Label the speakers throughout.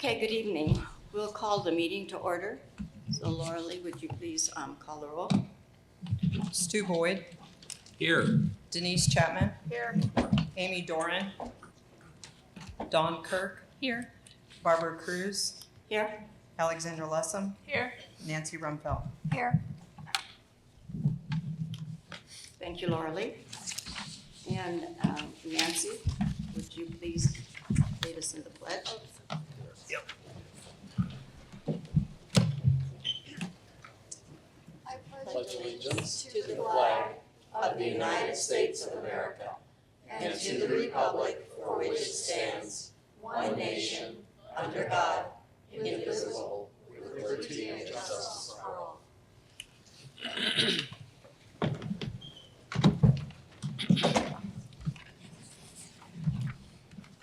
Speaker 1: Okay, good evening. We'll call the meeting to order. So Laura Lee, would you please call the roll?
Speaker 2: Stu Boyd.
Speaker 3: Here.
Speaker 2: Denise Chapman.
Speaker 4: Here.
Speaker 2: Amy Doran. Dawn Kirk.
Speaker 4: Here.
Speaker 2: Barbara Cruz.
Speaker 1: Here?
Speaker 2: Alexandra Lessem.
Speaker 4: Here.
Speaker 2: Nancy Rumpel.
Speaker 4: Here.
Speaker 1: Thank you, Laura Lee. And Nancy, would you please lead us in the pledge?
Speaker 3: Yep.
Speaker 4: I
Speaker 5: pledge allegiance to the flag of the United States of America and to the republic for which it stands, one nation, under God, indivisible, with liberty and justice for all.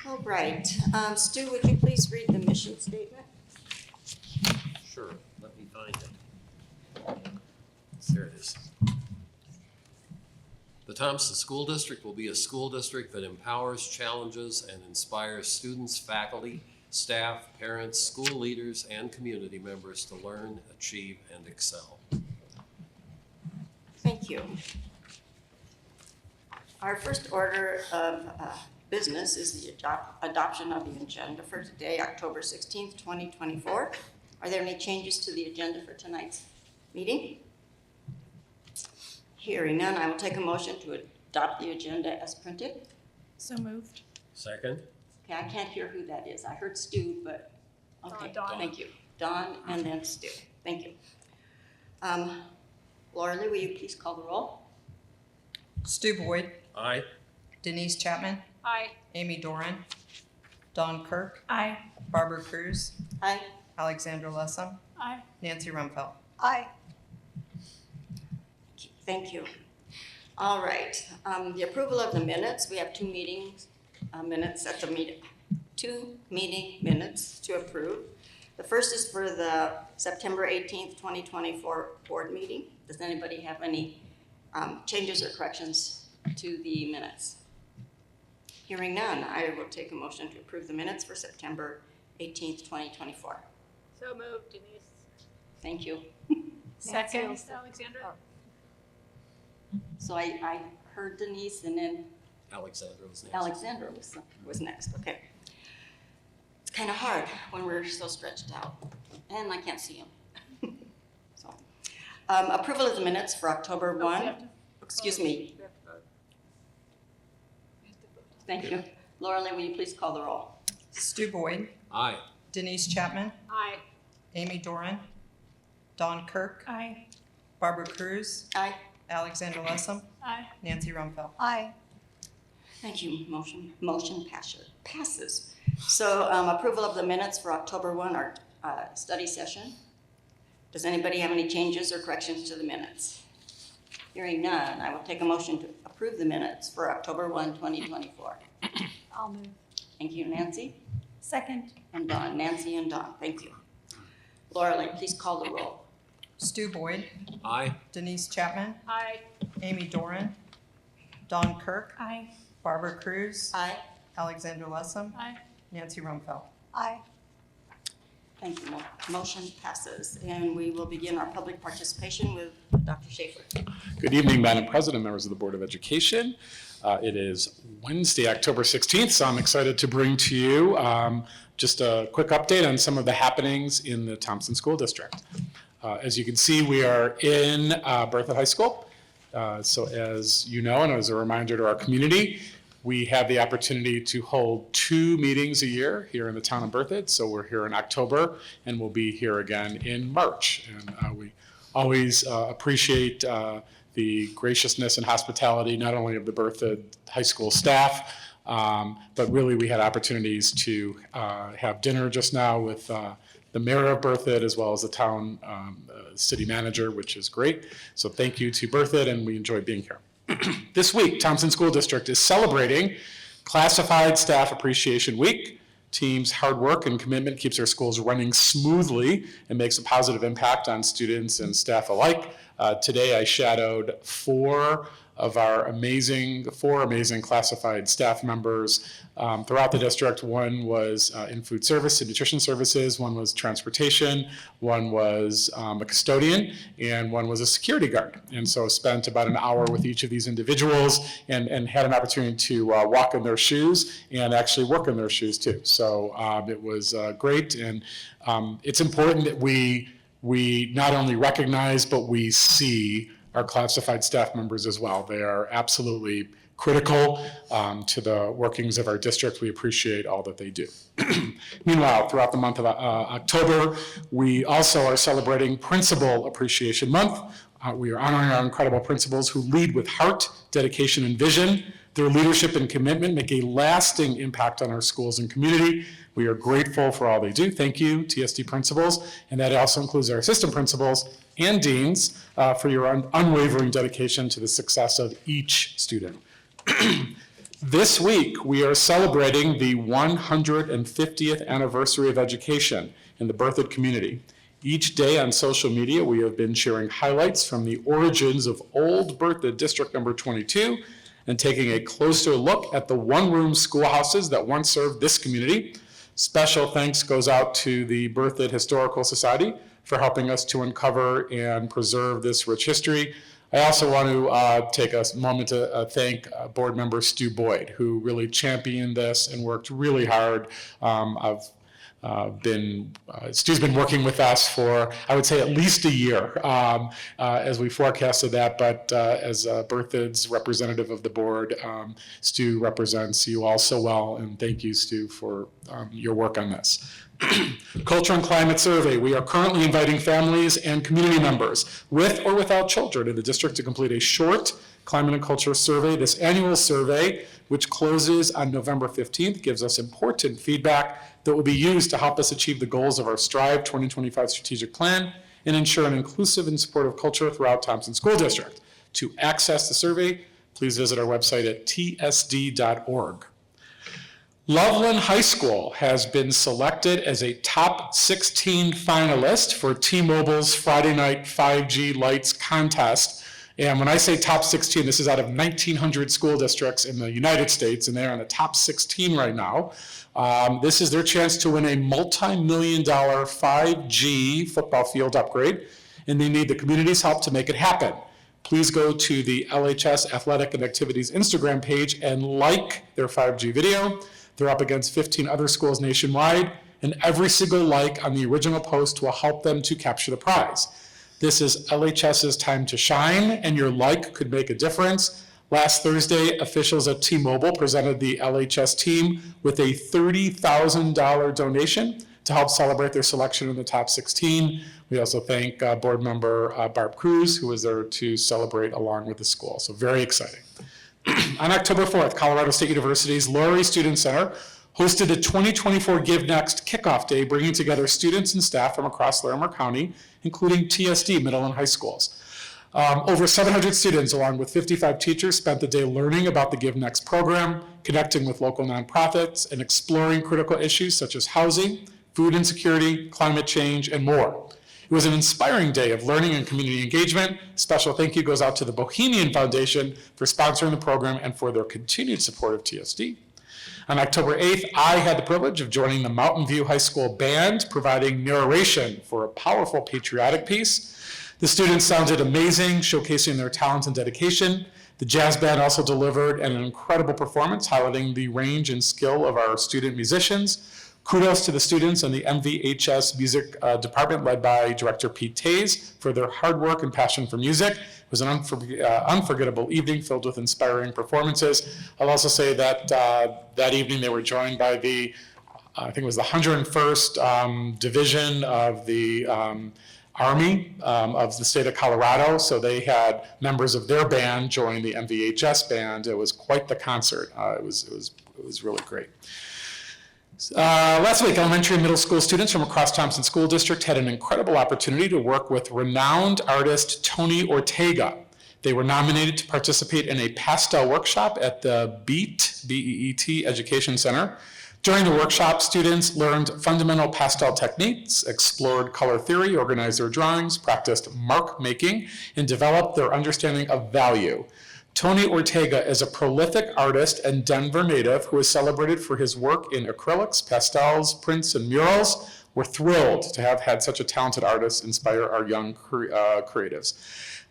Speaker 1: All right. Stu, would you please read the mission statement?
Speaker 3: Sure. Let me find it. There it is. The Thompson School District will be a school district that empowers, challenges, and inspires students, faculty, staff, parents, school leaders, and community members to learn, achieve, and excel.
Speaker 1: Thank you. Our first order of business is the adoption of the agenda for today, October 16th, 2024. Are there any changes to the agenda for tonight's meeting? Hearing none, I will take a motion to adopt the agenda as printed.
Speaker 4: So moved.
Speaker 3: Second?
Speaker 1: Okay, I can't hear who that is. I heard Stu, but, okay,
Speaker 4: Dawn.
Speaker 1: thank you. Dawn and then Stu, thank you. Laura Lee, will you please call the roll?
Speaker 2: Stu Boyd.
Speaker 3: Aye.
Speaker 2: Denise Chapman.
Speaker 4: Aye.
Speaker 2: Amy Doran. Dawn Kirk.
Speaker 4: Aye.
Speaker 2: Barbara Cruz.
Speaker 1: Aye.
Speaker 2: Alexandra Lessem.
Speaker 4: Aye.
Speaker 2: Nancy Rumpel.
Speaker 4: Aye.
Speaker 1: Thank you. All right, the approval of the minutes. We have two meeting minutes to approve. The first is for the September 18th, 2024 board meeting. Does anybody have any changes or corrections to the minutes? Hearing none, I will take a motion to approve the minutes for September 18th, 2024.
Speaker 4: So moved, Denise.
Speaker 1: Thank you.
Speaker 4: Second, Alexandra.
Speaker 1: So I heard Denise and then
Speaker 3: Alexandra was next.
Speaker 1: Alexandra was next, okay. It's kind of hard when we're so stretched out, and I can't see him. So, approval of the minutes for October 1. Excuse me, thank you. Laura Lee, will you please call the roll?
Speaker 2: Stu Boyd.
Speaker 3: Aye.
Speaker 2: Denise Chapman.
Speaker 4: Aye.
Speaker 2: Amy Doran. Dawn Kirk.
Speaker 4: Aye.
Speaker 2: Barbara Cruz.
Speaker 1: Aye.
Speaker 2: Alexandra Lessem.
Speaker 4: Aye.
Speaker 2: Nancy Rumpel.
Speaker 4: Aye.
Speaker 1: Thank you, motion passes. So, approval of the minutes for October 1, our study session. Does anybody have any changes or corrections to the minutes? Hearing none, I will take a motion to approve the minutes for October 1, 2024.
Speaker 4: I'll move.
Speaker 1: Thank you, Nancy.
Speaker 4: Second.
Speaker 1: And Dawn, Nancy and Dawn, thank you. Laura Lee, please call the roll.
Speaker 2: Stu Boyd.
Speaker 3: Aye.
Speaker 2: Denise Chapman.
Speaker 4: Aye.
Speaker 2: Amy Doran. Dawn Kirk.
Speaker 4: Aye.
Speaker 2: Barbara Cruz.
Speaker 1: Aye.
Speaker 2: Alexandra Lessem.
Speaker 4: Aye.
Speaker 2: Nancy Rumpel.
Speaker 4: Aye.
Speaker 1: Thank you. Motion passes. And we will begin our public participation with Dr. Schaefer.
Speaker 5: Good evening, Madam President, members of the Board of Education. It is Wednesday, October 16th, so I'm excited to bring to you just a quick update on some of the happenings in the Thompson School District. As you can see, we are in Berthoud High School. So as you know, and as a reminder to our community, we have the opportunity to hold 2 meetings a year here in the town of Berthoud. So we're here in October, and we'll be here again in March. And we always appreciate the graciousness and hospitality, not only of the Berthoud High School staff, but really we had opportunities to have dinner just now with the mayor of Berthoud as well as the town city manager, which is great. So thank you to Berthoud, and we enjoy being here. This week, Thompson School District is celebrating Classified Staff Appreciation Week. Team's hard work and commitment keeps our schools running smoothly and makes a positive impact on students and staff alike. Today I shadowed 4 of our four amazing classified staff members throughout the district. One was in food service and nutrition services, one was transportation, one was a custodian, and one was a security guard. And so spent about an hour with each of these individuals and had an opportunity to walk in their shoes and actually work in their shoes too. So it was great, and it's important that we not only recognize, but we see our classified staff members as well. They are absolutely critical to the workings of our district. We appreciate all that they do. Meanwhile, throughout the month of October, we also are celebrating Principal Appreciation Month. We are honoring our incredible principals who lead with heart, dedication, and vision. Their leadership and commitment make a lasting impact on our schools and community. We are grateful for all they do. Thank you, TSD principals, and that also includes our assistant principals and deans for your unwavering dedication to the success of each student. This week, we are celebrating the 150th anniversary of education in the Berthoud community. Each day on social media, we have been sharing highlights from the origins of Old Berthoud District Number 22 and taking a closer look at the one-room schoolhouses that once served this community. Special thanks goes out to the Berthoud Historical Society for helping us to uncover and preserve this rich history. I also want to take a moment to thank board member Stu Boyd, who really championed this and worked really hard. Stu's been working with us for, I would say, at least a year as we forecasted that, but as Berthoud's representative of the board, Stu represents you all so well, and thank you, Stu, for your work on this. Culture and Climate Survey. We are currently inviting families and community members with or without children in the district to complete a short climate and culture survey. This annual survey, which closes on November 15th, gives us important feedback that will be used to help us achieve the goals of our Strive 2025 strategic plan and ensure an inclusive and supportive culture throughout Thompson School District. To access the survey, please visit our website at tsd.org. Loveland High School has been selected as a top 16 finalist for T-Mobile's Friday Night 5G Lights contest. And when I say top 16, this is out of 1,900 school districts in the United States, and they're on the top 16 right now. This is their chance to win a multi-million-dollar 5G football field upgrade, and they need the community's help to make it happen. Please go to the LHS Athletic and Activities Instagram page and like their 5G video. They're up against 15 other schools nationwide, and every single like on the original post will help them to capture the prize. This is LHS's time to shine, and your like could make a difference. Last Thursday, officials at T-Mobile presented the LHS team with a $30,000 donation to help celebrate their selection in the top 16. We also thank board member Barb Cruz, who was there to celebrate along with the school. So very exciting. On October 4th, Colorado State University's Laurie Student Center hosted the 2024 Give Next Kickoff Day, bringing together students and staff from across Larimer County, including TSD middle and high schools. Over 700 students, along with 55 teachers, spent the day learning about the Give Next program, connecting with local nonprofits, and exploring critical issues such as housing, food insecurity, climate change, and more. It was an inspiring day of learning and community engagement. Special thank you goes out to the Bohemian Foundation for sponsoring the program and for their continued support of TSD. On October 8th, I had the privilege of joining the Mountain View High School Band, providing narration for a powerful patriotic piece. The students sounded amazing, showcasing their talent and dedication. The jazz band also delivered an incredible performance, highlighting the range and skill of our student musicians. Kudos to the students and the MVHS music department led by Director Pete Tays for their hard work and passion for music. It was an unforgettable evening filled with inspiring performances. I'll also say that that evening they were joined by the, I think it was the 101st Division of the Army of the state of Colorado. So they had members of their band join the MVHS band. It was quite the concert. It was really great. Last week, elementary and middle school students from across Thompson School District had an incredible opportunity to work with renowned artist Tony Ortega. They were nominated to participate in a pastel workshop at the BEAT, B-E-E-T, Education Center. During the workshop, students learned fundamental pastel techniques, explored color theory, organized their drawings, practiced mark making, and developed their understanding of value. Tony Ortega is a prolific artist and Denver native who is celebrated for his work in acrylics, pastels, prints, and murals. We're thrilled to have had such a talented artist inspire our young creatives.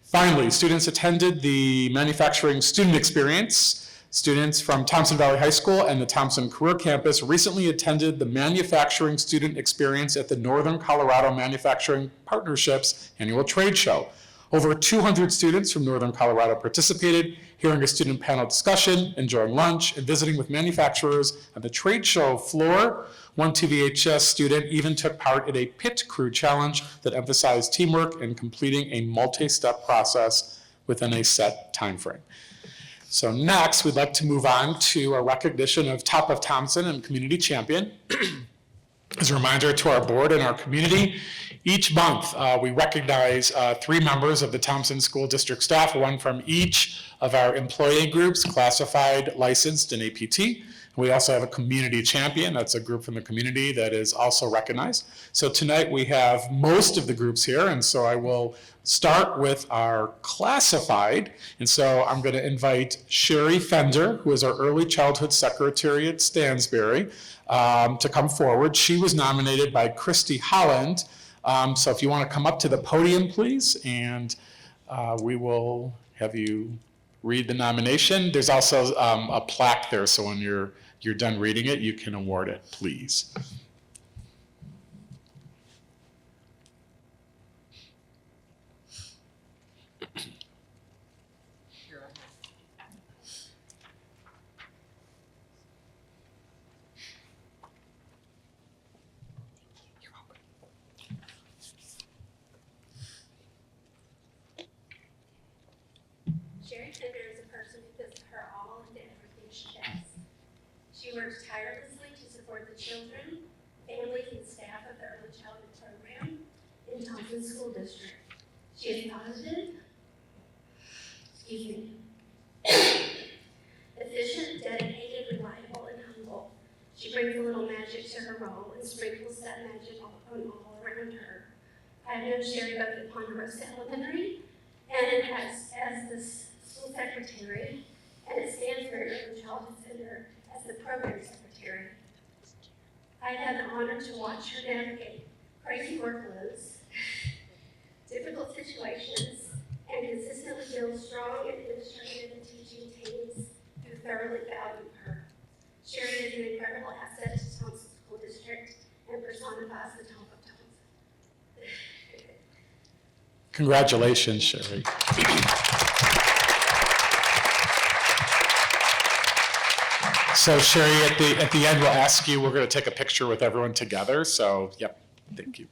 Speaker 5: Finally, students attended the Manufacturing Student Experience. Students from Thompson Valley High School and the Thompson Career Campus recently attended the Manufacturing Student Experience at the Northern Colorado Manufacturing Partnerships Annual Trade Show. Over 200 students from Northern Colorado participated, hearing a student panel discussion, enjoying lunch, and visiting with manufacturers on the trade show floor. One TVHS student even took part in a pit crew challenge that emphasized teamwork and completing a multi-step process within a set time frame. So next, we'd like to move on to a recognition of Top of Thompson and Community Champion. As a reminder to our board and our community, each month we recognize 3 members of the Thompson School District staff, one from each of our employee groups, classified, licensed, and APT. We also have a community champion. That's a group from the community that is also recognized. So tonight we have most of the groups here, and so I will start with our classified. And so I'm going to invite Sherry Fender, who is our early childhood secretary at Stansbury, to come forward. She was nominated by Christy Holland. So if you want to come up to the podium, please, and we will have you read the nomination. There's also a plaque there, so when you're done reading it, you can award it, please.
Speaker 6: Sherry Fender is a person who puts her all into everything she does. She works tirelessly to support the children, families, and staff of the Early Childhood Program in Thompson School District. She is positive, efficient, dedicated, reliable, and humble. She brings a little magic to her role and sprinkles that magic all around her. I've known Sherry both at Ponderosa Elementary and as the school secretary, and at Stansbury Early Childhood Center as the program secretary. I had the honor to watch her navigate crazy workloads, difficult situations, and consistently build strong administrative and teaching teams who thoroughly value her. Sherry is an incredible asset to Thompson School District and personifies the top of Thompson.
Speaker 5: Congratulations, Sherry. So Sherry, at the end, we'll ask you, we're going to take a picture with everyone together. So, yep, thank you.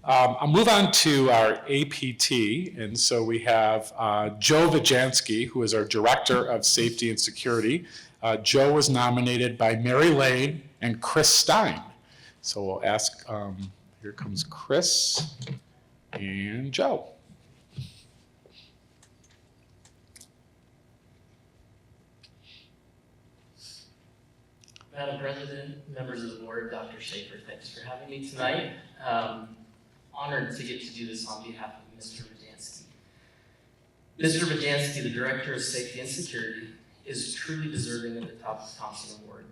Speaker 5: I'll move on to our APT. And so we have Joe Vajansky, who is our Director of Safety and Security. Joe was nominated by Mary Lane and Chris Stein. So we'll ask, here comes Chris and Joe.
Speaker 7: Madam President, members of the board, Dr. Schaefer, thanks for having me tonight. Honored to get to do this on behalf of Mr. Vajansky. Mr. Vajansky, the Director of Safety and Security, is truly deserving of the Top of Thompson Award.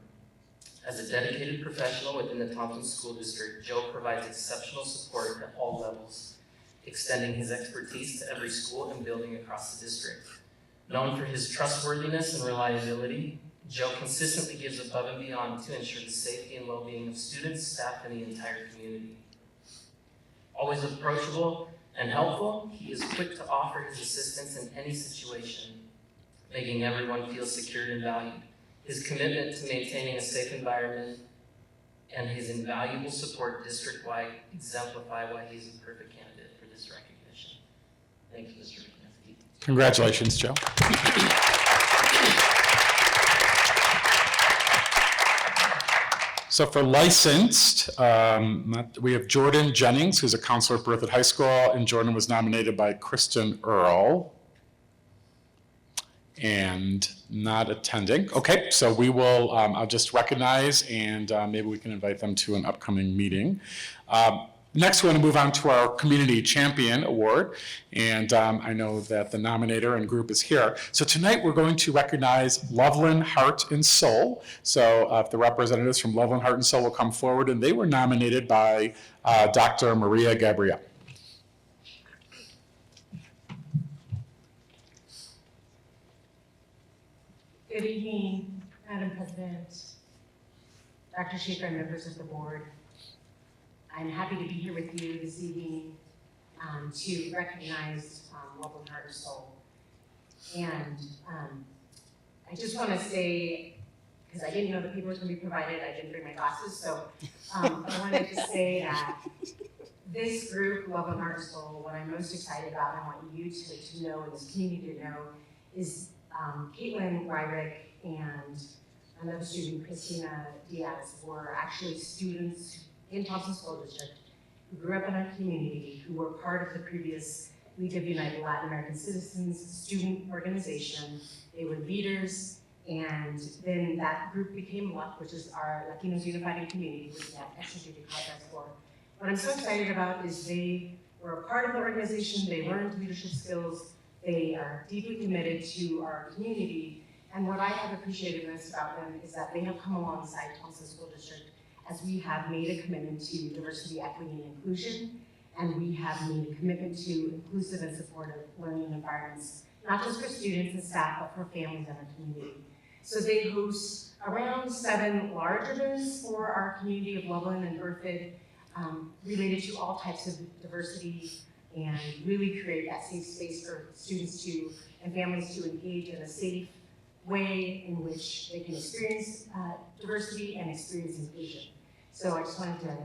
Speaker 7: As a dedicated professional within the Thompson School District, Joe provides exceptional support at all levels, extending his expertise to every school and building across the district. Known for his trustworthiness and reliability, Joe consistently gives above and beyond to ensure the safety and well-being of students, staff, and the entire community. Always approachable and helpful, he is quick to offer his assistance in any situation, making everyone feel secured and valued. His commitment to maintaining a safe environment and his invaluable support district-wide exemplify why he is a perfect candidate for this recognition. Thank you, Mr. Vajansky.
Speaker 5: Congratulations, Joe. So for licensed, we have Jordan Jennings, who's a counselor at Berthoud High School, and Jordan was nominated by Kristen Earl. And not attending. Okay, so we will, I'll just recognize and maybe we can invite them to an upcoming meeting. Next, we want to move on to our Community Champion Award, and I know that the nominator and group is here. So tonight, we're going to recognize Loveland Heart and Soul. So if the representatives from Loveland Heart and Soul will come forward, and they were nominated by Dr. Maria Gabriel.
Speaker 8: Good evening, Madam President, Dr. Schaefer, and members of the board. I'm happy to be here with you this evening to recognize Loveland Heart and Soul. And I just want to say, because I didn't know the paper was going to be provided, I didn't bring my glasses, so I wanted to say that this group, Loveland Heart and Soul, what I'm most excited about, and I want you to know, and this community to know, is Caitlin Ryrick and another student, Christina Diaz, were actually students in Thompson School District who grew up in our community, who were part of the previous League of United Latin American Citizens student organization. They were leaders, and then that group became LUC, which is our Latinos Unified in Community, which we have extra duty contracts for. What I'm so excited about is they were a part of the organization, they learned leadership skills, they are deeply committed to our community, and what I have appreciated most about them is that they have come alongside Thompson School District as we have made a commitment to diversity, equity, and inclusion, and we have made a commitment to inclusive and supportive learning environments, not just for students and staff, but for families and our community. So they host around 7 large events for our community of Loveland and Berthoud, related to all types of diversity, and really create that safe space for students to and families to engage in a safe way in which they can experience diversity and experience inclusion. So I just wanted to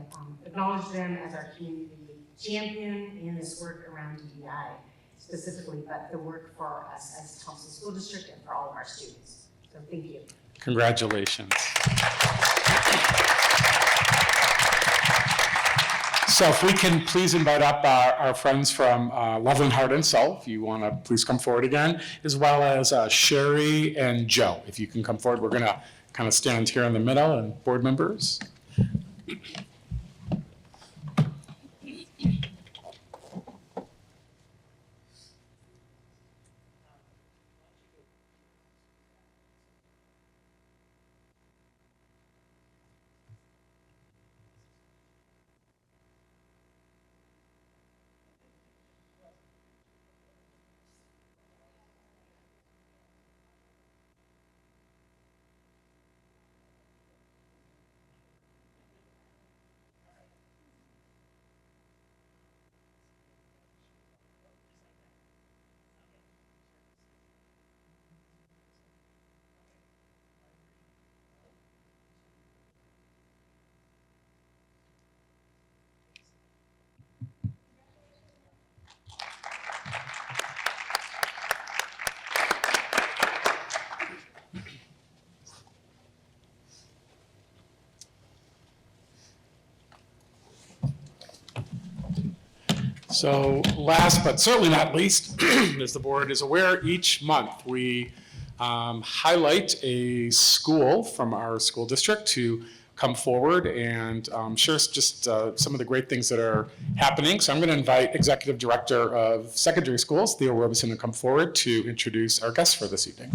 Speaker 8: acknowledge them as our community champion in this work around DEI specifically, but the work for us as Thompson School District and for all of our students. So thank you.
Speaker 5: Congratulations. So if we can please invite up our friends from Loveland Heart and Soul, if you want to please come forward again, as well as Sherry and Joe. If you can come forward, we're going to kind of stand here in the middle, and board members. So last but certainly not least, as the board is aware, each month we highlight a school from our school district to come forward and share just some of the great things that are happening. So I'm going to invite Executive Director of Secondary Schools, Theo Robeson, to come forward to introduce our guests for this evening.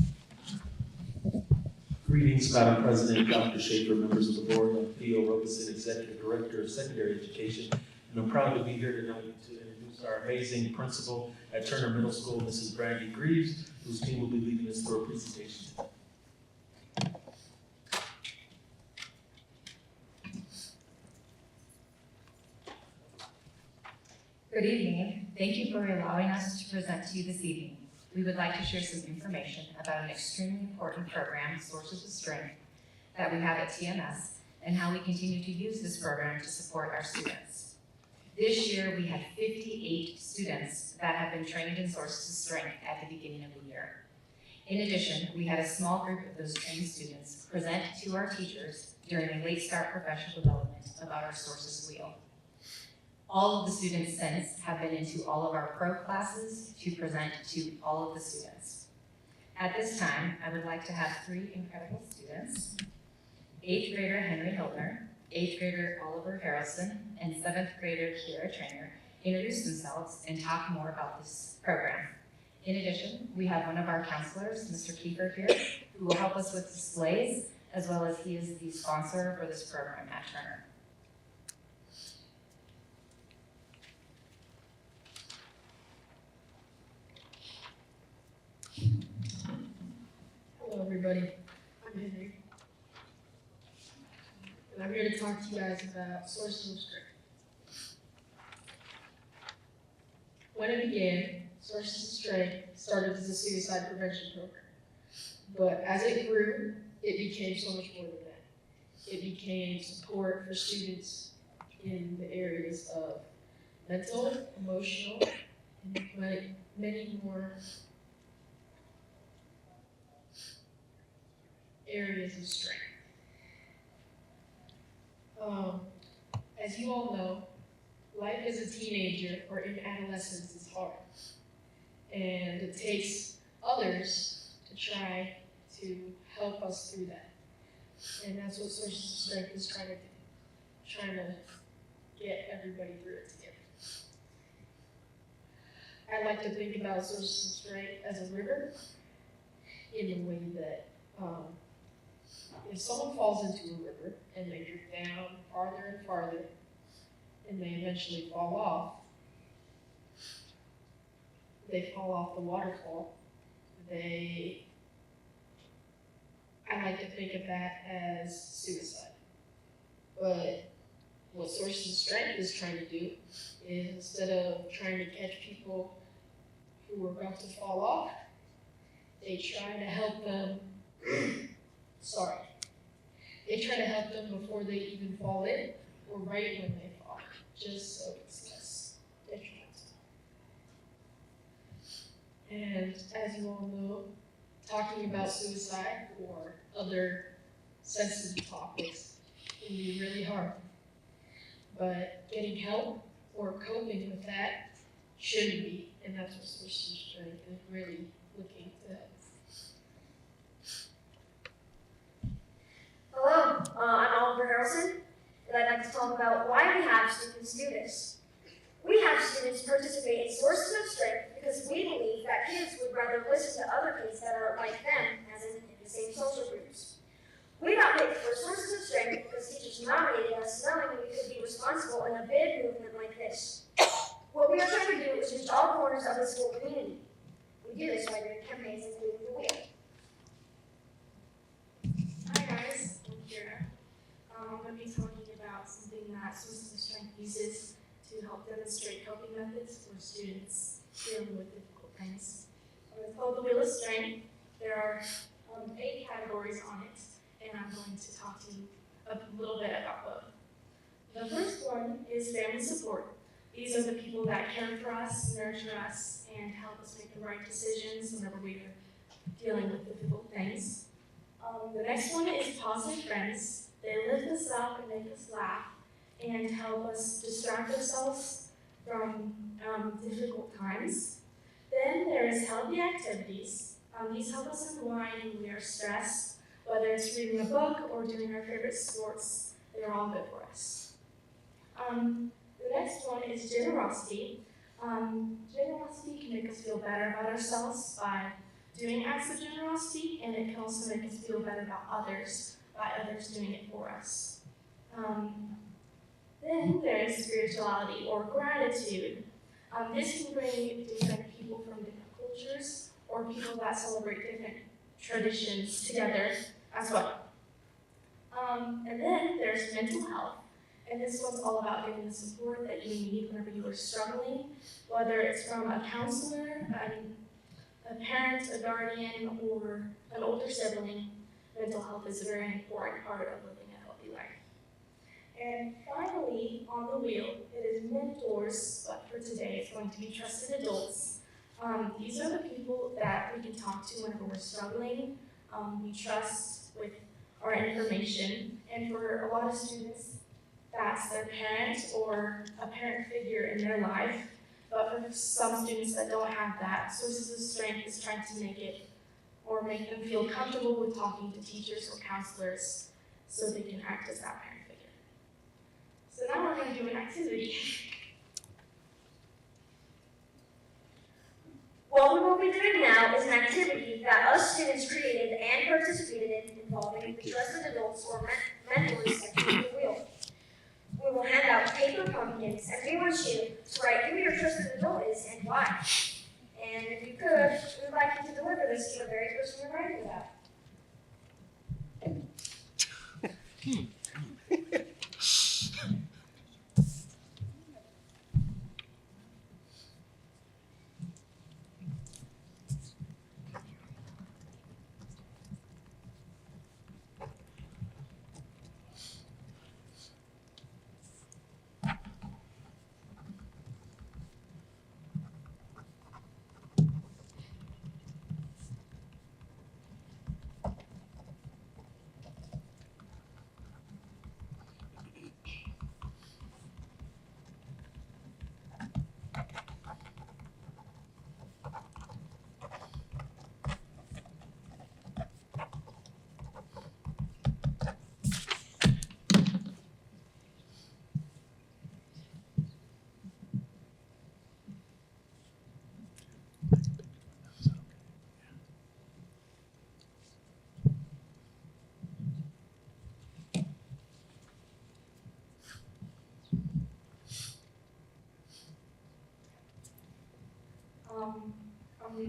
Speaker 9: Greetings, Madam President, Dr. Schaefer, members of the board. I'm Theo Robeson, Executive Director of Secondary Education, and I'm proud to be here tonight to introduce our amazing principal at Turner Middle School, Mrs. Brandy Greaves, whose team will be leading us through a presentation.
Speaker 10: Good evening. Thank you for allowing us to present to you this evening. We would like to share some information about an extremely important program, Sources of Strength, that we have at TMS, and how we continue to use this program to support our students. This year, we had 58 students that have been trained in Sources of Strength at the beginning of the year. In addition, we had a small group of those trained students present to our teachers during a late start professional development about our Sources Wheel. All of the students since have been into all of our pro classes to present to all of the students. At this time, I would like to have 3 incredible students. 8th grader Henry Hiltner, 8th grader Oliver Harrelson, and 7th grader Kiera Trainer introduce themselves and talk more about this program. In addition, we have one of our counselors, Mr. Kiefer here, who will help us with displays, as well as he is the sponsor for this program at Turner.
Speaker 11: Hello, everybody. I'm Henry. And I'm here to talk to you guys about sources of strength. When it began, Sources of Strength started as a suicide prevention program. But as it grew, it became so much more than that. It became support for students in the areas of mental, emotional, and many more areas of strength. As you all know, life as a teenager or in adolescence is hard. And it takes others to try to help us through that. And that's what Sources of Strength is trying to do. Trying to get everybody through it together. I like to think about Sources of Strength as a river in the way that if someone falls into a river and they drift down farther and farther and they eventually fall off the waterfall, I like to think of that as suicide. But what Sources of Strength is trying to do is, instead of trying to catch people who are about to fall off, they try to help them They try to help them before they even fall in, or right when they fall, just so it's less detrimental. And as you all know, talking about suicide or other sensitive topics can be really hard. But getting help or coping with that shouldn't be, and that's what Sources of Strength is really looking to help.
Speaker 12: Hello, I'm Oliver Harrelson, and I'd like to talk about why we have students do this. We have students participate in Sources of Strength because we believe that kids would rather listen to other kids that are like them, as in the same social groups. We got picked for Sources of Strength because teachers nominated us knowing we could be responsible in a big movement like this. What we are trying to do is reach all corners of the school community. We do this by doing campaigns including the Wheel.
Speaker 13: Hi guys, I'm Kira. I'm going to be talking about something that Sources of Strength uses to help demonstrate coping methods for students dealing with difficult things. It's called the Wheel of Strength. There are 8 categories on it, and I'm going to talk to you a little bit about both. The first one is family support. These are the people that care for us, nurture us, and help us make the right decisions whenever we are dealing with difficult things. The next one is positive friends. They lift us up and make us laugh and help us distract ourselves from difficult times. Then there is healthy activities. These help us unwind when we are stressed, whether it's reading a book or doing our favorite sports. They're all good for us. The next one is generosity. Generosity can make us feel better about ourselves by doing acts of generosity, and it can also make us feel better about others by others doing it for us. Then there is spirituality or gratitude. This can bring different people from different cultures or people that celebrate different traditions together as well. And then there's mental health. And this one's all about getting the support that you need whenever you are struggling, whether it's from a counselor, a parent, a guardian, or an older sibling. Mental health is a very important part of living a healthy life. And finally, on the wheel, it is mentors, but for today it's going to be trusted adults. These are the people that we can talk to whenever we're struggling. We trust with our information, and for a lot of students, that's their parent or a parent figure in their life. But for some students that don't have that, Sources of Strength is trying to make them feel comfortable with talking to teachers or counselors so they can act as that parent figure.
Speaker 6: activity. What we will be doing now is an activity that us students created and participated in involving the trusted adults or mentors section of the wheel. We will hand out paper pumpkins and we want you to write who your trusted adult is and why. And if you could, we would like you to deliver this to the very person you're writing about.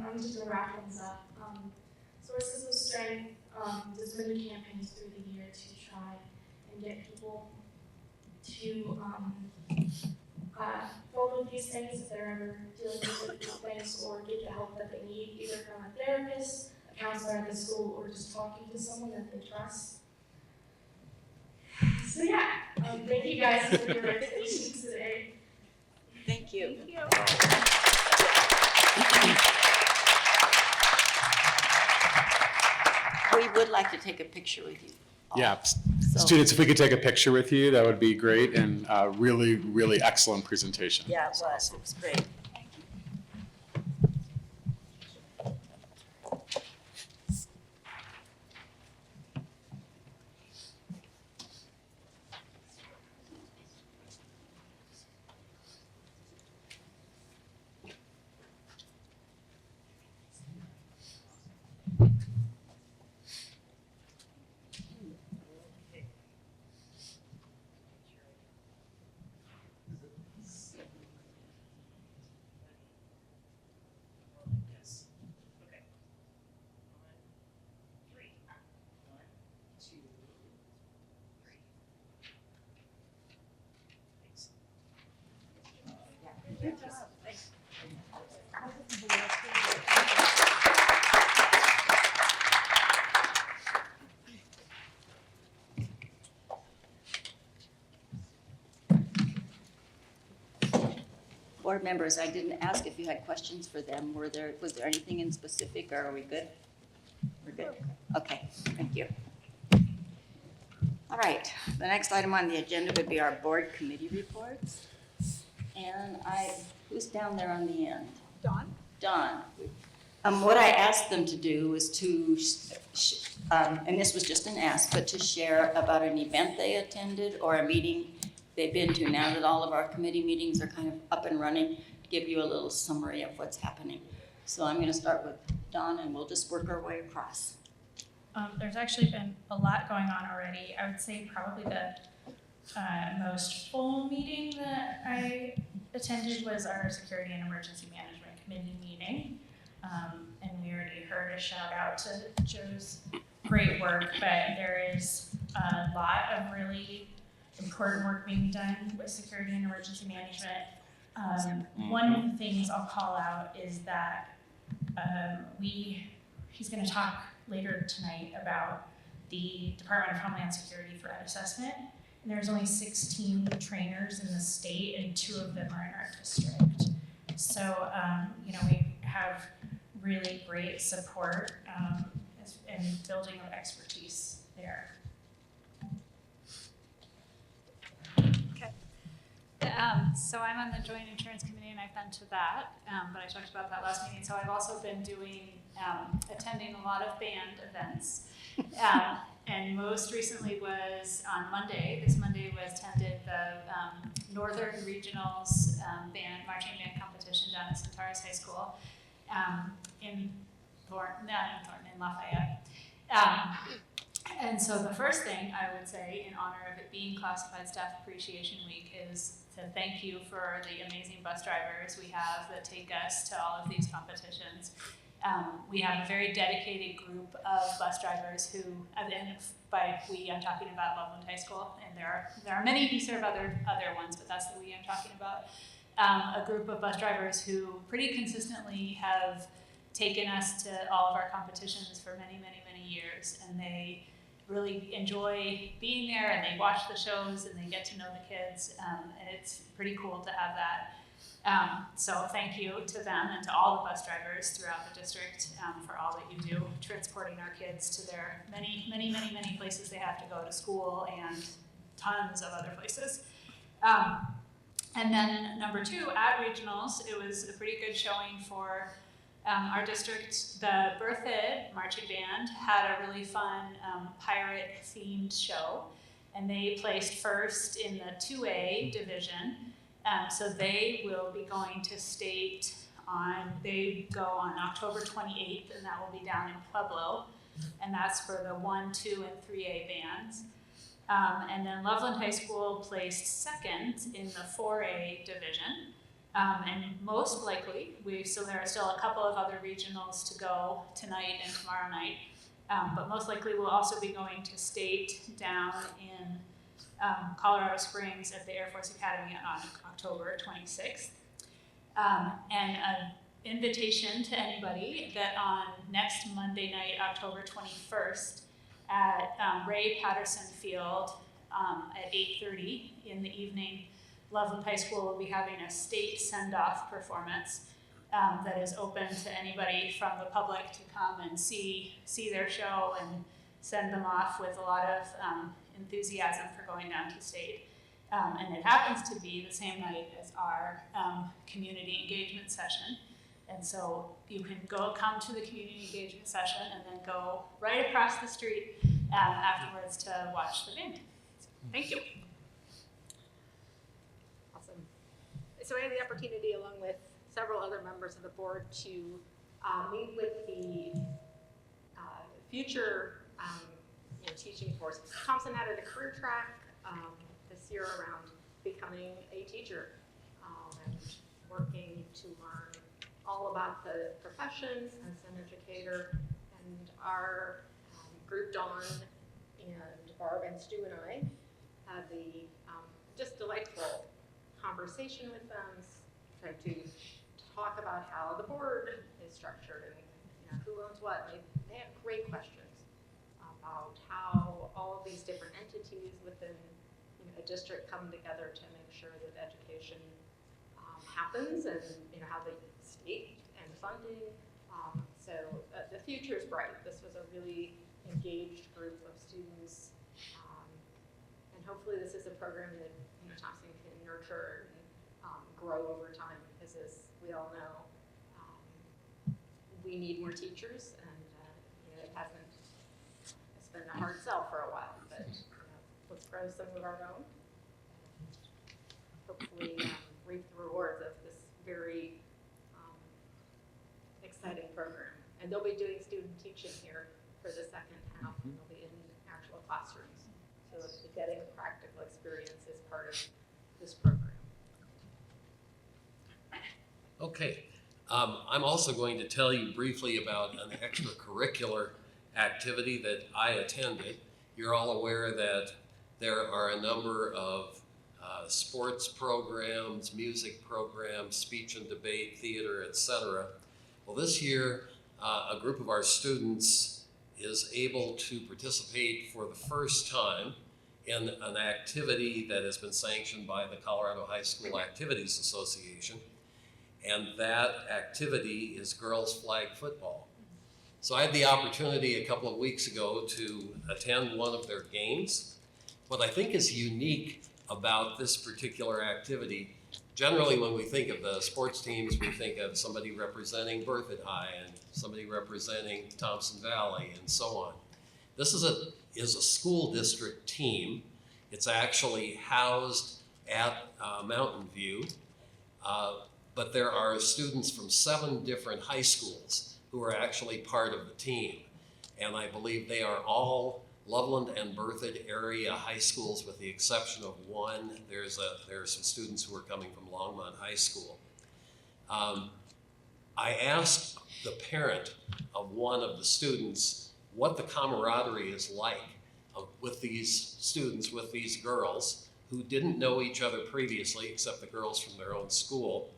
Speaker 6: I'm just gonna wrap things up. Sources of Strength, there's been campaigns through the year to try and get people to vote with these things if they're ever dealing with difficult things, or get the help that they need, either from a therapist, a counselor at the school, or just talking to someone that they trust. So yeah, thank you guys for your attention today.
Speaker 1: Thank you.
Speaker 4: Thank you.
Speaker 1: We would like to take a picture with you. all.
Speaker 5: Yeah,
Speaker 1: So-
Speaker 5: students, if we could take a picture with you, that would be great, and really, really excellent presentation.
Speaker 1: Yeah, it was. It was great. Board members, I didn't ask if you had questions for them. Was there anything in specific, or are we good? We're good. Okay, thank you. All right, the next item on the agenda would be our board committee reports. And who's down there on the end?
Speaker 4: Dawn?
Speaker 1: Dawn. What I asked them to do was to, and this was just an ask, but to share about an event they attended or a meeting they've been to. Now that all of our committee meetings are kind of up and running, give you a little summary of what's happening. So I'm gonna start with Dawn, and we'll just work our way across.
Speaker 14: There's actually been a lot going on already. I would say probably the most full meeting that I attended was our Security and Emergency Management Committee meeting. And we already heard a shout out to Joe's great work, but there is a lot of really important work being done with security and emergency management. One of the things I'll call out is that he's going to talk later tonight about the Department of Homeland Security threat assessment. And there's only 16 trainers in the state, and 2 of them are in our district. So, we have really great support and building of expertise there.
Speaker 4: So I'm on the Joint Insurance Committee, and I've been to that, but I talked about that last meeting. So I've also been attending a lot of band events. And most recently was on Monday. This Monday was attended the Northern Regionals marching band competition down at Centaurus High School in Lafayette. And so the first thing I would say in honor of it being Classified Staff Appreciation Week is to thank you for the amazing bus drivers we have that take us to all of these competitions. We have a very dedicated group of bus drivers who, and by we, I'm talking about Loveland High School, and there are many who serve other ones, but that's the we I'm talking about. A group of bus drivers who pretty consistently have taken us to all of our competitions for many, many, many years, and they really enjoy being there, and they watch the shows, and they get to know the kids, and it's pretty cool to have that. So thank you to them and to all the bus drivers throughout the district for all that you do, transporting our kids to their many, many, many, many places they have to go to school and tons of other places. And then number two, at regionals, it was a pretty good showing for our district. The Berthoud Marching Band had a really fun pirate-themed show, and they placed first in the 2A division. So they will be going to state they go on October 28th, and that will be down in Pueblo, and that's for the 1, 2, and 3A bands. And then Loveland High School placed second in the 4A division. And most likely, there are still a couple of other regionals to go tonight and tomorrow night, but most likely we'll also be going to state down in Colorado Springs at the Air Force Academy on October 26th. And an invitation to anybody that on next Monday night, October 21st, at Ray Patterson Field at 8:30 in the evening, Loveland High School will be having a state send-off performance that is open to anybody from the public to come and see their show and send them off with a lot of enthusiasm for going down to state. And it happens to be the same night as our community engagement session. And so you can come to the community engagement session and then go right across the street afterwards to watch the band. Thank you.
Speaker 15: Awesome. So I had the opportunity, along with several other members of the board, to meet with the future teaching force. Thompson added a career track this year around becoming a teacher and working to learn all about the profession as an educator. And our group, Dawn and Barb and Stu and I, had the just delightful conversation with them, tried to talk about how the board is structured and who owns what. They have great questions about how all of these different entities within a district come together to make sure that education happens, and how the state and funding. So the future is bright. This was a really engaged group of students, and hopefully this is a program that Thompson can nurture and grow over time, because as we all know, we need more teachers, and it's been a hard sell for a while, but let's grow some of our own and hopefully reap the rewards of this very exciting program. And they'll be doing student teaching here for the second half, and they'll be in actual classrooms. So getting a practical experience is part of this program.
Speaker 3: Okay, I'm also going to tell you briefly about an extracurricular activity that I attended. You're all aware that there are a number of sports programs, music programs, speech and debate, theater, etc. Well, this year, a group of our students is able to participate for the first time in an activity that has been sanctioned by the Colorado High School Activities Association. And that activity is girls flag football. So I had the opportunity a couple of weeks ago to attend one of their games. What I think is unique about this particular activity, generally when we think of the sports teams, we think of somebody representing Berthoud High and somebody representing Thompson Valley and so on. This is a school district team. It's actually housed at Mountain View. But there are students from 7 different high schools who are actually part of the team. And I believe they are all Loveland and Berthoud area high schools with the exception of one. There are some students who are coming from Longmont High School. I asked the parent of one of the students what the camaraderie is like with these students, with these girls who didn't know each other previously, except the girls from their own school.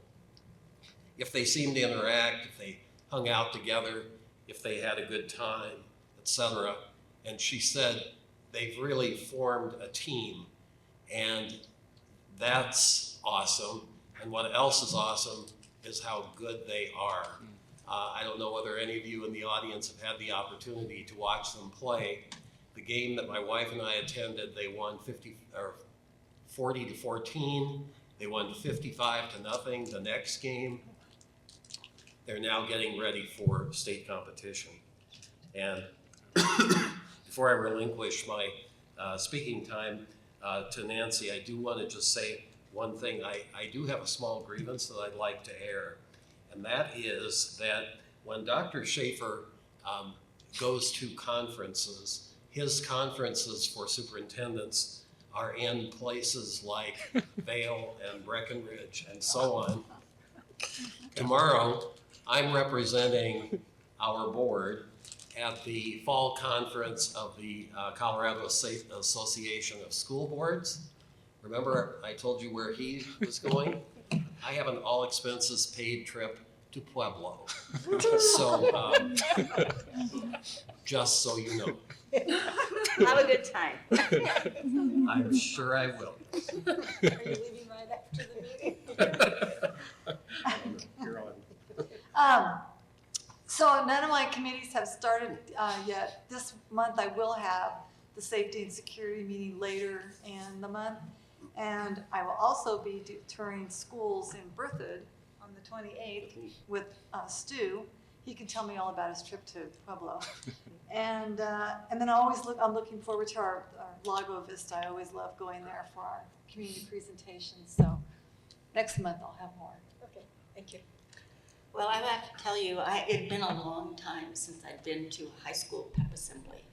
Speaker 3: If they seemed to interact, if they hung out together, if they had a good time, etc. And she said they've really formed a team, and that's awesome. And what else is awesome is how good they are. I don't know whether any of you in the audience have had the opportunity to watch them play. The game that my wife and I attended, they won 40-14. They won 55-0. The next game, they're now getting ready for state competition. And before I relinquish my speaking time to Nancy, I do want to just say one thing. I do have a small grievance that I'd like to air, and that is that when Dr. Schaefer goes to conferences, his conferences for superintendents are in places like Vail and Breckenridge and so on. Tomorrow, I'm representing our board at the fall conference of the Colorado Association of School Boards. Remember I told you where he was going? I have an all expenses paid trip to Pueblo. So just so you know.
Speaker 1: Have a good time.
Speaker 3: I'm sure I will.
Speaker 1: Are you leaving right after the meeting?
Speaker 5: You're on.
Speaker 16: So none of my committees have started yet. This month I will have the safety and security meeting later in the month. And I will also be touring schools in Berthoud on the 28th with Stu. He can tell me all about his trip to Pueblo. And then I'm looking forward to our Lago Vista. I always love going there for our community presentations. So next month I'll have more.
Speaker 1: Okay, thank you. Well, I have to tell you, it's been a long time since I've been to a high school pep assembly.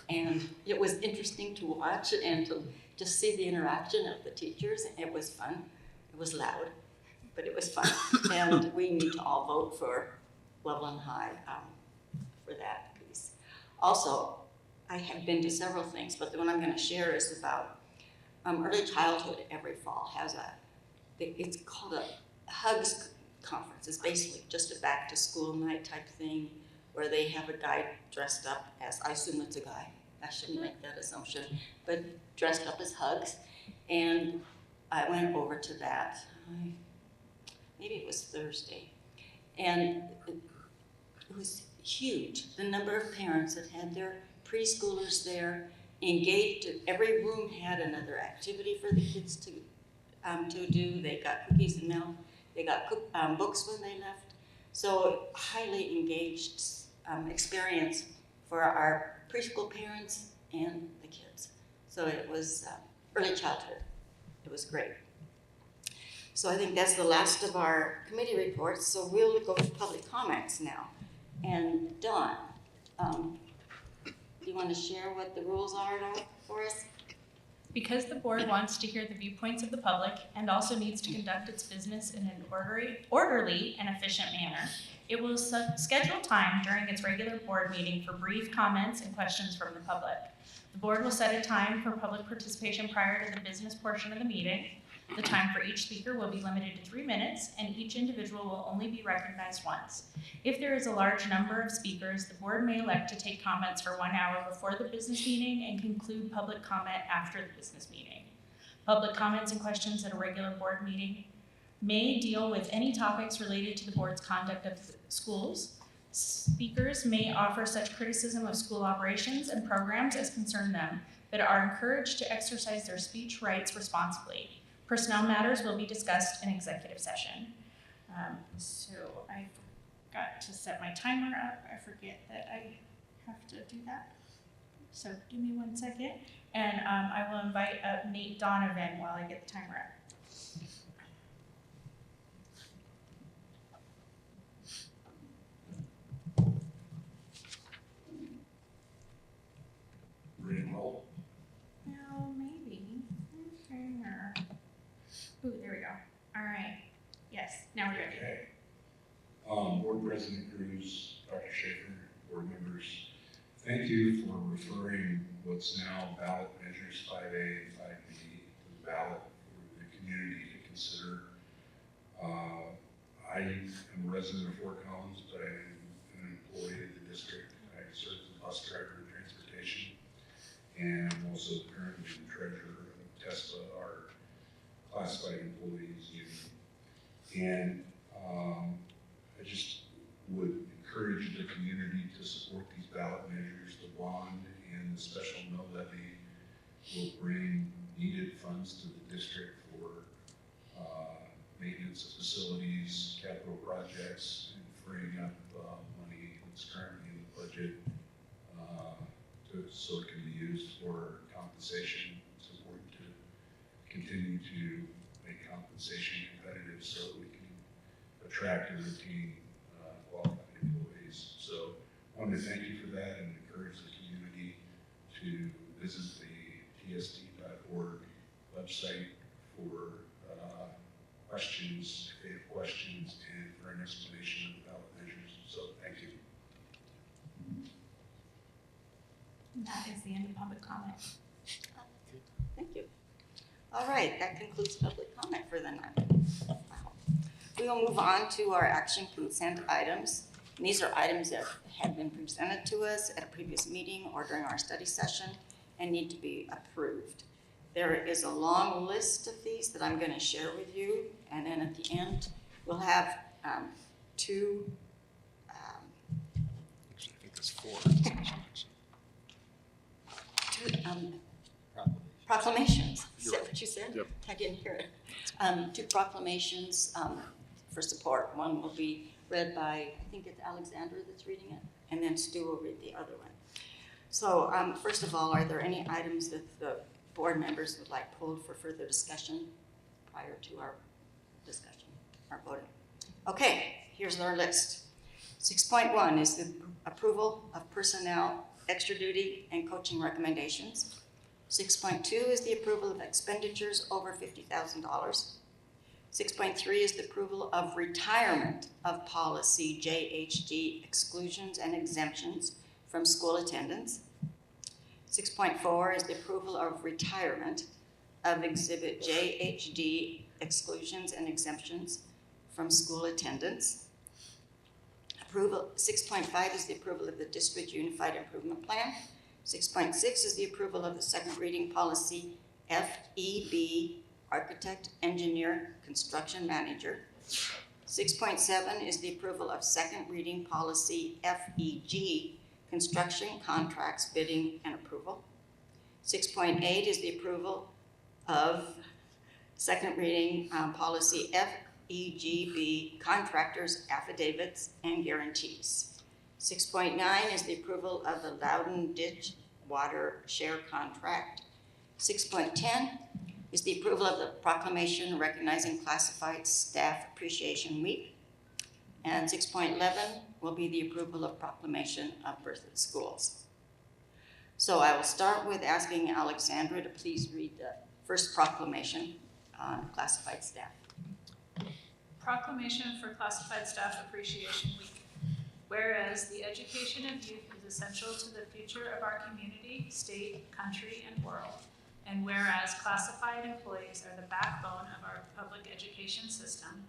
Speaker 1: And it was interesting to watch and to just see the interaction of the teachers. It was fun. It was loud, but it was fun. And we need to all vote for Loveland High for that piece. Also, I have been to several things, but the one I'm going to share is about early childhood. Every fall has it's called a HUGS conference. It's basically just a back to school night type thing where they have a guy dressed up as, I assume it's a guy, I shouldn't make that assumption, but dressed up as HUGS. And I went over to that, maybe it was Thursday, and it was huge. The number of parents that had their preschoolers there engaged. Every room had another activity for the kids to do. They got cookies and milk. They got books when they left. So highly engaged experience for our preschool parents and the kids. So it was early childhood. It was great. So I think that's the last of our committee reports. So we'll go to public comments now. And Dawn, do you want to share what the rules are for us?
Speaker 14: Because the board wants to hear the viewpoints of the public and also needs to conduct its business in an orderly and efficient manner, it will schedule time during its regular board meeting for brief comments and questions from the public. The board will set a time for public participation prior to the business portion of the meeting. The time for each speaker will be limited to 3 minutes, and each individual will only be recognized once. If there is a large number of speakers, the board may elect to take comments for 1 hour before the business meeting and conclude public comment after the business meeting. Public comments and questions at a regular board meeting may deal with any topics related to the board's conduct of schools. Speakers may offer such criticism of school operations and programs as concern them, but are encouraged to exercise their speech rights responsibly. Personnel matters will be discussed in executive session. So I forgot to set my timer up. I forget that I have to do that. So give me 1 second. And I will invite up Nate Donovan while I get the timer up.
Speaker 17: Ready and roll?
Speaker 14: No, maybe. Ooh, there we go. All right. Yes, now we're ready.
Speaker 17: Okay. Board President Cruz, Dr. Schaefer, board members, thank you for referring what's now ballot measures 5A and 5B to the ballot for the community to consider. I am a resident of Fort Collins, but I am an employee of the district. I serve as a bus driver in transportation, and I'm also currently the treasurer of TESPA, our classified employees union. And I just would encourage the community to support these ballot measures. The bond and the special mill levy will bring needed funds to the district for maintenance of facilities, capital projects, and freeing up money that's currently in the budget so it can be used for compensation. It's important to continue to make compensation competitive so that we can attract and retain qualified employees. So I want to thank you for that and encourage the community to visit the tsd.org website for questions, if they have questions, and for an explanation of the ballot measures. So thank you.
Speaker 14: And that is the end of public comment.
Speaker 1: Thank you. All right, that concludes public comment for the night. We will move on to our action consent items. And these are items that have been presented to us at a previous meeting or during our study session and need to be approved. There is a long list of these that I'm going to share with you, and then at the end, we'll have two.
Speaker 3: Actually, I think there's 4.
Speaker 1: Proclamations. Is that what you said?
Speaker 5: Yep.
Speaker 1: I didn't hear it. 2 proclamations for support. One will be read by, I think it's Alexandra that's reading it, and then Stu will read the other one. So first of all, are there any items that the board members would like pulled for further discussion prior to our discussion, our voting? Okay, here's our list. 6.1 is the approval of personnel, extra duty, and coaching recommendations. 6.2 is the approval of expenditures over $50,000. 6.3 is the approval of retirement of policy JHD exclusions and exemptions from school attendance. 6.4 is the approval of retirement of exhibit JHD exclusions and exemptions from school attendance. 6.5 is the approval of the District Unified Improvement Plan. 6.6 is the approval of the second reading policy FEB, Architect, Engineer, Construction Manager. 6.7 is the approval of second reading policy FEG, Construction Contracts, Bidding, and Approval. 6.8 is the approval of second reading policy FEGB, Contractors, Affidavits, and Guarantees. 6.9 is the approval of the Loudon Ditch Water Share Contract. 6.10 is the approval of the proclamation recognizing Classified Staff Appreciation Week. And 6.11 will be the approval of proclamation of Berthoud Schools. So I will start with asking Alexandra to please read the first proclamation on classified staff.
Speaker 4: Proclamation for Classified Staff Appreciation Week. Whereas the education of youth is essential to the future of our community, state, country, and world. And whereas classified employees are the backbone of our public education system.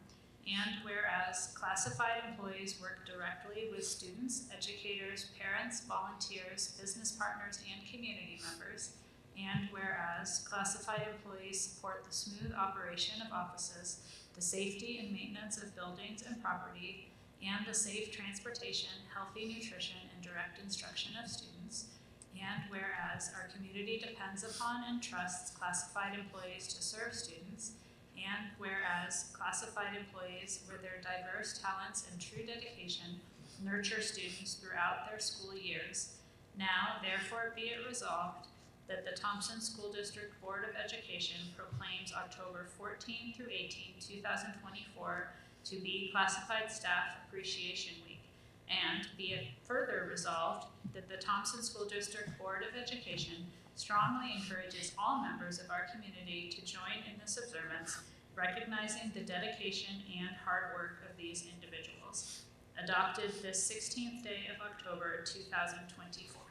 Speaker 4: And whereas classified employees work directly with students, educators, parents, volunteers, business partners, and community members. And whereas classified employees support the smooth operation of offices, the safety and maintenance of buildings and property, and the safe transportation, healthy nutrition, and direct instruction of students. And whereas our community depends upon and trusts classified employees to serve students. And whereas classified employees, with their diverse talents and true dedication, nurture students throughout their school years. Now, therefore, be it resolved that the Thompson School District Board of Education proclaims October 14 through 18, 2024 to be Classified Staff Appreciation Week, and be it further resolved that the Thompson School District Board of Education strongly encourages all members of our community to join in this observance, recognizing the dedication and hard work of these individuals. Adopted this 16th day of October, 2024.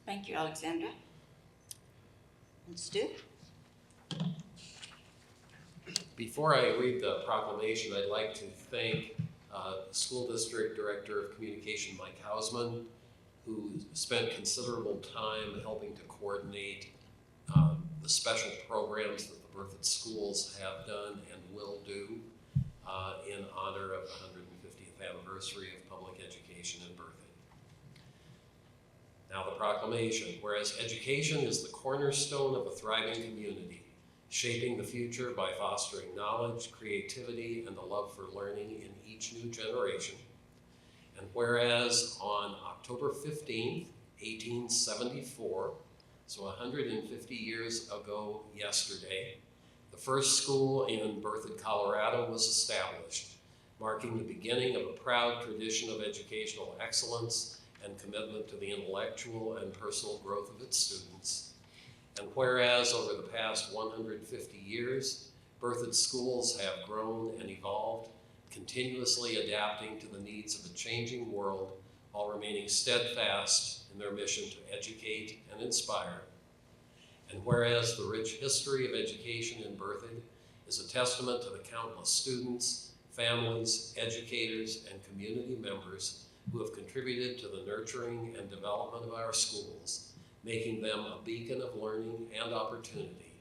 Speaker 1: Thank you, Alexandra. And Stu?
Speaker 3: Before I read the proclamation, I'd like to thank School District Director of Communication Mike Hausman, who spent considerable time helping to coordinate the special programs that the Berthoud schools have done and will do in honor of the 150th anniversary of public education in Berthoud. Now the proclamation, whereas education is the cornerstone of a thriving community, shaping the future by fostering knowledge, creativity, and the love for learning in each new generation. And whereas on October 15th, 1874, so 150 years ago yesterday, the first school in Berthoud, Colorado was established, marking the beginning of a proud tradition of educational excellence and commitment to the intellectual and personal growth of its students. And whereas over the past 150 years, Berthoud schools have grown and evolved, continuously adapting to the needs of a changing world while remaining steadfast in their mission to educate and inspire. And whereas the rich history of education in Berthoud is a testament to the countless students, families, educators, and community members who have contributed to the nurturing and development of our schools, making them a beacon of learning and opportunity.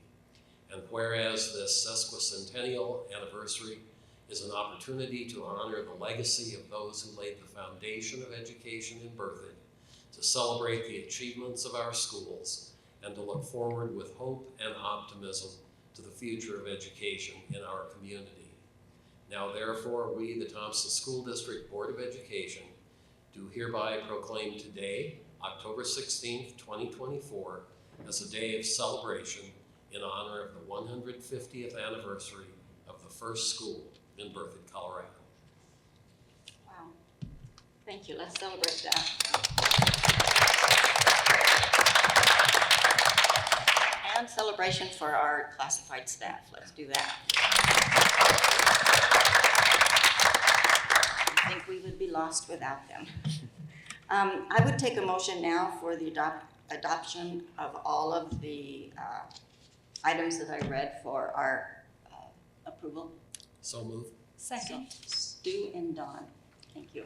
Speaker 3: And whereas this sesquicentennial anniversary is an opportunity to honor the legacy of those who laid the foundation of education in Berthoud, to celebrate the achievements of our schools, and to look forward with hope and optimism to the future of education in our community. Now therefore, we, the Thompson School District Board of Education, do hereby proclaim today, October 16th, 2024, as a day of celebration in honor of the 150th anniversary of the first school in Berthoud, Colorado.
Speaker 1: Wow. Thank you. Let's celebrate that. And celebration for our classified staff. Let's do that. I think we would be lost without them. I would take a motion now for the adoption of all of the items that I read for our approval.
Speaker 3: So moved.
Speaker 14: Second.
Speaker 1: So, Stu and Dawn, thank you.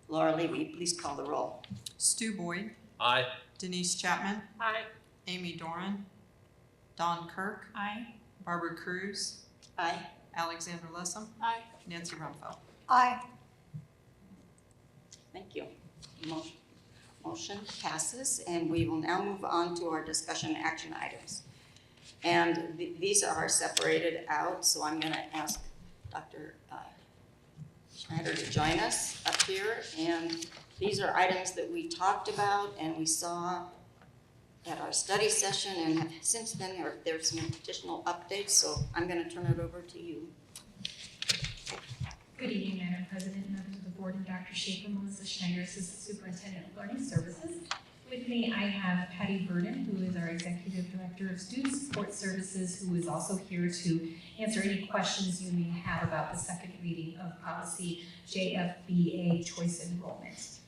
Speaker 1: Laura Lee, will you please call the roll?
Speaker 2: Stu Boyd,
Speaker 3: Aye.
Speaker 2: Denise Chapman,
Speaker 15: Aye.
Speaker 2: Amy Doran, Don Kirk,
Speaker 14: Aye.
Speaker 2: Barbara Cruz,
Speaker 1: Aye.
Speaker 2: Alexandra Lessem,
Speaker 15: Aye.
Speaker 2: Nancy Rumpfeld.
Speaker 16: Aye.
Speaker 1: Thank you. Motion passes, and we will now move on to our discussion action items. And these are separated out, so I'm going to ask Dr. Schneider to join us up here. And these are items that we talked about and we saw at our study session, and have since then there's some additional updates, so I'm going to turn it over to you.
Speaker 10: Good evening, Madam President, members of the board, and Dr. Schaefer, Melissa Schneider, Assistant Superintendent of Learning Services. With me, I have Patty Burden, who is our Executive Director of Student Support Services, who is also here to answer any questions you may have about the second reading of policy JFBA choice enrollment.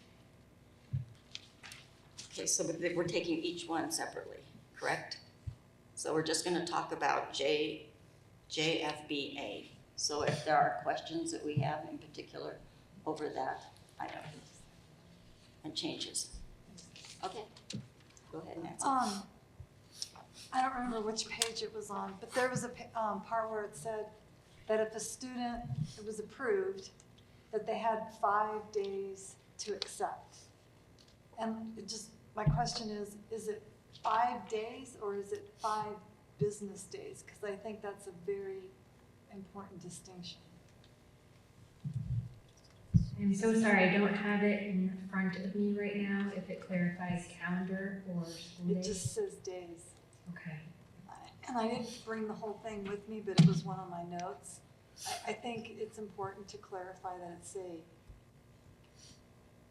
Speaker 1: Okay, so we're taking each one separately, correct? So we're just going to talk about JFBA. So if there are questions that we have in particular over that item and changes. Okay, go ahead, Nancy.
Speaker 16: I don't remember which page it was on, but there was a part where it said that if a student, it was approved, that they had 5 days to accept. And it just, my question is it 5 days or is it 5 business days? Because I think that's a very important distinction.
Speaker 10: I'm so sorry, I don't have it in front of me right now, if it clarifies calendar or school
Speaker 16: It
Speaker 10: days.
Speaker 16: just says days.
Speaker 10: Okay.
Speaker 16: And I didn't bring the whole thing with me, but it was one of my notes. I think it's important to clarify that it's say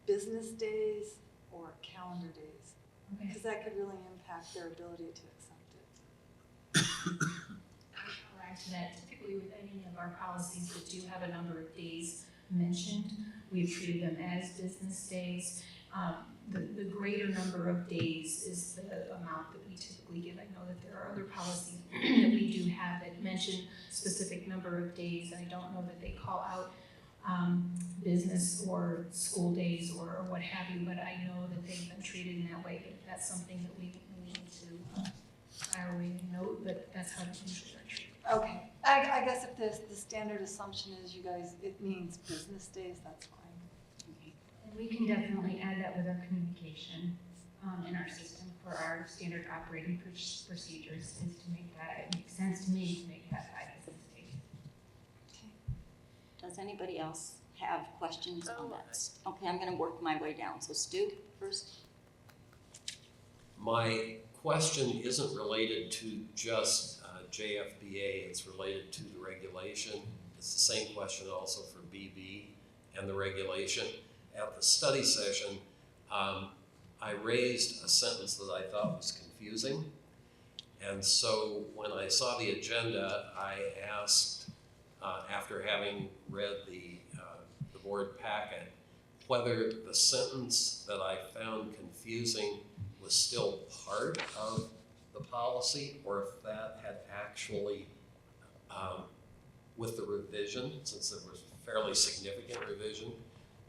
Speaker 16: business days or calendar days.
Speaker 10: Okay.
Speaker 16: Because that could really impact their ability to accept it.
Speaker 10: I'll add to that, typically with any of our policies that do have a number of days mentioned, we've treated them as business days. The greater number of days is the amount that we typically give. I know that there are other policies that we do have that mention specific number of days. I don't know that they call out business or school days or what have you, but I know that they've been treated in that way. But that's something that we need to file away and note, but that's how it's usually are treated.
Speaker 16: Okay, I guess if the standard assumption is you guys, it means business days, that's fine.
Speaker 10: And we can definitely add that with our communication in our system for our standard operating procedures, is to make that, it makes sense to me to make that 5 business days.
Speaker 1: Does anybody else have questions on that? Okay, I'm gonna work my way down. So Stu first.
Speaker 3: My question isn't related to just JFBA, it's related to the regulation. It's the same question also for BB and the regulation. At the study session, I raised a sentence that I thought was confusing. And so when I saw the agenda, I asked, after having read the board packet, whether the sentence that I found confusing was still part of the policy, or if that had actually, with the revision, since there was fairly significant revision,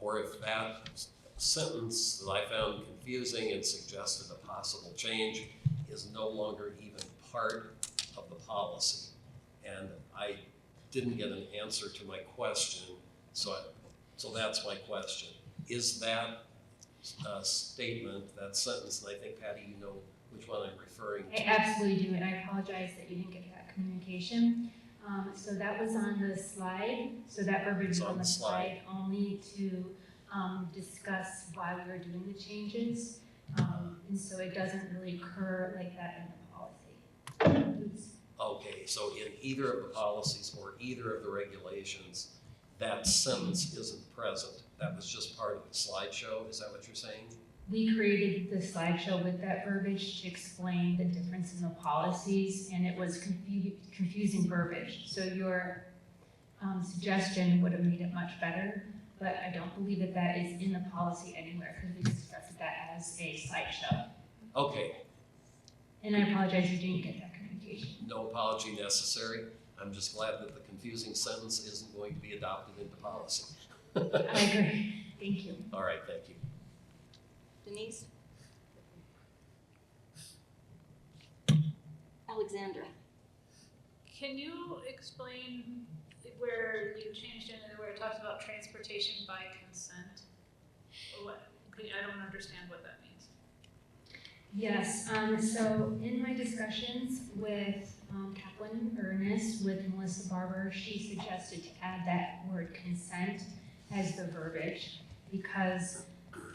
Speaker 3: or if that sentence that I found confusing and suggested a possible change is no longer even part of the policy. And I didn't get an answer to my question, so that's my question. Is that statement, that sentence, and I think Patty, you know which one I'm referring to.
Speaker 10: I absolutely do, and I apologize that you didn't get that communication. So that was on the slide, so that verbiage is on the slide only to discuss why we were doing the changes. And so it doesn't really occur like that in the policy. Oops.
Speaker 3: Okay, so in either of the policies or either of the regulations, that sentence isn't present. That was just part of the slideshow, is that what you're saying?
Speaker 10: We created the slideshow with that verbiage to explain the difference in the policies, and it was confusing verbiage. So your suggestion would have made it much better, but I don't believe that that is in the policy anywhere, because we discussed that as a slideshow.
Speaker 3: Okay.
Speaker 10: And I apologize you didn't get that communication.
Speaker 3: No apology necessary. I'm just glad that the confusing sentence isn't going to be adopted into policy.
Speaker 10: I agree. Thank you.
Speaker 3: All right, thank you.
Speaker 1: Denise? Alexandra?
Speaker 14: Can you explain where you changed in, where it talks about transportation by consent? Or what, I don't understand what that means.
Speaker 10: Yes, so in my discussions with Kathleen Ernest, with Melissa Barber, she suggested to add that word consent as the verbiage, because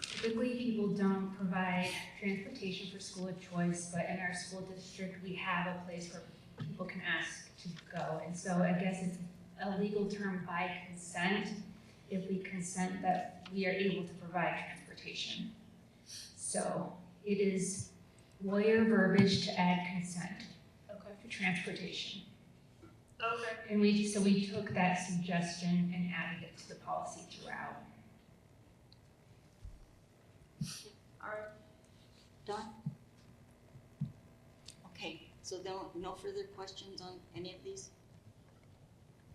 Speaker 10: typically people don't provide transportation for school of choice, but in our school district, we have a place where people can ask to go. And so I guess it's a legal term by consent, if we consent that we are able to provide transportation. So it is lawyer verbiage to add consent for transportation.
Speaker 14: Okay.
Speaker 10: And we took that suggestion and added it to the policy throughout.
Speaker 1: All right. Dawn? Okay, so no further questions on any of these?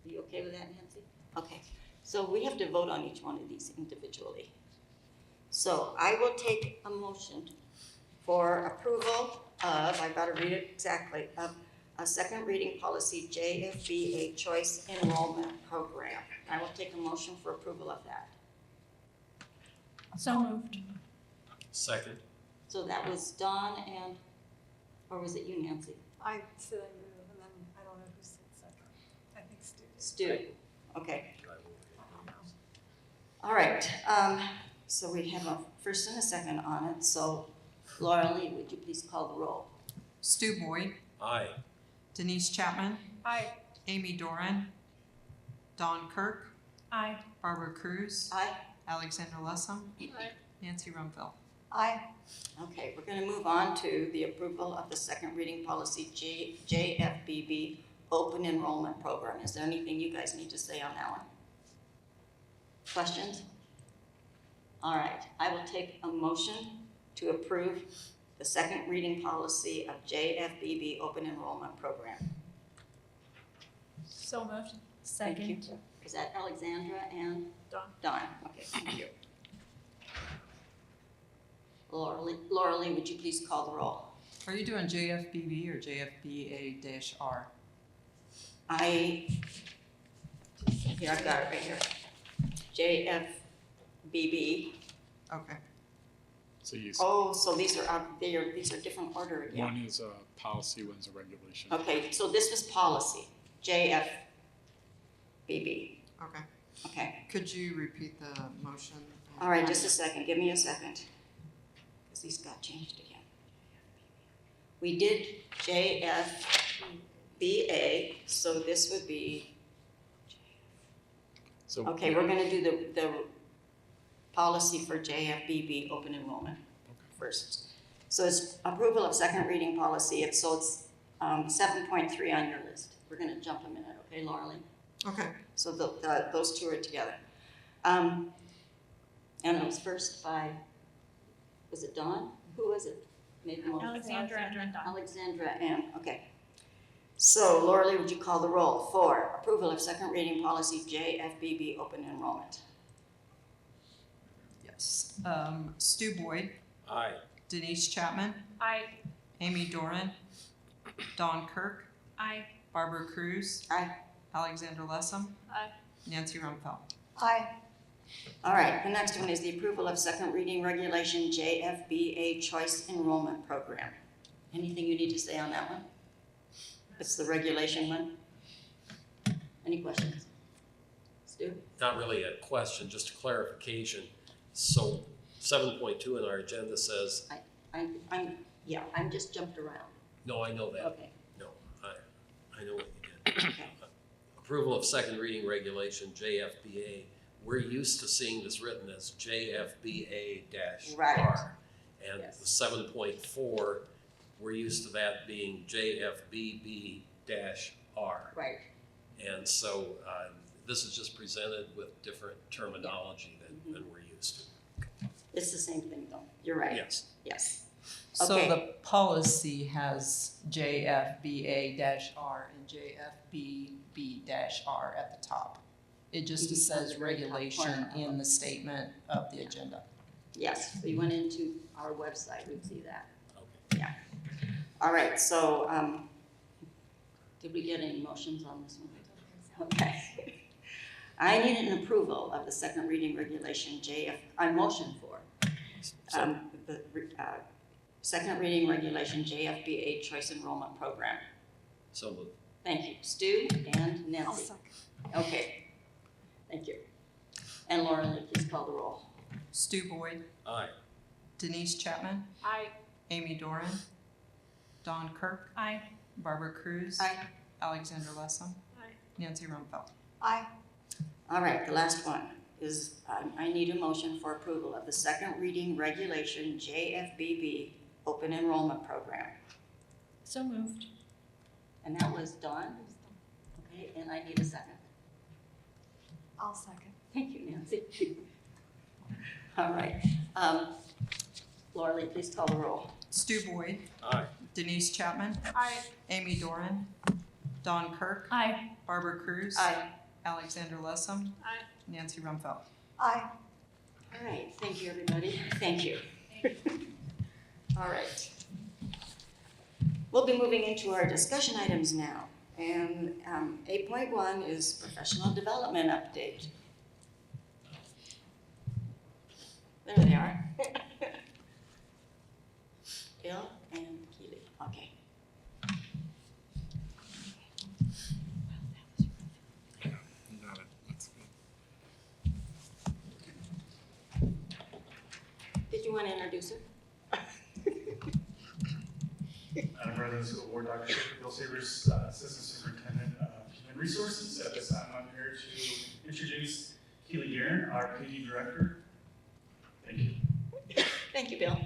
Speaker 1: Are you okay with that, Nancy? Okay, so we have to vote on each one of these individually. So I will take a motion for approval of, I've got to read it exactly, of a second reading policy JFBA Choice Enrollment Program. I will take a motion for approval of that.
Speaker 14: So moved.
Speaker 3: Second.
Speaker 1: So that was Dawn and, or was it you, Nancy?
Speaker 16: I said I move, and then I don't know who said second. I think Stu.
Speaker 1: Stu, okay. All right, so we have a first and a second on it, so Laura Lee, would you please call the roll?
Speaker 2: Stu Boyd,
Speaker 3: Aye.
Speaker 2: Denise Chapman,
Speaker 15: Aye.
Speaker 2: Amy Doran, Don Kirk,
Speaker 14: Aye.
Speaker 2: Barbara Cruz,
Speaker 1: Aye.
Speaker 2: Alexander Lessem, Nancy Rumpel.
Speaker 16: Aye.
Speaker 1: Okay, we're gonna move on to the approval of the second reading policy JFBB, open enrollment program. Is there anything you guys need to say on that one? Questions? All right, I will take a motion to approve the second reading policy of JFBB, open enrollment program.
Speaker 14: So moved.
Speaker 1: Thank you. Is that Alexandra and? Dawn, okay, thank you. Laura Lee, would you please call the roll?
Speaker 2: Are you doing JFBB or JFBA-R?
Speaker 1: Here, I've got it right here. JFBB.
Speaker 2: Okay.
Speaker 5: So you,
Speaker 1: So these are, these are different order again.
Speaker 5: one is a policy, one's a regulation.
Speaker 1: Okay, so this was policy, JFBB.
Speaker 2: Okay.
Speaker 1: Okay,
Speaker 2: Could you repeat the motion?
Speaker 1: all right, just a second, give me a second. Because these got changed again. We did JFBA, so this would be,
Speaker 5: So
Speaker 1: okay, we're gonna do the policy for JFBB, open enrollment first. So it's approval of second reading policy, it's 7.3 on your list. We're gonna jump a minute, okay, Laura Lee?
Speaker 2: Okay.
Speaker 1: So those two are together. And it was first by, was it Dawn? Who was it? Made the motion?
Speaker 14: Alexandra and Dawn.
Speaker 1: Alexandra and, okay. So Laura Lee, would you call the roll for approval of second reading policy JFBB, open enrollment?
Speaker 2: Yes. Stu Boyd,
Speaker 3: Aye.
Speaker 2: Denise Chapman,
Speaker 14: Aye.
Speaker 2: Amy Doran, Don Kirk,
Speaker 14: Aye.
Speaker 2: Barbara Cruz,
Speaker 1: Aye.
Speaker 2: Alexander Lessem,
Speaker 14: Aye.
Speaker 2: Nancy Rumpel.
Speaker 16: Aye.
Speaker 1: All right, the next one is the approval of second reading regulation JFBA choice enrollment program. Anything you need to say on that one? It's the regulation one. Any questions? Stu?
Speaker 3: Not really a question, just a clarification. So 7.2 in our agenda says,
Speaker 1: I'm just jumped around.
Speaker 3: no, I know that.
Speaker 1: Okay.
Speaker 3: No, I know what you did. Approval of second reading regulation JFBA. We're used to seeing this written as JFBA-R.
Speaker 1: Right.
Speaker 3: And
Speaker 1: Yes.
Speaker 3: the 7.4, we're used to that being JFBB-R.
Speaker 1: Right.
Speaker 3: And so this is just presented with different terminology than we're used to.
Speaker 1: It's the same thing though. You're right.
Speaker 3: Yes.
Speaker 1: Yes.
Speaker 2: So
Speaker 1: Okay.
Speaker 2: the policy has JFBA-R and JFBB-R at the top. It just
Speaker 1: Mhm.
Speaker 2: says
Speaker 1: On the very top
Speaker 2: regulation
Speaker 1: corner.
Speaker 2: in the statement of the agenda.
Speaker 1: Yes, if you went into our website, we'd see that.
Speaker 3: Okay.
Speaker 1: Yeah. All right, so, did we get any motions on this one? Okay. I need an approval of the second reading regulation motion for, second reading regulation JFBA choice enrollment program.
Speaker 3: So moved.
Speaker 1: Thank you. Stu and Nancy. Okay. Thank you. And Laura Lee, please call the roll.
Speaker 2: Stu Boyd,
Speaker 3: Aye.
Speaker 2: Denise Chapman,
Speaker 15: Aye.
Speaker 2: Amy Doran, Don Kirk,
Speaker 14: Aye.
Speaker 2: Barbara Cruz,
Speaker 1: Aye.
Speaker 2: Alexander Lessem,
Speaker 15: Aye.
Speaker 2: Nancy Rumpel.
Speaker 16: Aye.
Speaker 1: All right, the last one is, I need a motion for approval of the second reading regulation JFBB open enrollment program.
Speaker 14: So moved.
Speaker 1: And that was Dawn? Okay, and I need a second.
Speaker 16: I'll second.
Speaker 1: Thank you, Nancy. All right, Laura Lee, please call the roll.
Speaker 2: Stu Boyd,
Speaker 3: Aye.
Speaker 2: Denise Chapman,
Speaker 15: Aye.
Speaker 2: Amy Doran, Don Kirk,
Speaker 14: Aye.
Speaker 2: Barbara Cruz,
Speaker 1: Aye.
Speaker 2: Alexander Lessem,
Speaker 15: Aye.
Speaker 2: Nancy Rumpel.
Speaker 16: Aye.
Speaker 1: All right, thank you, everybody. Thank you. All right. We'll be moving into our discussion items now. And 8.1 is professional development update. There they are. Bill and Keely, okay.
Speaker 5: You got it. That's good.
Speaker 1: you want to introduce her?
Speaker 18: Madam President of the School Board, Dr. Schaefer, Bill Sabers, Assistant Superintendent of Human Resources. At this time, I'm here to introduce Keely Guerin, our PD Director. Thank you.
Speaker 1: Thank you, Bill.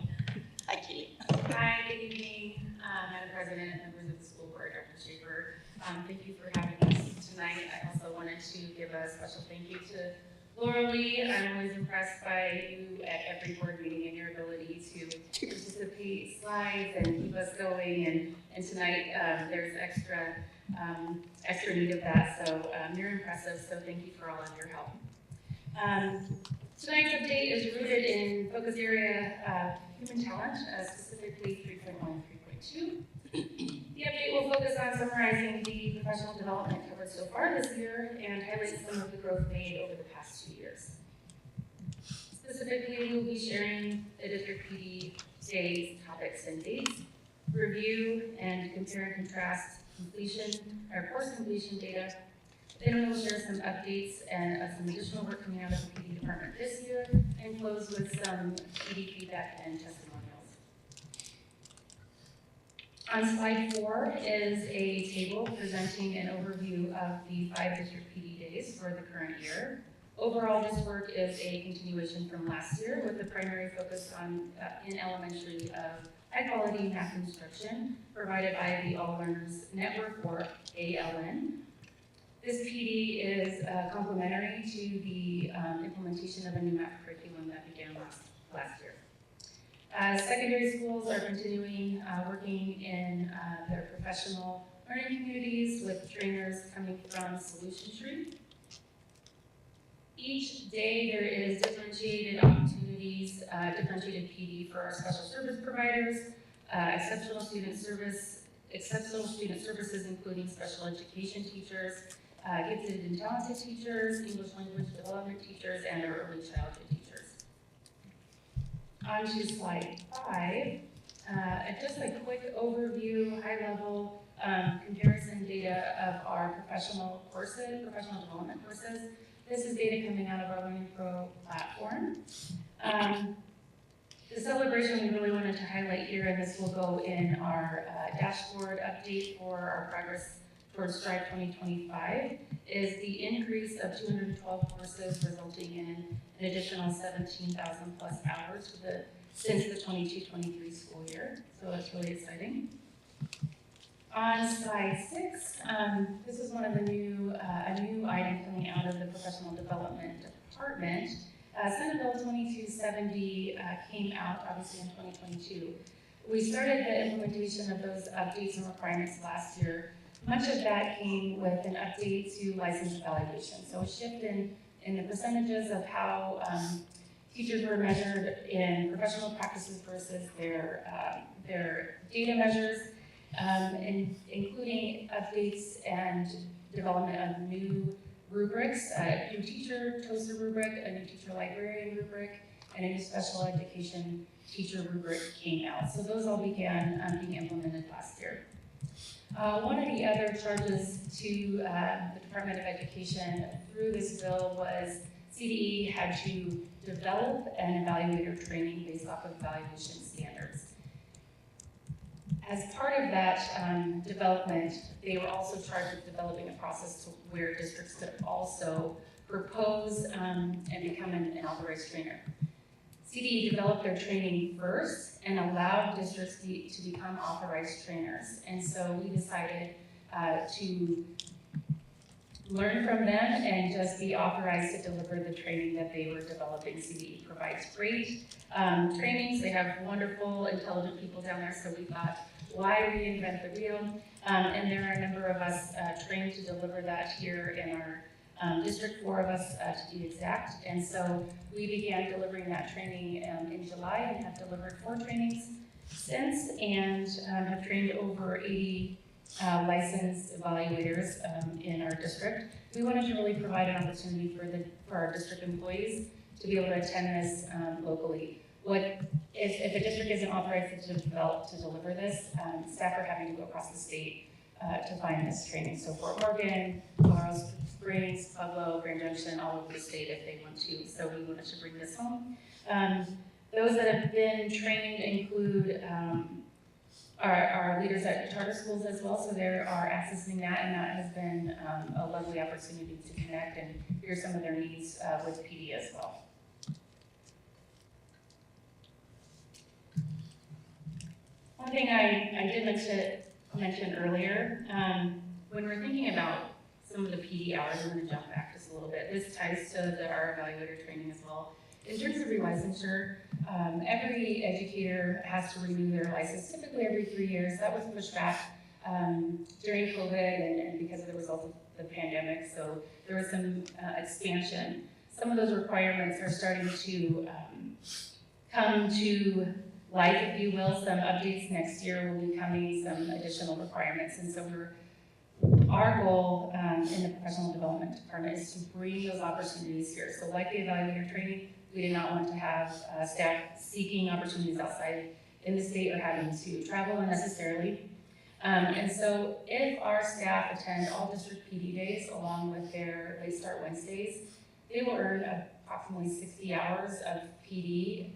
Speaker 1: Hi, Keely.
Speaker 10: Hi, good evening, Madam President and members of the school board, Dr. Schaefer. Thank you for having us tonight. I also wanted to give a special thank you to Laura Lee. I'm always impressed by you at every board meeting and your ability to participate slides and keep us going. And tonight there's extra need of that. So you're impressive. So thank you for all of your help. Tonight's update is rooted in focus area human talent, specifically 3.1 and 3.2. The update will focus on summarizing the professional development covered so far this year and highlight some of the growth made over the past 2 years. Specifically, we will be sharing the district PD days, topics, and dates, review and compare and contrast course completion data. Then we'll share some updates and some additional work coming out of the PD department this year, and close with some PD feedback and testimonials. On slide 4 is a table presenting an overview of the 5 district PD days for the current year. Overall, this work is a continuation from last year with the primary focus on in elementary of high-quality math instruction provided by the All Learners Network, or ALN. This PD is complementary to the implementation of a new math curriculum that began last year. Secondary schools are continuing working in their professional learning communities with trainers coming from Solution Tree. Each day there is differentiated opportunities, differentiated PD for our special service providers, exceptional student services including special education teachers, gifted and talented teachers, English language development teachers, and our early childhood teachers. On to slide 5, just a quick overview, high-level comparison data of our professional development courses. This is data coming out of our Learning Pro platform. The celebration we really wanted to highlight here, and this will go in our dashboard update for our progress towards Strive 2025, is the increase of 212 courses resulting in an additional 17,000 plus hours since the 22-23 school year. So that's really exciting. On slide 6, this is one of the a new item coming out of the professional development department. Senate Bill 2270 came out obviously in 2022. We started the implementation of those updates and requirements last year. Much of that came with an update to license evaluation. So a shift in the percentages of how teachers were measured in professional practices versus their data measures, and including updates and development of new rubrics, a new teacher TOSA rubric, a new teacher librarian rubric, and a new special education teacher rubric came out. So those all began being implemented last year. One of the other charges to the Department of Education through this bill was CDE had to develop an evaluator training based off of evaluation standards. As part of that development, they were also charged with developing a process to where districts could also propose and become an authorized trainer. CDE developed their training first and allowed districts to become authorized trainers. And so we decided to learn from them and just be authorized to deliver the training that they were developing. CDE provides great trainings. They have wonderful, intelligent people down there, so we thought, why reinvent the wheel? And there are a number of us trained to deliver that here in our district, 4 of us to be exact. And so we began delivering that training in July and have delivered 4 trainings since, and have trained over 80 licensed evaluators in our district. We wanted to really provide an opportunity for our district employees to be able to attend this locally. If a district isn't authorized to deliver this, staff are having to go across the state to find this training. So Fort Morgan, Colorado Springs, Pueblo, Grand Junction, all over the state if they want to. So we wanted to bring this home. Those that have been trained include our leaders at charter schools as well, so they are accessing that, and that has been a lovely opportunity to connect and hear some of their needs with PD as well. One thing I did mention earlier, when we're thinking about some of the PD hours, I'm going to jump back just a little bit. This ties to our evaluator training as well. In terms of relicensure, every educator has to renew their license, typically every 3 years. That was pushed back during COVID and because of the result of the pandemic, so there was some expansion. Some of those requirements are starting to come to life, if you will. Some updates next year will be coming, some additional requirements, and so our goal in the professional development department is to bring those opportunities here. So like the evaluator training, we did not want to have staff seeking opportunities outside in the state or having to travel unnecessarily. And so if our staff attend all district PD days along with their late start Wednesdays, they will earn approximately 60 hours of PD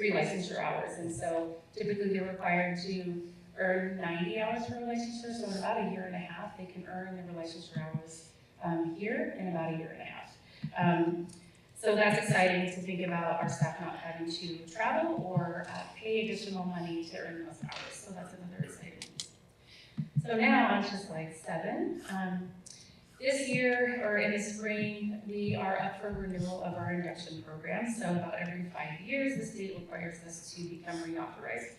Speaker 10: relicensure hours. And so typically they're required to earn 90 hours for relicensure, so in about a year and a half, they can earn the relicensure hours here in about a year and a half. So that's exciting to think about our staff not having to travel or pay additional money to earn those hours. So that's another exciting piece. So now on to slide 7. This year, or in the spring, we are up for renewal of our induction program. So about every 5 years, the state requires us to become reauthorized.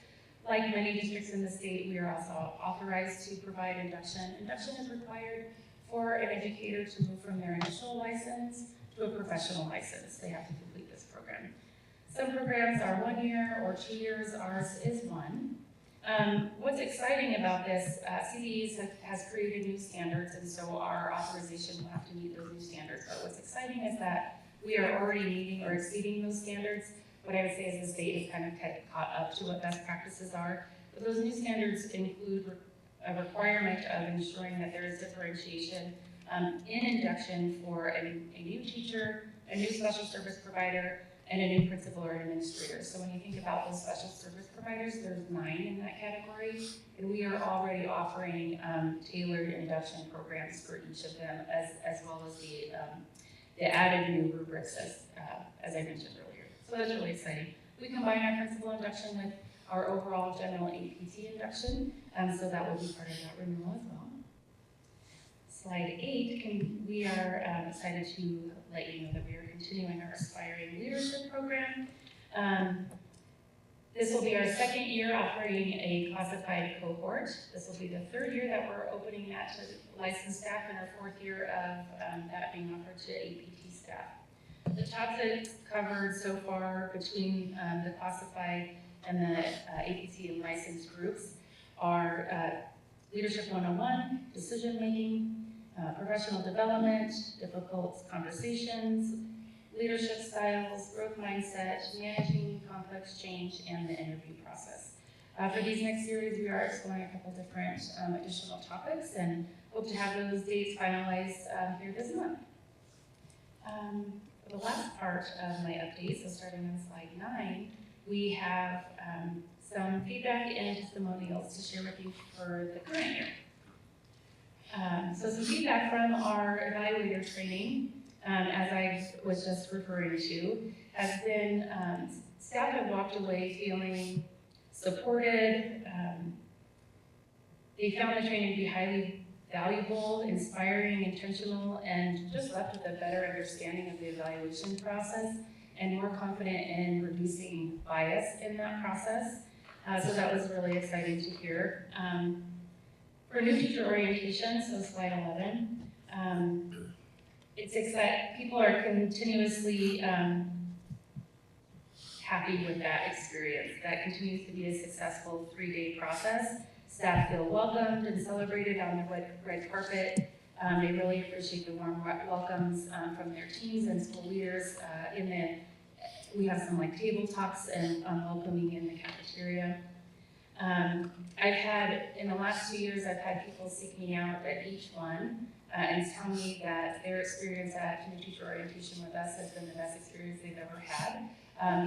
Speaker 10: Like many districts in the state, we are also authorized to provide induction. Induction is required for an educator to move from their initial license to a professional license. They have to complete this program. Some programs are 1 year or 2 years. Ours is 1. What's exciting about this, CDEs has created new standards, and so our authorization will have to meet those new standards. But what's exciting is that we are already meeting or exceeding those standards. What I would say is the state is kind of caught up to what best practices are. But those new standards include a requirement of ensuring that there is differentiation in induction for a new teacher, a new special service provider, and a new principal or administrator. So when you think about those special service providers, there's 9 in that category, and we are already offering tailored induction programs for each of them, as well as the added new rubrics as I mentioned earlier. So that's really exciting. We combine our principal induction with our overall general APT induction, so that will be part of that renewal as well. Slide 8, we are excited to let you know that we are continuing our Aspiring Leadership Program. This will be our 2nd year operating a classified cohort. This will be the 3rd year that we're opening that to licensed staff, and our 4th year of that being offered to APT staff. The topics that covered so far between the classified and the APT and licensed groups are Leadership 101, decision making, professional development, difficult conversations, leadership styles, growth mindset, managing complex change, and the interview process. For these next series, we are exploring a couple different additional topics and hope to have those dates finalized here this month. For the last part of my update, so starting on slide 9, we have some feedback and testimonials to share with you for the current year. So some feedback from our evaluator training, as I was just referring to, has been staff have walked away feeling supported. They found the training to be highly valuable, inspiring, intentional, and just left with a better understanding of the evaluation process and more confident in reducing bias in that process. So that was really exciting to hear. For new teacher orientation, so slide 11, it's exciting. People are continuously happy with that experience. That continues to be a successful 3-day process. Staff feel welcomed and celebrated on the red carpet. They really appreciate the warm welcomes from their teams and school leaders. We have some like table talks and welcoming in the cafeteria. I've had, in the last 2 years, I've had people seek me out at each one and tell me that their experience at new teacher orientation with us has been the best experience they've ever had.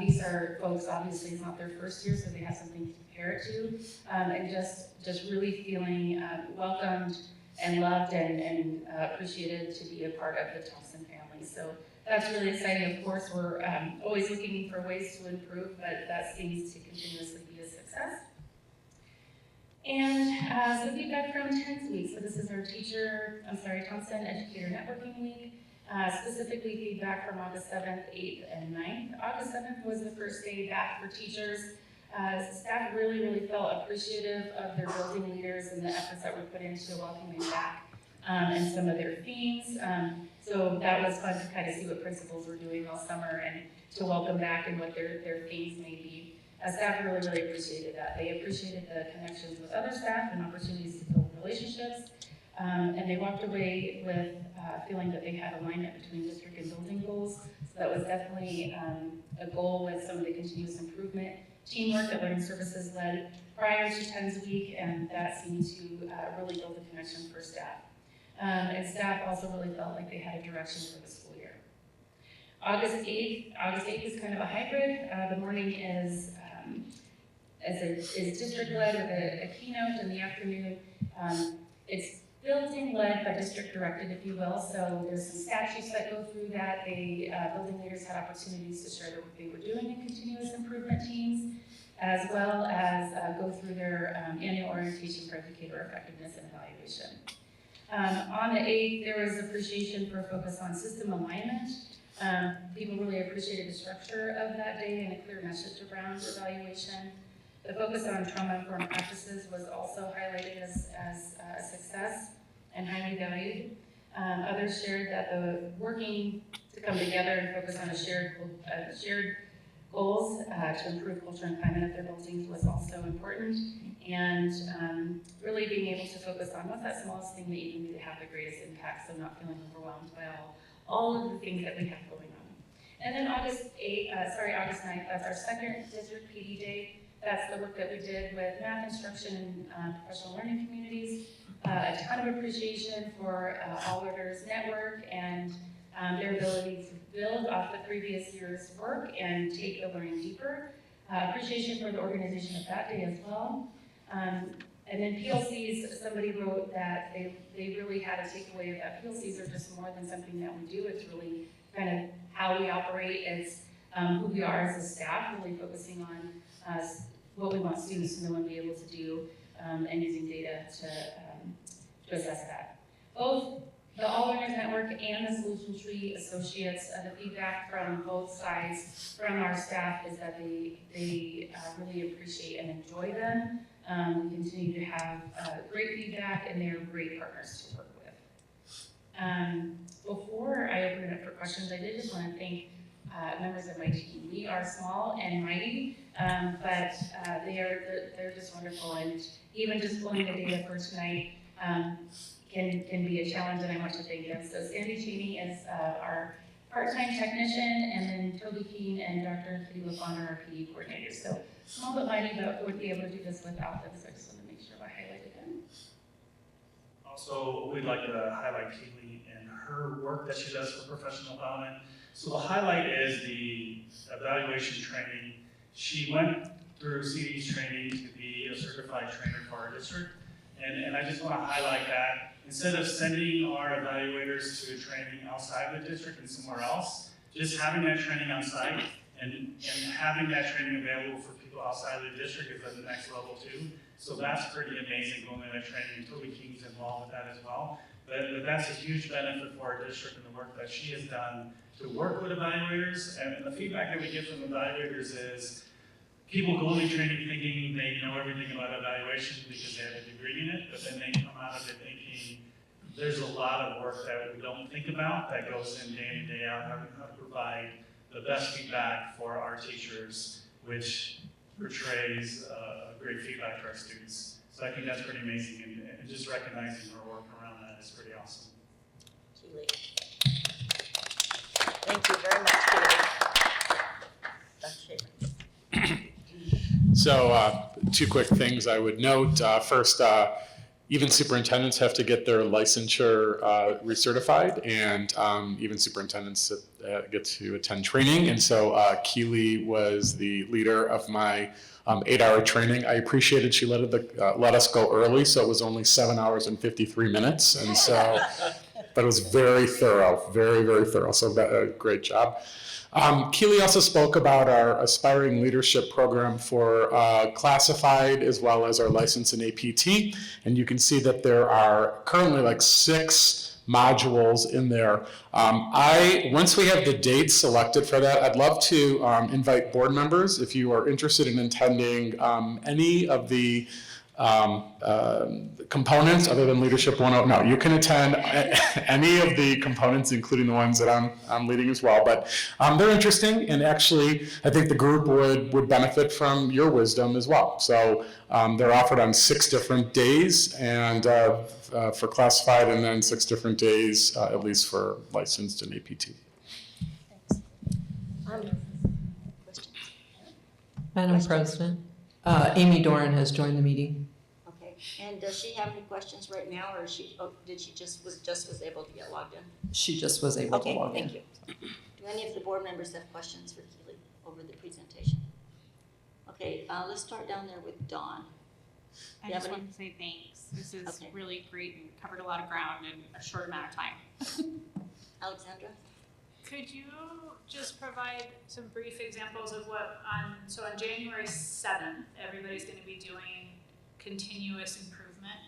Speaker 10: These are folks, obviously, it's not their first year, so they have something to compare it to, and just really feeling welcomed and loved and appreciated to be a part of the Thompson family. So that's really exciting. Of course, we're always looking for ways to improve, but that seems to continuously be a success. And so feedback from TENS week. So this is our Thompson Educator Networking Week. Specifically feedback from August 7th, 8th, and 9th. August 7th was the first day back for teachers. Staff really felt appreciative of their building leaders and the efforts that were put into welcoming back and some of their themes. So that was fun to kind of see what principals were doing all summer and to welcome back and what their themes may be. Staff really appreciated that. They appreciated the connections with other staff and opportunities to build relationships. And they walked away with feeling that they had alignment between district and building goals. So that was definitely a goal with some of the continuous improvement teamwork that Learning Services led prior to TENS week, and that seemed to really build a connection for staff. And staff also really felt like they had a direction for the school year. August 8th is kind of a hybrid. The morning is district-led with a keynote, in the afternoon it's building led by district directed, if you will. So there's some statutes that go through that. Building leaders had opportunities to share the work they were doing in continuous improvement teams, as well as go through their annual orientation for educator effectiveness and evaluation. On the 8th, there was appreciation for a focus on system alignment. People really appreciated the structure of that day and a clear message around evaluation. The focus on trauma-informed practices was also highlighted as a success and highly valued. Others shared that the working to come together and focus on shared goals to improve culture and climate at their buildings was also important. And really being able to focus on what's that smallest thing that you can do to have the greatest impact, so not feeling overwhelmed by all of the things that we have going on. And then August 9th, that's our second district PD day. That's the work that we did with math instruction and professional learning communities. A ton of appreciation for All Learners Network and their ability to build off the previous year's work and take the learning deeper. Appreciation for the organization of that day as well. And then PLCs, somebody wrote that they really had a takeaway of that PLCs are just more than something that we do. It's really kind of how we operate. It's who we are as a staff, really focusing on what we want students to know and be able to do, and using data to assess that. Both the All Learners Network and the Solution Tree Associates, the feedback from both sides from our staff is that they really appreciate and enjoy them. We continue to have great feedback, and they're great partners to work with. Before I open it up for questions, I did just want to thank members of my team. We are small and mighty, but they're just wonderful, and even just pulling the data for tonight can be a challenge, and I want to thank them. So Sandy Cheney is our part-time technician, and then Toby Keene and Dr. Kitty LaFawn are our PD coordinators. So small but mighty, but wouldn't be able to do this without them, so I just want to make sure I highlighted them.
Speaker 18: Also, we'd like to highlight Keely and her work that she does for professional development. So the highlight is the evaluation training. She went through CD's training to be a certified trainer for our district. And I just want to highlight that instead of sending our evaluators to training outside the district and somewhere else, just having that training on site and having that training available for people outside of the district is at the next level too. So that's pretty amazing going to that training, and Toby King's involved with that as well. But that's a huge benefit for our district and the work that she has done to work with evaluators. And the feedback that we get from evaluators is people go into training thinking they know everything about evaluation because they have a degree in it, but then they come out of it thinking there's a lot of work that we don't think about that goes in day in, day out, how to provide the best feedback for our teachers, which portrays great feedback to our students. So I think that's pretty amazing, and just recognizing her work around that is pretty awesome.
Speaker 1: Keely. Thank you very much, Keely. Dr. Schaefer.
Speaker 5: So 2 quick things I would note. First, even superintendents have to get their licensure recertified, and even superintendents get to attend training. And so Keely was the leader of my 8-hour training. I appreciated she let us go early, so it was only 7 hours and 53 minutes. And so, but it was very thorough, very, very thorough. So great job. Keely also spoke about our Aspiring Leadership Program for classified as well as our license in APT. And you can see that there are currently like 6 modules in there. Once we have the dates selected for that, I'd love to invite board members, if you are interested in attending any of the components other than Leadership 101. No, you can attend any of the components, including the ones that I'm leading as well. But they're interesting, and actually, I think the group would benefit from your wisdom as well. So they're offered on 6 different days, and for classified, and then 6 different days, at least for licensed and APT.
Speaker 2: Madam President, Amy Doran has joined the meeting.
Speaker 1: Okay, and does she have any questions right now, or did she just was able to get logged in?
Speaker 2: She just was able to log in.
Speaker 1: Okay, thank you. Do any of the board members have questions for Keely over the presentation? Okay, let's start down there with Dawn.
Speaker 19: I just want to say thanks. This is really great and covered a lot of ground in a short amount of time.
Speaker 1: Alexandra?
Speaker 4: Could you just provide some brief examples of what so on January 7th, everybody's going to be doing continuous improvement.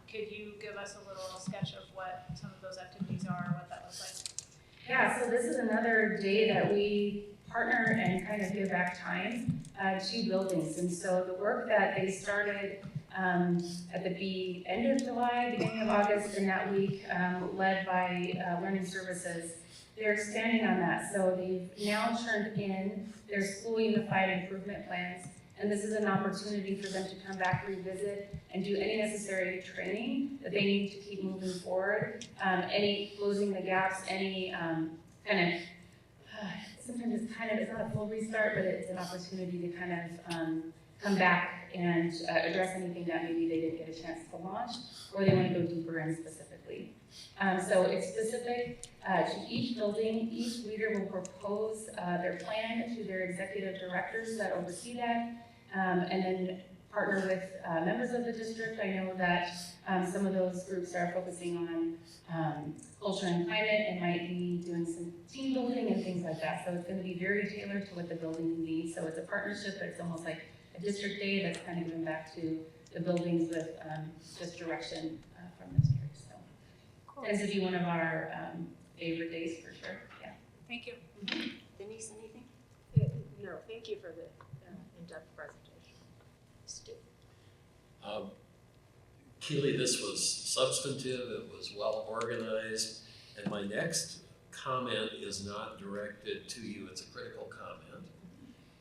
Speaker 4: Could you give us a little sketch of what some of those activities are, what that looks like?
Speaker 20: Yeah, so this is another day that we partner and kind of give back time to buildings. And so the work that they started at the end of July, beginning of August, in that week, led by Learning Services, they're expanding on that. So they've now turned in their school unified improvement plans, and this is an opportunity for them to come back, revisit, and do any necessary training that they need to keep moving forward. Any closing the gaps, any sometimes it's not a full restart, but it's an opportunity to kind of come back and address anything that maybe they didn't get a chance to launch, or they want to go deeper in specifically. So it's specific to each building. Each leader will propose their plan to their executive directors that oversee that, and then partner with members of the district. I know that some of those groups are focusing on culture and climate and might be doing some team building and things like that. So it's going to be very tailored to what the building needs. So it's a partnership, but it's almost like a district day that's kind of giving back to the buildings with just direction from the district. So tends to be one of our favorite days for sure. Yeah.
Speaker 4: Thank you.
Speaker 1: Denise, anything?
Speaker 15: No, thank you for the in-depth presentation.
Speaker 1: Stu?
Speaker 3: Keely, this was substantive, it was well organized, and my next comment is not directed to you, it's a critical comment.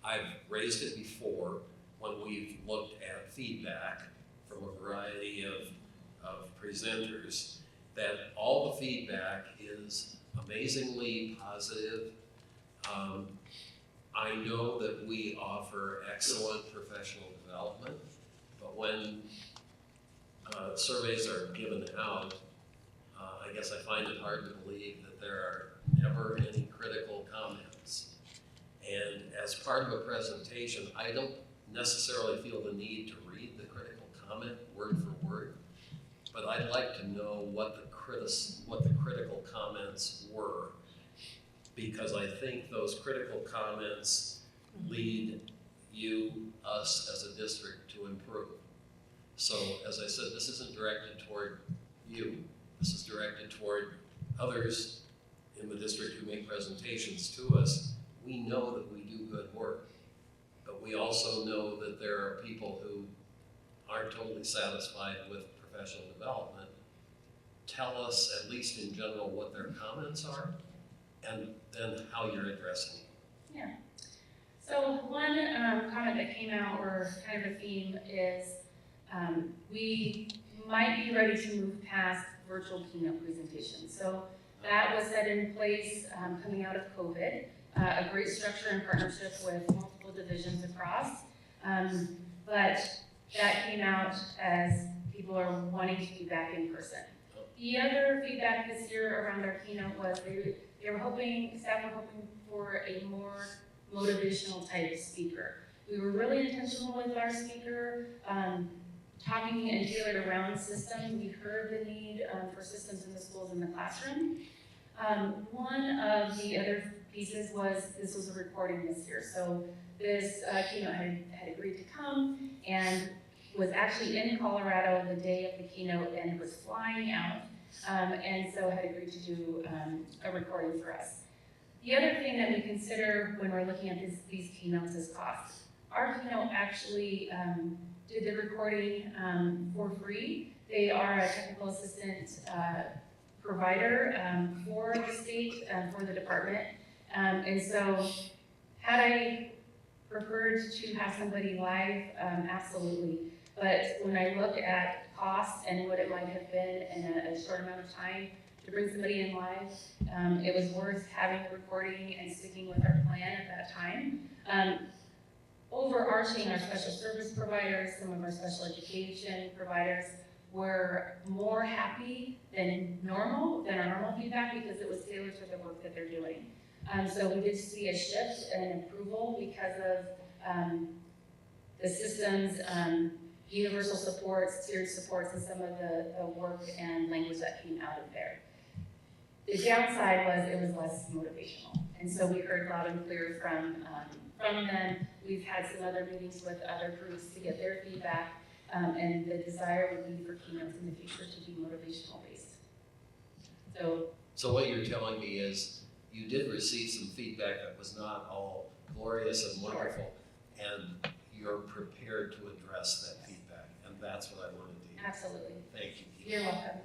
Speaker 3: I've raised it before when we've looked at feedback from a variety of presenters, that all the feedback is amazingly positive. I know that we offer excellent professional development, but when surveys are given out, I guess I find it hard to believe that there are never any critical comments. And as part of a presentation, I don't necessarily feel the need to read the critical comment word for word, but I'd like to know what the critical comments were, because I think those critical comments lead us as a district to improve. So as I said, this isn't directed toward you. This is directed toward others in the district who make presentations to us. We know that we do good work, but we also know that there are people who aren't totally satisfied with professional development. Tell us, at least in general, what their comments are, and then how you're addressing it.
Speaker 20: Yeah. So one comment that came out, or kind of a theme, is we might be ready to move past virtual keynote presentations. So that was set in place coming out of COVID, a great structure and partnership with multiple divisions across. But that came out as people are wanting to be back in person. The other feedback this year around our keynote was they were hoping, staff were hoping for a more motivational type speaker. We were really intentional with our speaker, talking and tailored around systems. We heard the need for systems in the schools in the classroom. One of the other pieces was, this was a recording this year. So this keynote had agreed to come and was actually in Colorado the day of the keynote and was flying out, and so had agreed to do a recording for us. The other thing that we consider when we're looking at these keynotes is cost. Our keynote actually did the recording for free. They are a technical assistant provider for the state, for the department. And so had I preferred to have somebody live, absolutely. But when I look at cost and what it might have been in a short amount of time to bring somebody in live, it was worth having a recording and sticking with our plan at that time. Overarching, our special service providers, some of our special education providers were more happy than our normal feedback, because it was tailored to the work that they're doing. So we did see a shift and approval because of the systems, universal supports, tiered supports, and some of the work and language that came out of there. The downside was it was less motivational. And so we heard loud and clear from them. We've had some other meetings with other groups to get their feedback, and the desire would be for keynotes in the future to be motivational based.
Speaker 3: So what you're telling me is you did receive some feedback that was not all glorious and wonderful, and you're prepared to address that feedback, and that's what I wanted to hear.
Speaker 20: Absolutely.
Speaker 3: Thank you.
Speaker 20: You're welcome.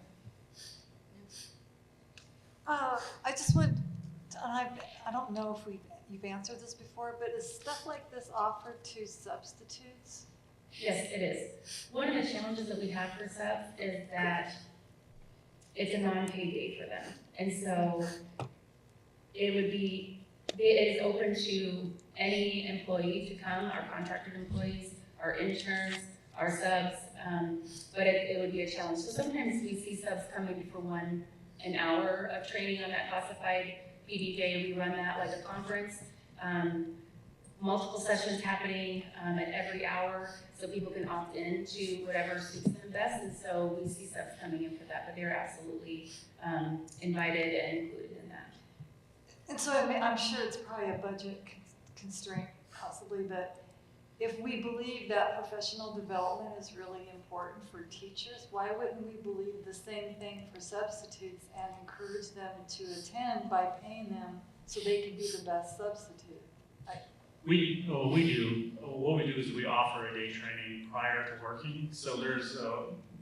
Speaker 16: I just want, I don't know if you've answered this before, but is stuff like this offered to substitutes?
Speaker 20: Yes, it is. One of the challenges that we have for subs is that it's a non-paid day for them. And so it is open to any employee to come, our contracted employees, our interns, our subs, but it would be a challenge. So sometimes we see subs coming for an hour of training on that classified PD day. We run that like a conference, multiple sessions happening at every hour, so people can opt in to whatever suits them best. And so we see subs coming in for that, but they're absolutely invited and included in that.
Speaker 16: And so I'm sure it's probably a budget constraint possibly, but if we believe that professional development is really important for teachers, why wouldn't we believe the same thing for substitutes and encourage them to attend by paying them so they can be the best substitute?
Speaker 18: We do. What we do is we offer a day training prior to working. So there's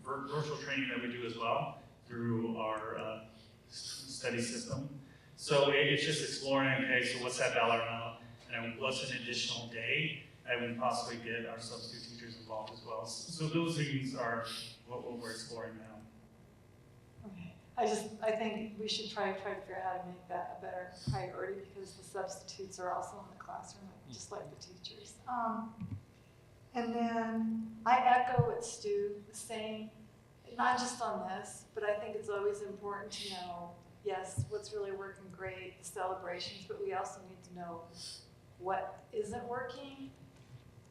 Speaker 18: virtual training that we do as well through our study system. So it's just exploring, okay, so what's that dollar amount, and what's an additional day, and we possibly get our substitute teachers involved as well. So those things are what we're exploring now.
Speaker 16: Okay. I think we should try to figure out how to make that a better priority, because the substitutes are also in the classroom, just like the teachers. And then I echo what Stu was saying, not just on this, but I think it's always important to know, yes, what's really working great, the celebrations, but we also need to know what isn't working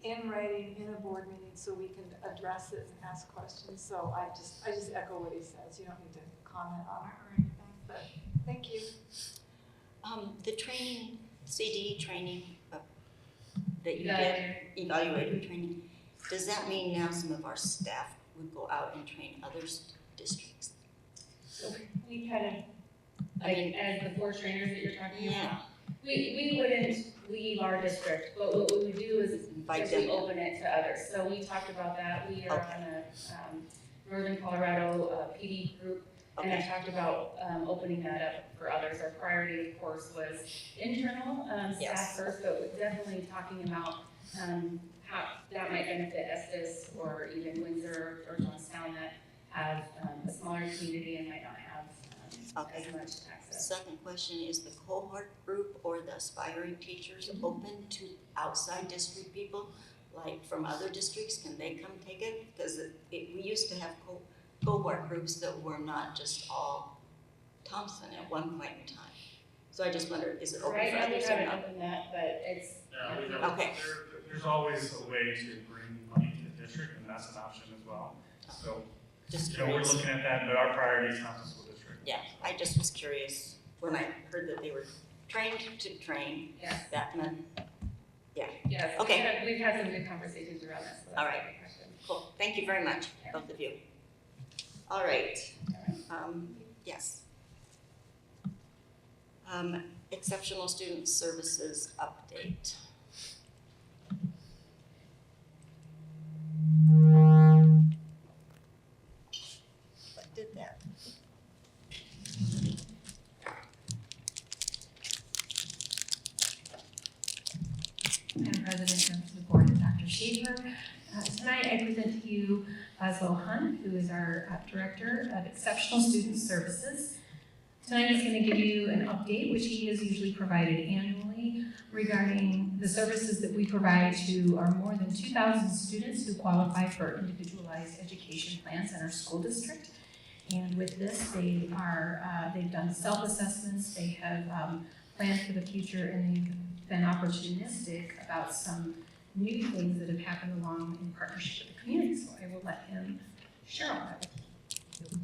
Speaker 16: in writing, in a board meeting, so we can address it and ask questions. So I just echo what he says. You don't need to comment on it or anything, but thank you.
Speaker 1: The training, CDE training that you get, evaluator training, does that mean now some of our staff would go out and train other districts?
Speaker 20: So we kind of, as the 4 trainers that you're talking about?
Speaker 1: Yeah.
Speaker 20: We wouldn't leave our district, but what we would do is we open it to others. So we talked about that. We are on a Northern Colorado PD group, and I talked about opening that up for others. Our priority, of course, was internal staff first, but we're definitely talking about how that might benefit Estes or even Windsor or Johnstown that have a smaller community and might not have as much access.
Speaker 1: Second question, is the cohort group or the aspiring teachers open to outside district people, like from other districts, can they come take it? Because we used to have cohort groups that were not just all Thompson at one point in time. So I just wondered, is it open
Speaker 20: Right
Speaker 1: for
Speaker 20: now, we
Speaker 1: others or
Speaker 20: haven't
Speaker 1: not?
Speaker 20: opened that, but it's.
Speaker 18: Yeah, we have,
Speaker 1: Okay.
Speaker 18: there's always a way to bring money to the district, and that's an option as well. So,
Speaker 1: Just
Speaker 18: you know, we're
Speaker 1: curious.
Speaker 18: looking at that, but our priority is Thompson School District.
Speaker 1: Yeah, I just was curious when I heard that they were trained to train.
Speaker 20: Yes.
Speaker 1: That meant, yeah.
Speaker 20: Yes,
Speaker 1: Okay.
Speaker 20: we've had some good conversations around this, so that's
Speaker 1: All
Speaker 20: a
Speaker 1: right.
Speaker 20: great question.
Speaker 1: Cool, thank you very much, both of you. All right, yes. Exceptional Student Services update. What did that?
Speaker 10: Madam President, members of the board, and Dr. Schaefer. Tonight I present to you Laszlo Hunt, who is our Director of Exceptional Student Services. Tonight he's going to give you an update, which he has usually provided annually, regarding the services that we provide to our more than 2,000 students who qualify for individualized education plans in our school district. And with this, they've done self-assessments, they have planned for the future, and they've been opportunistic about some new things that have happened along in partnership with the community. So I will let him share all that with you.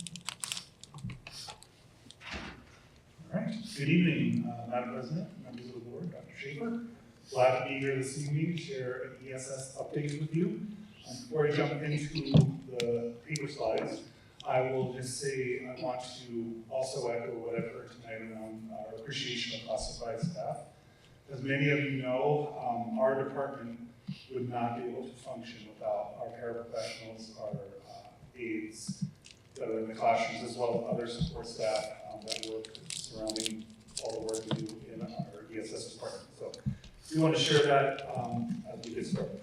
Speaker 18: All right, good evening, Madam President, members of the board, Dr. Schaefer. Glad to be here this evening to share an ESS update with you. Before I jump into the paper slides, I will just say I want to also echo what I've heard tonight around our appreciation of classified staff. As many of you know, our department would not be able to function without our paraprofessionals, our aides that are in the classrooms, as well as other support staff that work surrounding all the work we do in our ESS department. So we want to share that as we get started.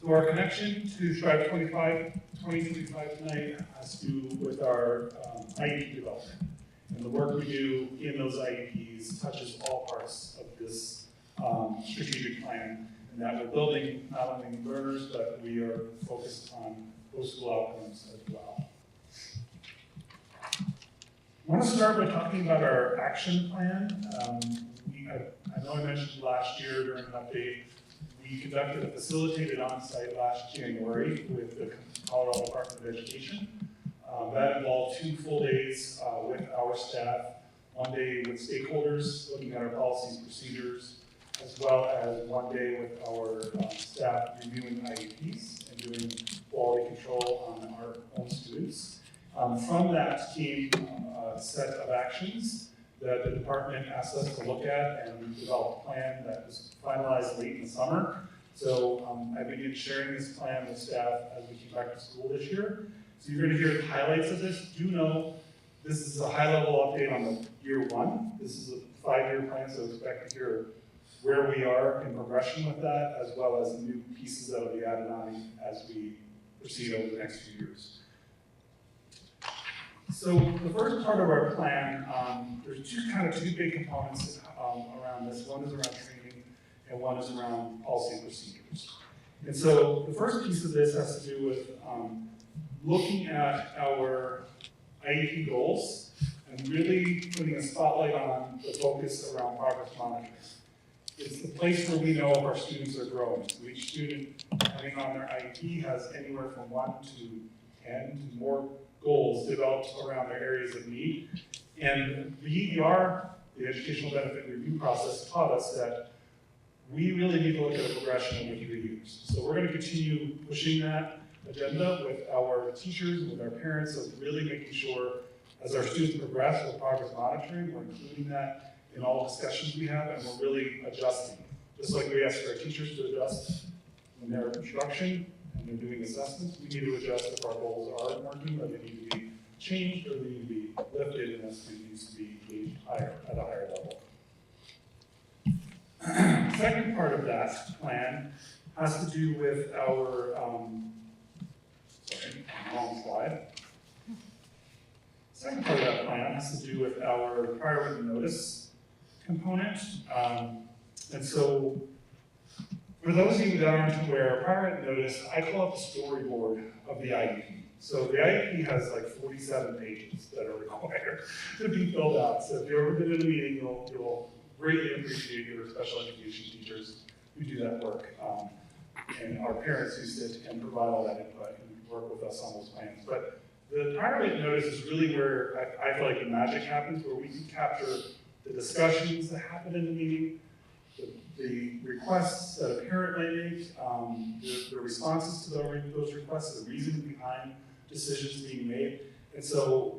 Speaker 18: So our connection to Strive 2025 tonight has to do with our IEP development. And the work we do in those IEPs touches all parts of this strategic plan, and that we're building not only learners, but we are focused on post-school outcomes as well. I want to start by talking about our action plan. I know I mentioned last year during an update, we conducted a facilitated on-site last January with the Colorado Department of Education. That involved 2 full days with our staff, 1 day with stakeholders, looking at our policies and procedures, as well as 1 day with our staff reviewing IEPs and doing quality control on our own students. From that came a set of actions that the department asked us to look at, and we developed a plan that was finalized late in the summer. So I began sharing this plan with staff as we came back to school this year. So you're going to hear the highlights of this. Do know this is a high-level update on the year 1. This is a 5-year plan, so expect to hear where we are in progression with that, as well as new pieces that will be added on as we proceed over the next few years. So the first part of our plan, there's two big components around this. One is around training, and one is around policy and procedures. And so the first piece of this has to do with looking at our IEP goals and really putting a spotlight on the focus around progress monitoring. It's the place where we know if our students are growing. So each student, depending on their IEP, has anywhere from 1 to 10 to more goals developed around their areas of need. And the EBR, the Educational Benefit Review process, taught us that we really need to look at a progression over 3 years. So we're going to continue pushing that agenda with our teachers and with our parents of really making sure as our students progress with progress monitoring, we're including that in all discussions we have, and we're really adjusting. Just like we ask our teachers to adjust when they're instruction and they're doing assessments, we need to adjust if our goals aren't working, or they need to be changed, or they need to be lifted, and this needs to be engaged higher, at a higher level. Second part of that plan has to do with our, wrong slide. Second part of that plan has to do with our prior written notice component. And so For those of you that aren't aware, prior to notice, I call it the storyboard of the IEP. So the IEP has like 47 pages that are required to be filled out. So if you've ever been in a meeting, you'll greatly appreciate your special education teachers who do that work, and our parents who sit and provide all that input and work with us on those plans. But the prior written notice is really where I feel like the magic happens, where we can capture the discussions that happen in the meeting, the requests that a parent may make, the responses to those requests, the reasoning behind decisions being made. And so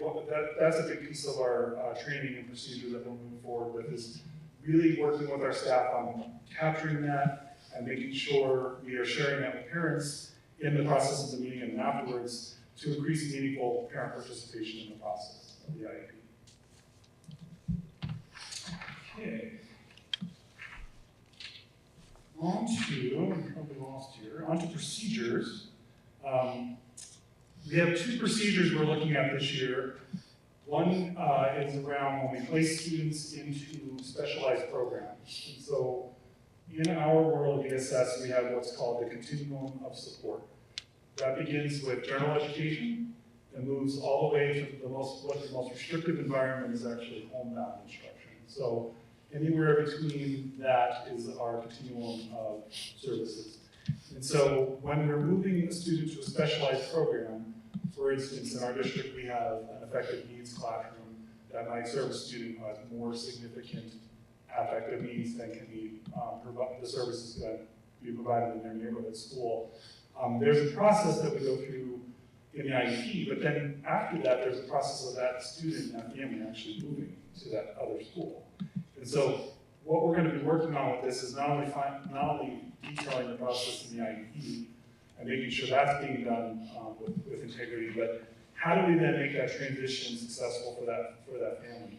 Speaker 18: that's a big piece of our training and procedure that we'll move forward with, is really working with our staff on capturing that and making sure we are sharing that with parents in the process of the meeting and afterwards to increase meaningful parent participation in the process of the IEP. Okay. On to procedures. We have two procedures we're looking at this year. One is around when we place students into specialized programs. And so in our world of ESS, we have what's called the continuum of support. That begins with general education and moves all the way to what the most restrictive environment is actually homebound instruction. So anywhere between that is our continuum of services. And so when we're moving a student to a specialized program, for instance, in our district, we have an affective needs classroom that might serve a student who has more significant affective needs than can be the services that be provided in their neighborhood school. There's a process that we go through in the IEP, but then after that, there's a process of that student and that family actually moving to that other school. And so what we're going to be working on with this is not only detailing the process in the IEP and making sure that's being done with integrity, but how do we then make that transition successful for that family?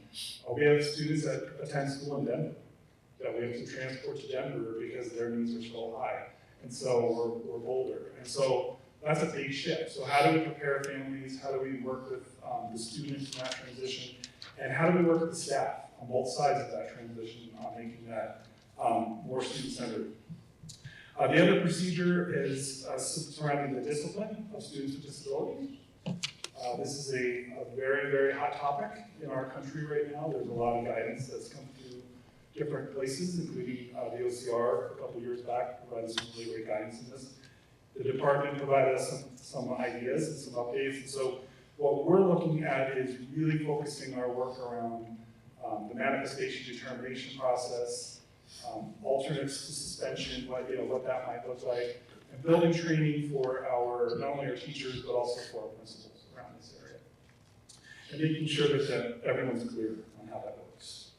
Speaker 18: We have students that attend school in Denver that we have to transport to Denver because their needs are so high, and so we're Boulder, and so that's a big shift. So how do we prepare families? How do we work with the students in that transition? And how do we work with the staff on both sides of that transition on making that more student-centered? The other procedure is surrounding the discipline of students with disabilities. This is a very, very hot topic in our country right now. There's a lot of guidance that's come through different places, including the OCR a couple years back provided some really great guidance in this. The department provided us some ideas and some updates, and so what we're looking at is really focusing our work around the manifestation determination process, alternates to suspension, what that might look like, and building training for not only our teachers, but also for our principals around this area. And making sure that everyone's clear on how that works.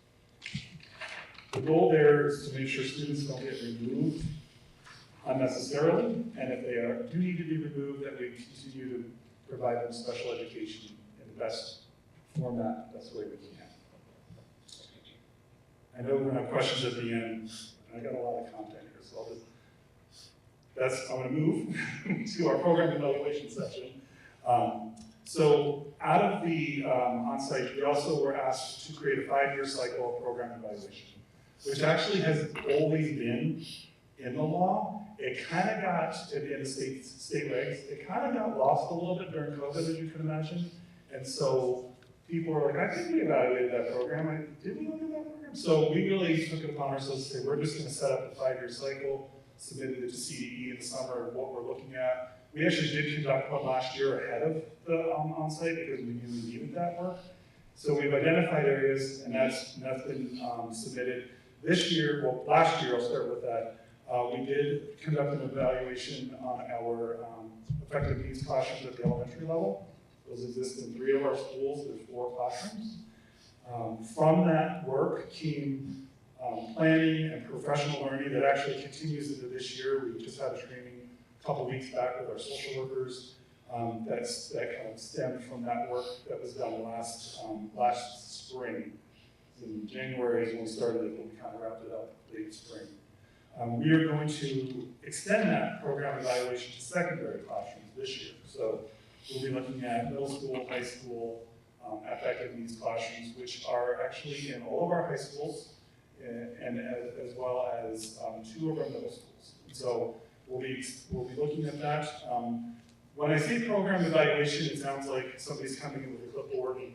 Speaker 18: The goal there is to make sure students don't get removed unnecessarily, and if they do need to be removed, that we continue to provide them special education in the best format, best way we can. I know we're going to have questions at the end. I got a lot of content here, so I'm going to move to our program evaluation session. So out of the onsite, we also were asked to create a 5-year cycle of program evaluation, which actually has always been in the law. It kind of got, in the state regs, it kind of got lost a little bit during COVID, as you can imagine. And so people were like, I think we evaluated that program. Did we look at that program? So we really took it upon ourselves to say, we're just going to set up a 5-year cycle, submitted it to CDE in the summer of what we're looking at. We actually did conduct one last year ahead of the onsite because we knew we needed that work. So we've identified areas, and that's been submitted. This year, well, last year, I'll start with that. We did conduct an evaluation on our effective needs classrooms at the elementary level. Those exist in 3 of our schools. There's 4 classrooms. From that work came planning and professional learning that actually continues into this year. We just had a training a couple weeks back with our social workers that kind of stemmed from that work that was done last spring. In January is when we started it, but we kind of wrapped it up late spring. We are going to extend that program evaluation to secondary classrooms this year. So we'll be looking at middle school, high school, affective needs classrooms, which are actually in all of our high schools, and as well as 2 of our middle schools. So we'll be looking at that. When I say program evaluation, it sounds like somebody's coming in with a clipboard and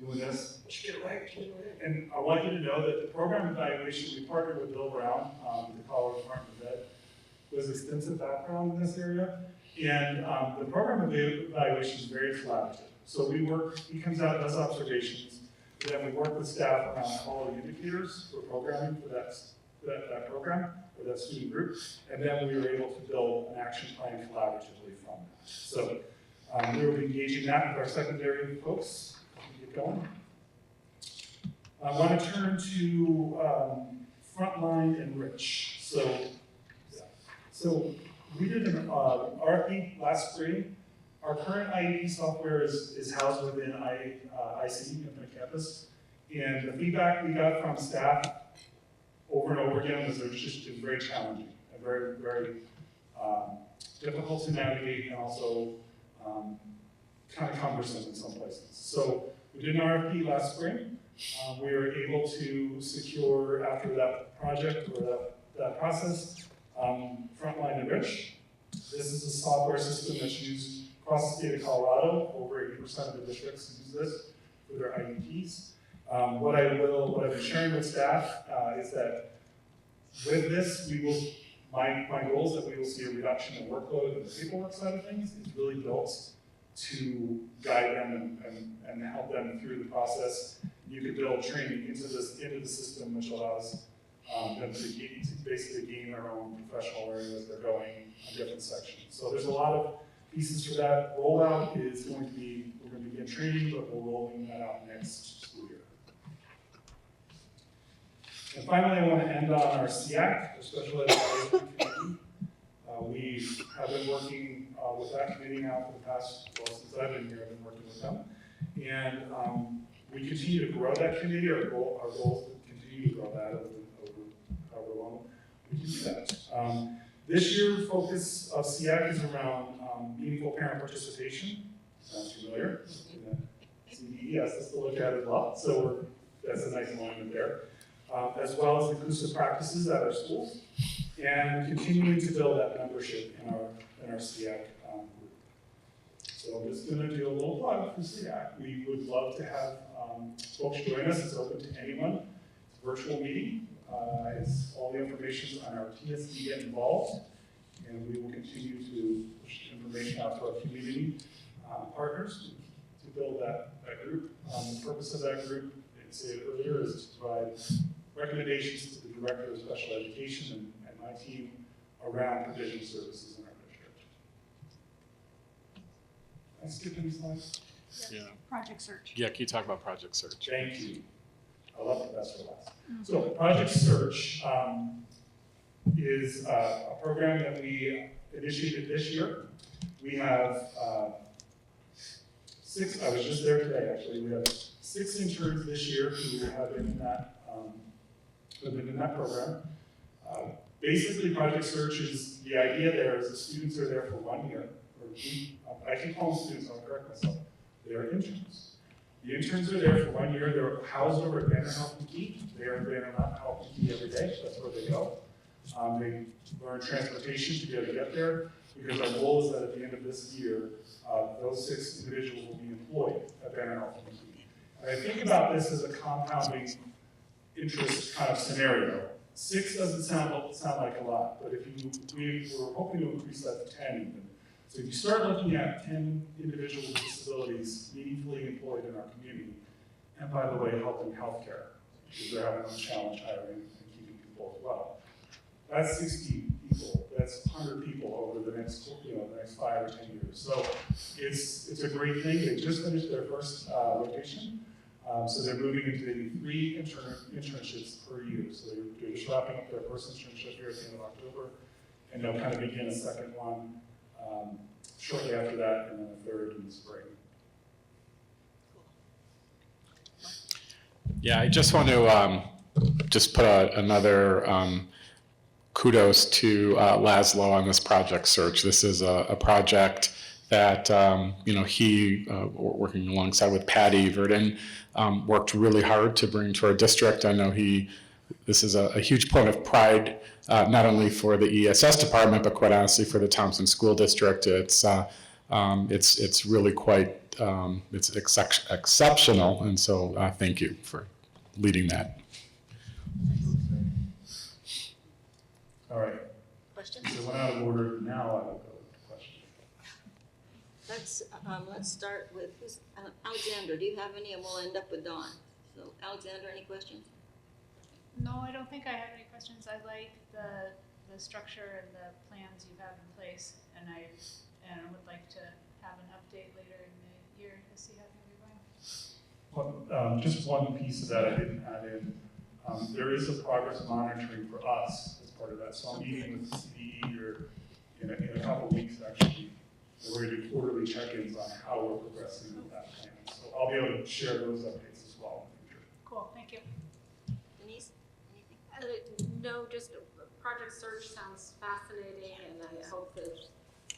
Speaker 18: doing this. Did you get it right? And I want you to know that the program evaluation, we partnered with Bill Brown, the Colorado Department of Ed, who has extensive background in this area. And the program evaluation is very collaborative. So he comes out, does observations, and then we work with staff around quality indicators for programming for that program, or that student group, and then we were able to build an action plan collaboratively from that. So we will be engaging that with our secondary folks. Keep going. I want to turn to Frontline Enrich. So we did an RFP last spring. Our current IEP software is housed within IC, Infinite Campus, and the feedback we got from staff over and over again was it was just very challenging and very, very difficult to navigate, and also kind of cumbersome in some places. So we did an RFP last spring. We were able to secure, after that project or that process, Frontline Enrich. This is a software system that's used across the state of Colorado. Over 80% of the districts use this for their IEPs. What I've been sharing with staff is that with this, my goal is that we will see a reduction in workload and the paperwork side of things. It's really built to guide them and help them through the process. You could build training into the system, which allows them to basically gain their own professional area as they're going on different sections. So there's a lot of pieces for that. Rollout is going to be, we're going to begin training, but we're rolling that out next school year. And finally, I want to end on our SEAC, our Special Ed Advisory Committee. We have been working with that committee now for the past, well, since I've been here, I've been working with them. And we continue to grow that committee. Our goal is to continue to grow that over however long we can do that. This year, the focus of SEAC is around meaningful parent participation. Sounds familiar. CDE asked us to look at as well, so that's a nice alignment there. As well as inclusive practices at our schools, and continuing to build that membership in our SEAC group. So I'm just going to do a little plug for SEAC. We would love to have folks join us. It's open to anyone. It's a virtual meeting. It's all the information on our TSD Get Involved, and we will continue to push information out to our community partners to build that group. The purpose of that group, I said earlier, is to provide recommendations to the Director of Special Education and my team around provision services in our district. Can I skip any slides?
Speaker 5: Yeah.
Speaker 1: Project Search.
Speaker 5: Yeah, can you talk about Project Search?
Speaker 18: Thank you. I love the best for last. So Project Search is a program that we initiated this year. We have 6, I was just there today actually, we have 6 interns this year who have been in that program. Basically, Project Search is, the idea there is the students are there for 1 year, I keep calling students, I'll correct myself, they're interns. The interns are there for 1 year, they're housed over at Banner Health and Key. They are in Banner Health and Key every day, that's where they go. They learn transportation to be able to get there, because our goal is that at the end of this year, those 6 individuals will be employed at Banner Health and Key. And I think about this as a compounding interest kind of scenario. 6 doesn't sound like a lot, but we were hoping to increase that to 10 even. So if you start looking at 10 individuals with disabilities meaningfully employed in our community, and by the way, helping healthcare, because they're having a challenge hiring and keeping people as well. That's 60 people, that's 100 people over the next 5 or 10 years. So it's a great thing. They just finished their first rotation. So they're moving into 3 internships per year. So they're just wrapping up their first internship here at the end of October, and they'll kind of begin a second one shortly after that, and then a third in the spring.
Speaker 5: Yeah, I just want to just put another kudos to Laszlo on this Project Search. This is a project that he, working alongside with Patty Verdon, worked really hard to bring to our district. I know he this is a huge point of pride, not only for the ESS department, but quite honestly for the Thompson School District. It's really quite, it's exceptional, and so thank you for leading that.
Speaker 18: All right.
Speaker 1: Questions?
Speaker 18: So we're out of order now. I will go to questions.
Speaker 1: Let's start with, Alexandra, do you have any? And we'll end up with Dawn. So Alexandra, any questions?
Speaker 4: No, I don't think I have any questions. I like the structure and the plans you have in place, and I would like to have an update later in the year to see how things are going.
Speaker 18: Well, just one piece of that I didn't add in. There is a progress monitoring for us as part of that. So I'm meeting with the CDE here in a couple of weeks, actually. We're going to do quarterly check-ins on how we're progressing with that plan. So I'll be able to share those updates as well in the future.
Speaker 4: Cool, thank you.
Speaker 1: Denise, anything?
Speaker 15: No, just Project Surge sounds fascinating, and I hope that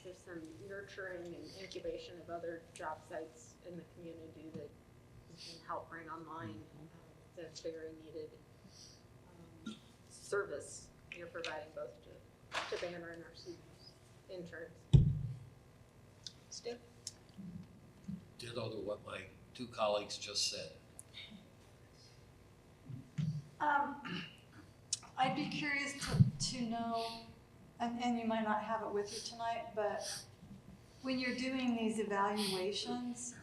Speaker 15: there's some nurturing and incubation of other job sites in the community that you can help bring online the very needed service you're providing both to Banner and our students, interns.
Speaker 1: Stu?
Speaker 3: Ditto to what my two colleagues just said.
Speaker 16: I'd be curious to know, and you might not have it with you tonight, but when you're doing these evaluations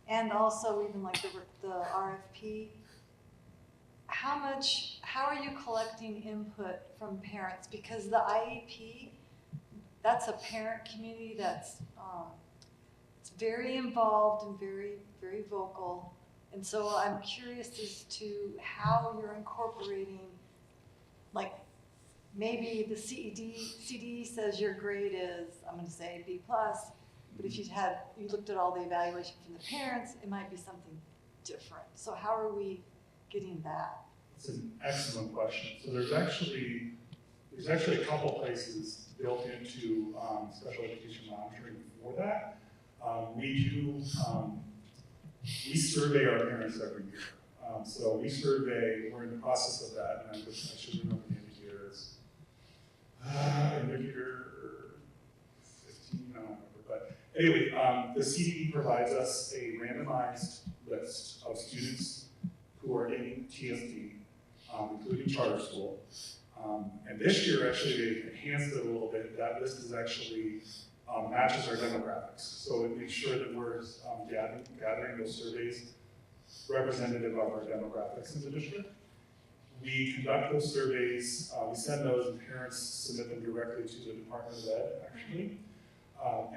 Speaker 16: and also even like the RFP, how are you collecting input from parents? Because the IEP, that's a parent community that's it's very involved and very, very vocal. And so I'm curious as to how you're incorporating, like maybe the CDE says your grade is, I'm going to say B+, but if you looked at all the evaluation from the parents, it might be something different. So how are we getting that?
Speaker 18: It's an excellent question. So there's actually a couple places built into special education monitoring for that. We survey our parents every year. So we survey, we're in the process of that, and I should remember the end of the year is, end of year 15, I don't remember. But anyway, the CDE provides us a randomized list of students who are in TSD, including charter school. And this year, actually, they enhanced it a little bit. That list is actually matches our demographics. So it makes sure that we're gathering those surveys representative of our demographics in the district. We conduct those surveys, we send those, and parents submit them directly to the Department of Ed, actually.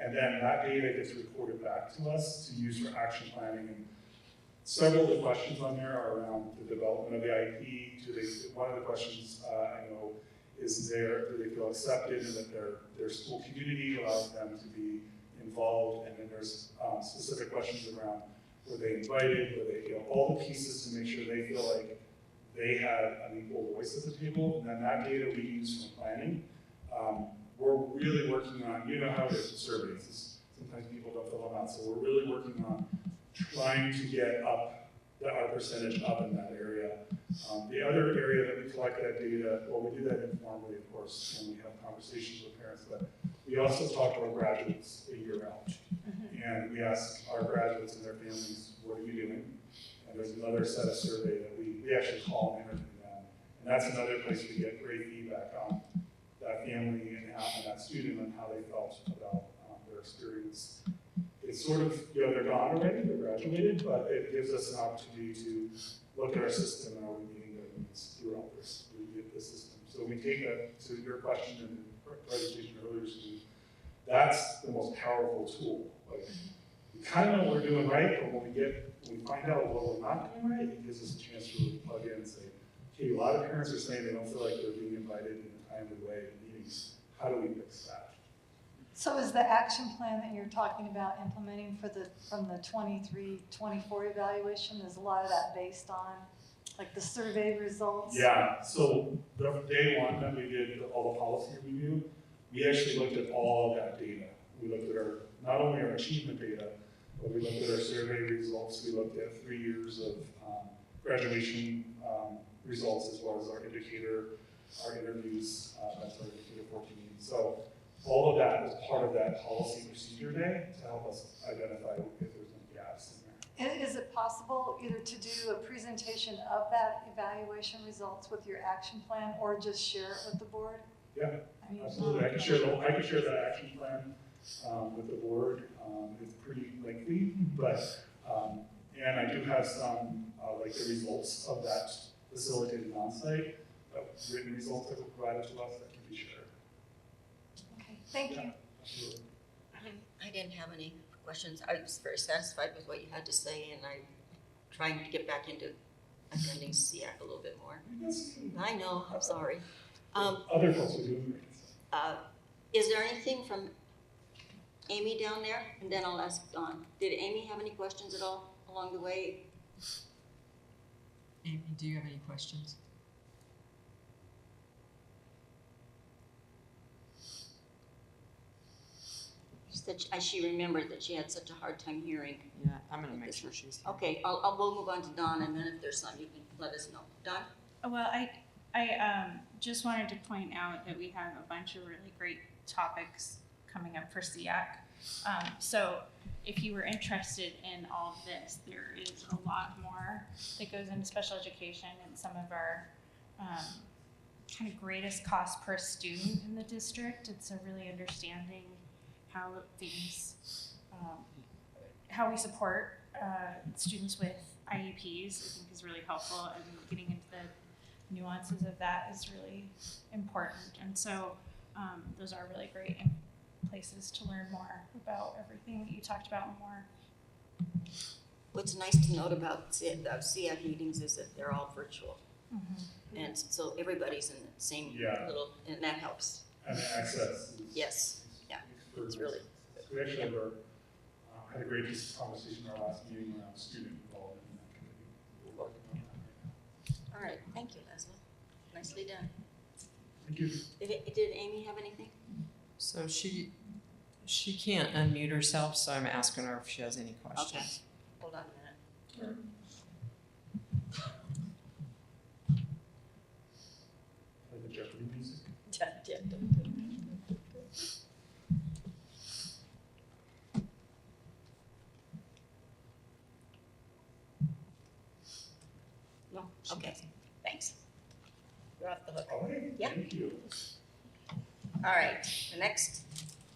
Speaker 18: And then that data gets reported back to us to use for action planning. And several of the questions on there are around the development of the IEP. One of the questions I know is do they feel accepted and that their school community allows them to be involved? And then there's specific questions around were they invited, were they, all the pieces to make sure they feel like they had an equal voice at the table. And then that data we use for planning. We're really working on, you know how it is with surveys, sometimes people don't fill them out, so we're really working on trying to get up our percentage up in that area. The other area that we collect that data, well, we do that informally, of course, when we have conversations with parents, but we also talk to our graduates a year out. And we ask our graduates and their families, what are you doing? And there's another set of survey that we actually call and interview them. And that's another place we get great feedback on that family and that student and how they felt about their experience. It's sort of, they're gone already, they're graduated, but it gives us an opportunity to look at our system and are we meeting their needs throughout the system. So we take that to your question in the presentation earlier, that's the most powerful tool. Like, we kind of know what we're doing right, but when we find out what we're not doing right, it gives us a chance to really plug in and say, okay, a lot of parents are saying they don't feel like they're being invited in a timely way to meetings. How do we fix that?
Speaker 16: So is the action plan that you're talking about implementing from the 23-24 evaluation, is a lot of that based on like the survey results?
Speaker 18: Yeah, so the day one that we did all the policy review, we actually looked at all of that data. We looked at not only our achievement data, but we looked at our survey results. We looked at 3 years of graduation results as well as our indicator, our interviews, that's our indicator 14. So all of that is part of that policy procedure day to help us identify if there's any gaps in there.
Speaker 16: Is it possible either to do a presentation of that evaluation results with your action plan or just share it with the board?
Speaker 18: Yeah, absolutely. I can share that action plan with the board. It's pretty lengthy, but and I do have some like the results of that facilitated onsite, written results that were provided to us that can be shared.
Speaker 16: Okay, thank you.
Speaker 18: Absolutely.
Speaker 1: I didn't have any questions. I was very satisfied with what you had to say, and I'm trying to get back into attending SEAC a little bit more. I know, I'm sorry.
Speaker 18: Other folks are doing great.
Speaker 1: Is there anything from Amy down there? And then I'll ask Dawn. Did Amy have any questions at all along the way?
Speaker 2: Amy, do you have any questions?
Speaker 1: She said she remembered that she had such a hard time hearing.
Speaker 2: Yeah, I'm gonna make sure she's here.
Speaker 1: Okay, we'll move on to Dawn, and then if there's something, you can let us know. Dawn?
Speaker 14: Well, I just wanted to point out that we have a bunch of really great topics coming up for SEAC. So if you were interested in all of this, there is a lot more that goes into special education and some of our kind of greatest cost per student in the district. It's a really understanding how things, how we support students with IEPs, I think is really helpful, and getting into the nuances of that is really important. And so those are really great places to learn more about everything that you talked about and more.
Speaker 1: What's nice to note about SEAC meetings is that they're all virtual.
Speaker 14: Mm-hmm.
Speaker 1: And so everybody's in the same little, and that helps.
Speaker 18: And access.
Speaker 1: Yes, yeah, it's really.
Speaker 18: We actually had a great conversation in our last meeting around student involvement in that committee. We're working on that right now.
Speaker 1: All right, thank you, Leslie. Nicely done.
Speaker 18: Thank you.
Speaker 1: Did Amy have anything?
Speaker 2: So she can't unmute herself, so I'm asking her if she has any
Speaker 1: Okay,
Speaker 2: questions.
Speaker 1: hold on a minute.
Speaker 18: Like the Jeopardy music.
Speaker 1: No, okay, thanks. You're off the hook.
Speaker 18: All right,
Speaker 1: Yeah.
Speaker 18: thank you.
Speaker 1: All right, the next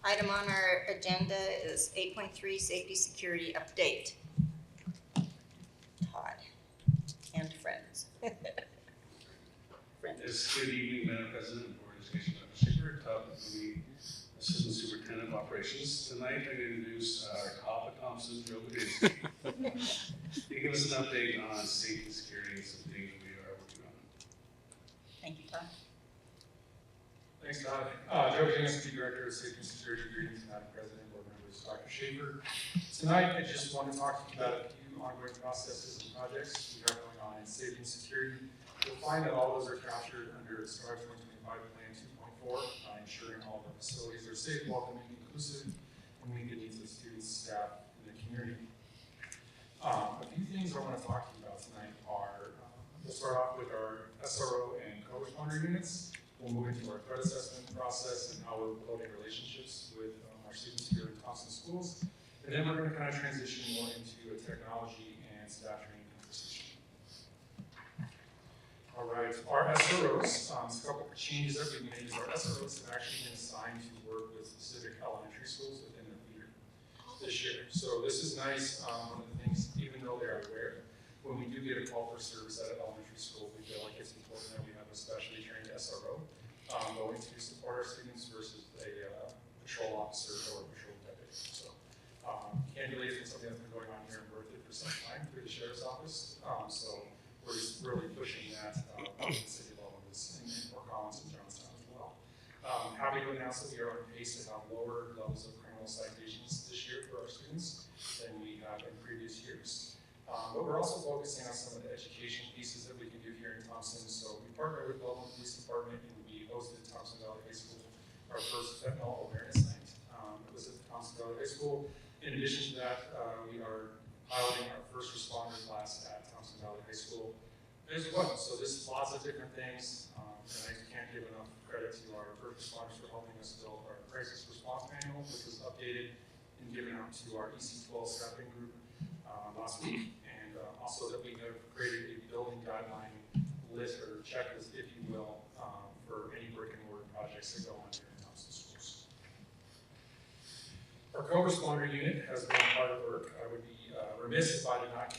Speaker 1: item on our agenda is 8.3 Safety Security Update. Todd and friends. Friends.
Speaker 21: Yes, good evening, Madam President and Board of Education, Dr. Schaefer, Todd McCooney, Assistant Superintendent of Operations. Tonight, I'm going to introduce our Todd Thompson, Joe Budinski. They give us an update on safety and security and some things we are working on.
Speaker 1: Thank you, Todd.
Speaker 22: Thanks, Todd. Joe Budinski, Director of Safety and Security. Greetings, Madam President, Board members, Dr. Schaefer. Tonight, I just want to talk to you about a few ongoing processes and projects we have going on in safety and security. You'll find that all those are captured under the STAR 2025 Plan 2.4, ensuring all of our facilities are safe, welcoming, inclusive, and meet the needs of students, staff, and the community. A few things I want to talk to you about tonight are, we'll start off with our SRO and co-responder units. We'll move into our threat assessment process and how we're building relationships with our students here in Thompson schools. And then we're going to kind of transition more into a technology and staff training conversation. All right, our SROs, a couple of changes that we've made is our SROs have actually been assigned to work with specific elementary schools within the theater this year. So this is nice. One of the things, even though they are aware, when we do get a call for service at an elementary school, we feel like it's important that we have a specially trained SRO going to support our students versus a patrol officer or a patrol deputy. So candidly, it's something that's been going on here in Berthoud for some time through the sheriff's office. So we're just really pushing that at the city level in Fort Collins and Johnstown as well. Happy to announce that we are on pace to have lower levels of criminal citations this year for our students than we have in previous years. But we're also focusing on some of the education pieces that we can do here in Thompson. So we partner with Belleville Police Department and we hosted Thompson Valley High School, our first fentanyl awareness night. It was at Thompson Valley High School. In addition to that, we are piloting our first responder class at Thompson Valley High School. as well. So this is lots of different things, and I can't give enough credit to our first responders for helping us build our crisis response manual, which was updated and given out to our EC12 staffing group last week, and also that we have created a building guideline list or checklist, if you will, for any brick and mortar projects that go on here in Thompson Schools. Our co-responder unit has been hard at work. I would be remiss if I did not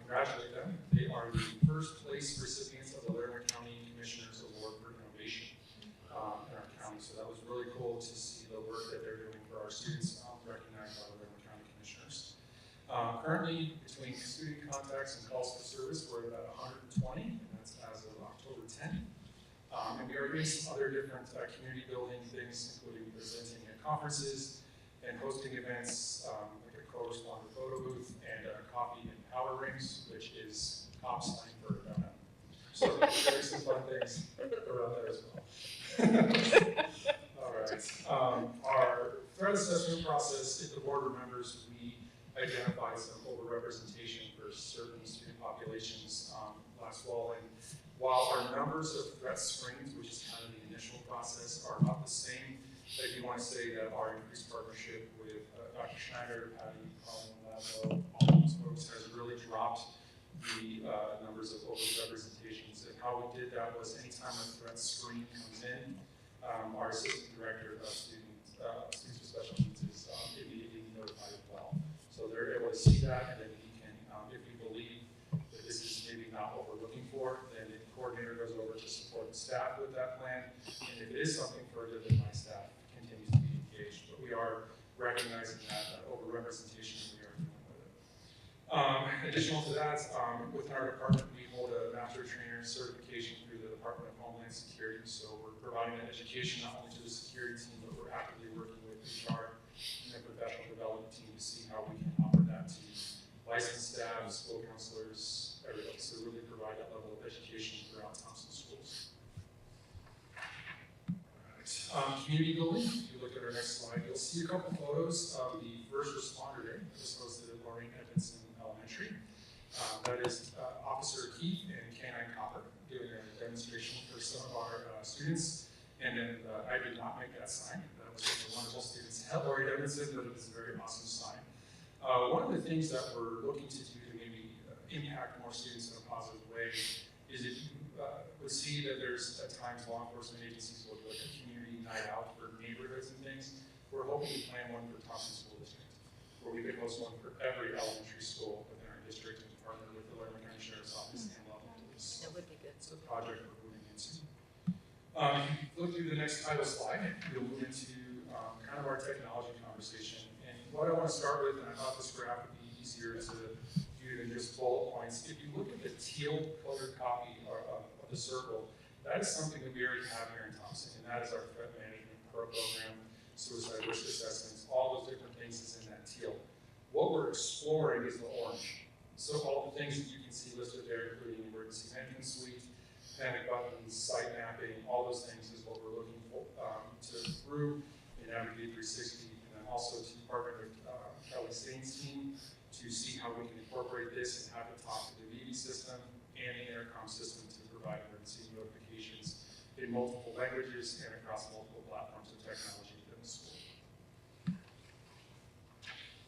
Speaker 22: congratulate them. They are the first place recipients of the Larimer County Commissioners Award for Innovation in our county. So that was really cool to see the work that they're doing for our students recognized by the Larimer County Commissioners. Currently, between student contacts and calls for service, we're at about 120, and that's as of October 10th. And we are doing some other different community building things, including presenting at conferences and hosting events, like a co-responder photo booth and coffee and power rings, which is top slang for a donut. So there's some fun things around there as well. All right. Our threat assessment process, if the board remembers, we identified some overrepresentation for certain student populations last fall. And while our numbers of threat screens, which is kind of the initial process, are about the same, I do want to say that our increased partnership with Dr. Schneider, Patty, Colin, Laszlo, all those folks has really dropped the numbers of overrepresentations. And how we did that was anytime a threat screen comes in, our assistant director of students with special needs is immediately notified as well. So they're able to see that, and then he can, if we believe that this is maybe not what we're looking for, then the coordinator goes over to support the staff with that plan. And if it is something further, then my staff continues to be engaged. But we are recognizing that overrepresentation, and we are dealing with it. Additional to that, within our department, we hold a master trainer certification through the Department of Homeland Security. So we're providing that education not only to the security team, but we're actively working with HR and the professional development team to see how we can offer that to licensed staff, school counselors, everybody. So really provide that level of education throughout Thompson Schools. All right. Community building, if you look at our next slide, you'll see a couple photos of the first responder day that was hosted at Loring Edmondson Elementary. That is Officer Keith and Canine Copper doing a demonstration for some of our students. And then I did not make that sign. That was one of the wonderful students at Loring Edmondson, but it was a very awesome sign. One of the things that we're looking to do to maybe impact more students in a positive way is if you would see that there's at times law enforcement agencies will do like a community night out for neighborhoods and things. We're hoping to plan one for Thompson School District, where we could host one for every elementary school within our district and partner with the Larimer County Sheriff's Office and Level Police.
Speaker 1: That would be good.
Speaker 22: It's a project we're moving into. Look through the next title slide, you'll move into kind of our technology conversation. And what I want to start with, and I thought this graph would be easier to do than just bullet points. If you look at the teal colored copy of the circle, that is something that we already have here in Thompson, and that is our threat management program, suicide risk assessments, all those different things is in that teal. What we're exploring is the orange. So all the things that you can see listed there, including emergency management suite, panic buttons, site mapping, all those things is what we're looking for to through in Navigate 360, and then also to partner with Kelly Sain's team to see how we can incorporate this and have it talk to the VV system and the intercom system to provide emergency notifications in multiple languages and across multiple platforms of technology within the school.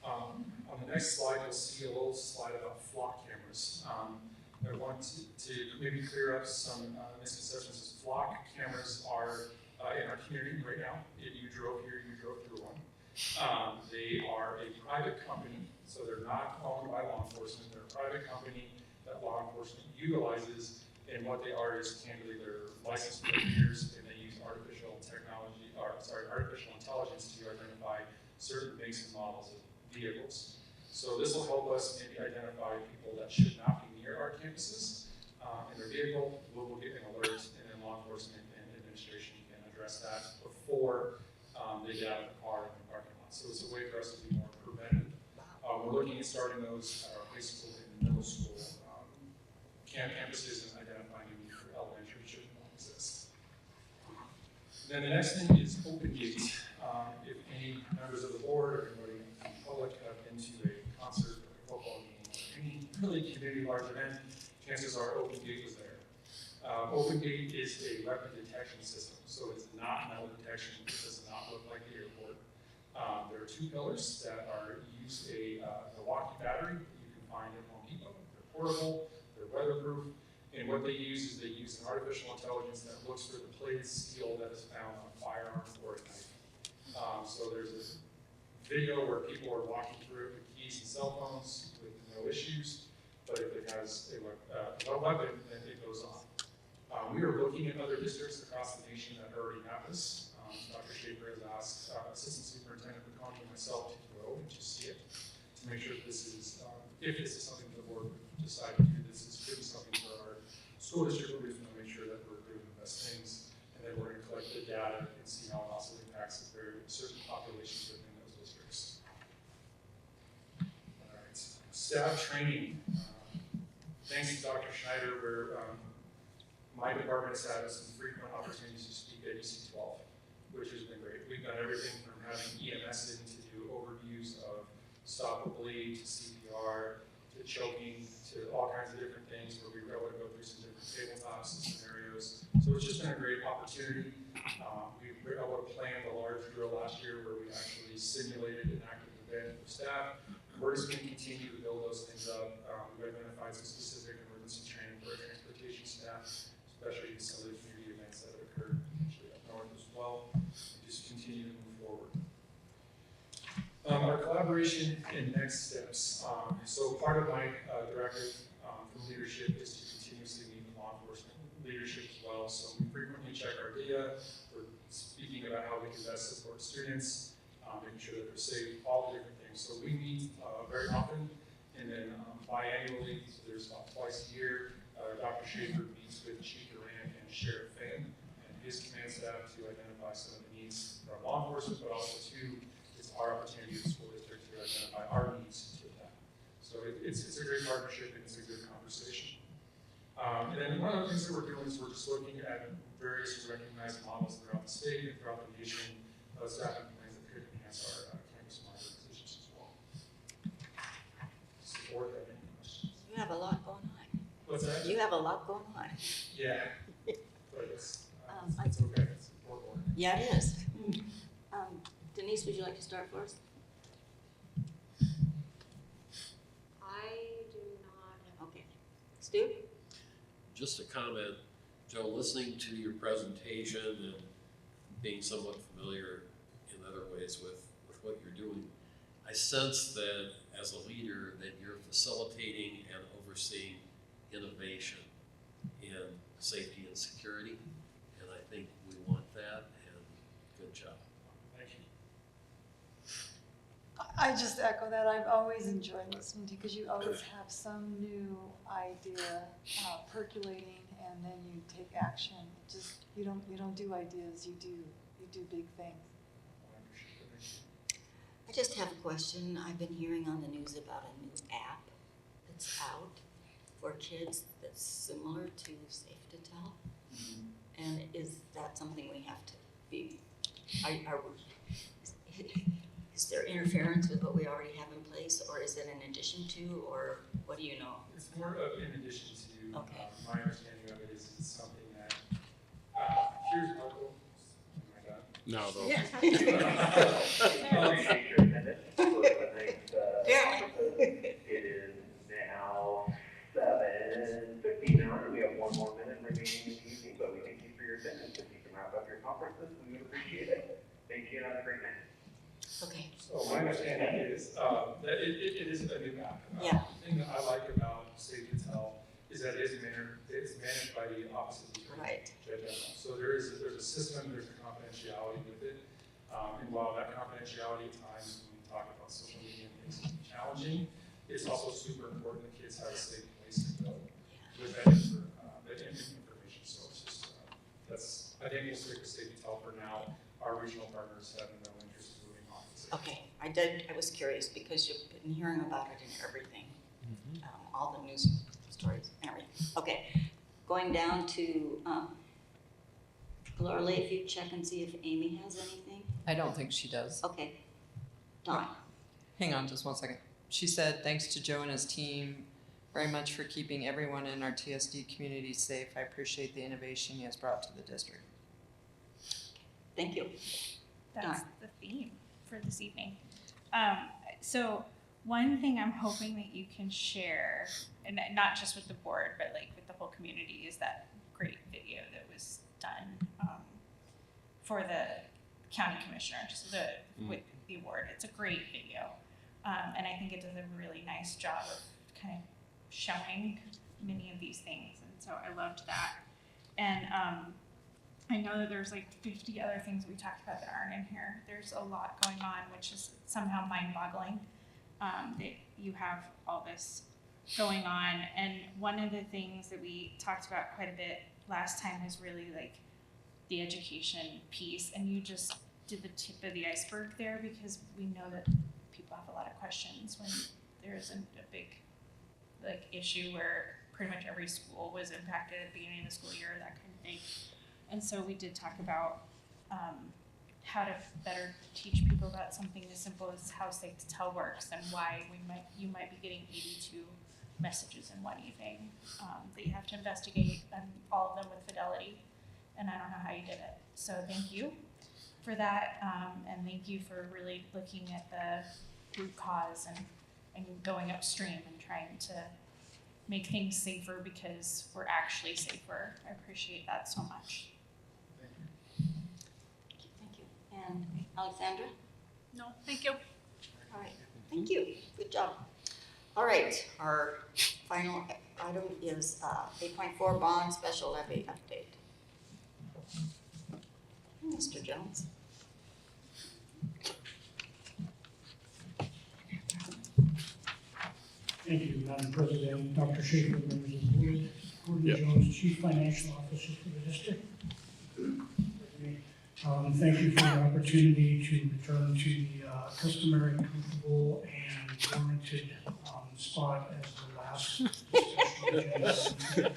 Speaker 22: On the next slide, you'll see a little slide about flock cameras. I want to maybe clear up some misconceptions. Flock cameras are in our community right now. If you drove here, you drove through one. They are a private company, so they're not owned by law enforcement. They're a private company that law enforcement utilizes, and what they are is candidly they're licensed engineers, and they use artificial intelligence to identify certain makes and models of vehicles. So this will help us maybe identify people that should not be near our campuses in their vehicle. We'll get an alert, and then law enforcement and administration can address that before they get out of the car in the parking lot. So it's a way for us to be more preventive. We're looking at starting those at our high school and middle school campuses and identifying a need for elementary should one exist. Then the next thing is OpenGate. If any members of the board or anybody in the public have been to a concert or a football game or any really community large event, chances are Open Gate was there. Open Gate is a weapon detection system, so it's not metal detection. It does not look like the airport. There are 2 pillars that are use a Milwaukee battery that you can find at Home Depot. They're portable, they're weatherproof, and what they use is they use an artificial intelligence that looks for the plated steel that is found on a firearm or a knife. So there's a video where people are walking through it with keys and cell phones with no issues, but if it has a weapon, then it goes off. We are looking at other districts across the nation that already have this. Dr. Schaefer has asked Assistant Superintendent McConkey and myself to go and to see it, to make sure that this is, if this is something the board would decide to do, this is really something for our school district. We're going to make sure that we're doing the best things, and then we're going to collect the data and see how it also impacts the very certain populations within those districts. All right, staff training. Thanks to Dr. Schneider, my department has had some frequent opportunities to speak at EC 12, which has been great. We've done everything from having EMS in to do overviews of stop a bleed, to CPR, to choking, to all kinds of different things where we were able to go through some different tabletops and scenarios. So it's just been a great opportunity. We were able to plan the large drill last year where we actually simulated an active event with staff. We're just going to continue to build those things up. We've identified some specific emergency training for our transportation staff, especially in some of the community events that have occurred potentially up north as well, and just continue to move forward. Our collaboration and next steps. So part of my directive from leadership is to continuously meet with law enforcement leadership as well. So we frequently check our data. We're speaking about how we can best support students, making sure that they're safe, all the different things. So we meet very often, and then biannually, so there's about twice a year, Dr. Schaefer meets with Chief Duran and Sheriff Finn and his command staff to identify some of the needs from law enforcement, but also it's our opportunity as a school district to identify our needs to that. So it's a great partnership and it's a good conversation. And then one of the things that we're doing is we're just looking at various recognized models throughout the state and throughout the nation of staffing plans that could enhance our campus monitor positions as well. Support that. Any questions?
Speaker 1: You have a lot going on.
Speaker 22: What's that?
Speaker 1: You have a lot going on.
Speaker 22: Yeah, but it's okay. It's important.
Speaker 1: Yeah, it is. Denise, would you like to start for us?
Speaker 15: I do not.
Speaker 1: Okay. Stu?
Speaker 3: Just a comment, Joe, listening to your presentation and being somewhat familiar in other ways with what you're doing, I sense that as a leader that you're facilitating and overseeing innovation in safety and security, and I think we want that, and good job.
Speaker 22: Thank you.
Speaker 16: I just echo that. I've always enjoyed listening to you because you always have some new idea percolating, and then you take action. You don't do ideas. You do big things.
Speaker 1: I just have a question. I've been hearing on the news about a new app that's out for kids that's similar to Safe to Tell. And is that something we have to be, is there interference with what we already have in place, or is it in addition to, or what do you know?
Speaker 22: It's more of in addition to.
Speaker 1: Okay.
Speaker 22: My understanding of it is it's something that, here's Marco.
Speaker 5: No, though.
Speaker 7: It is now 7:59. We have one more minute remaining in the evening, but we thank you for your attendance. If you can wrap up your conferences, we would appreciate it. Thank you and have a great night.
Speaker 1: Okay.
Speaker 22: So my understanding is that it is a new app.
Speaker 1: Yeah.
Speaker 22: The thing that I like about Safe to Tell is that it's managed by the Office of the
Speaker 1: Right.
Speaker 22: Judge General. So there's a system, there's a confidentiality with it. And while that confidentiality at times when we talk about social media and things can be challenging, it's also super important that kids have a safe place to go with that information. So it's just, I think we'll stick with Safe to Tell for now. Our regional partners have no interest in moving on.
Speaker 1: Okay, I was curious because you've been hearing about it in everything, all the news stories and everything. Okay, going down to Laura, if you check and see if Amy has anything.
Speaker 2: I don't think she does.
Speaker 1: Okay, Dawn.
Speaker 2: Hang on just one second. She said, thanks to Joe and his team, very much for keeping everyone in our TSD community safe. I appreciate the innovation he has brought to the district.
Speaker 1: Thank you.
Speaker 14: That's the theme for this evening. So one thing I'm hoping that you can share, and not just with the board, but like with the whole community, is that great video that was done for the county commissioner, just with the award. It's a great video, and I think it does a really nice job of kind of showing many of these things, and so I loved that. And I know that there's like 50 other things we talked about that aren't in here. There's a lot going on, which is somehow mind-boggling that you have all this going on. And one of the things that we talked about quite a bit last time is really like the education piece. And you just did the tip of the iceberg there, because we know that people have a lot of questions when there's a big like issue where pretty much every school was impacted at the beginning of the school year, that kind of thing. And so we did talk about how to better teach people about something as simple as how Safe to Tell works, and why you might be getting 82 messages in one evening that you have to investigate, and all of them with fidelity. And I don't know how you did it. So thank you for that, and thank you for really looking at the root cause and going upstream and trying to make things safer because we're actually safer. I appreciate that so much.
Speaker 1: Thank you. And Alexandra?
Speaker 14: No, thank you.
Speaker 1: All right, thank you. Good job. All right, our final item is 8.4 bond special levy update. Mr. Jones.
Speaker 8: Thank you, Madam President, Dr. Schaefer, members of the board. Gordon Jones, Chief Financial Officer for the district. Thank you for the opportunity to return to the customary, comfortable, and warranted spot as the last discussion.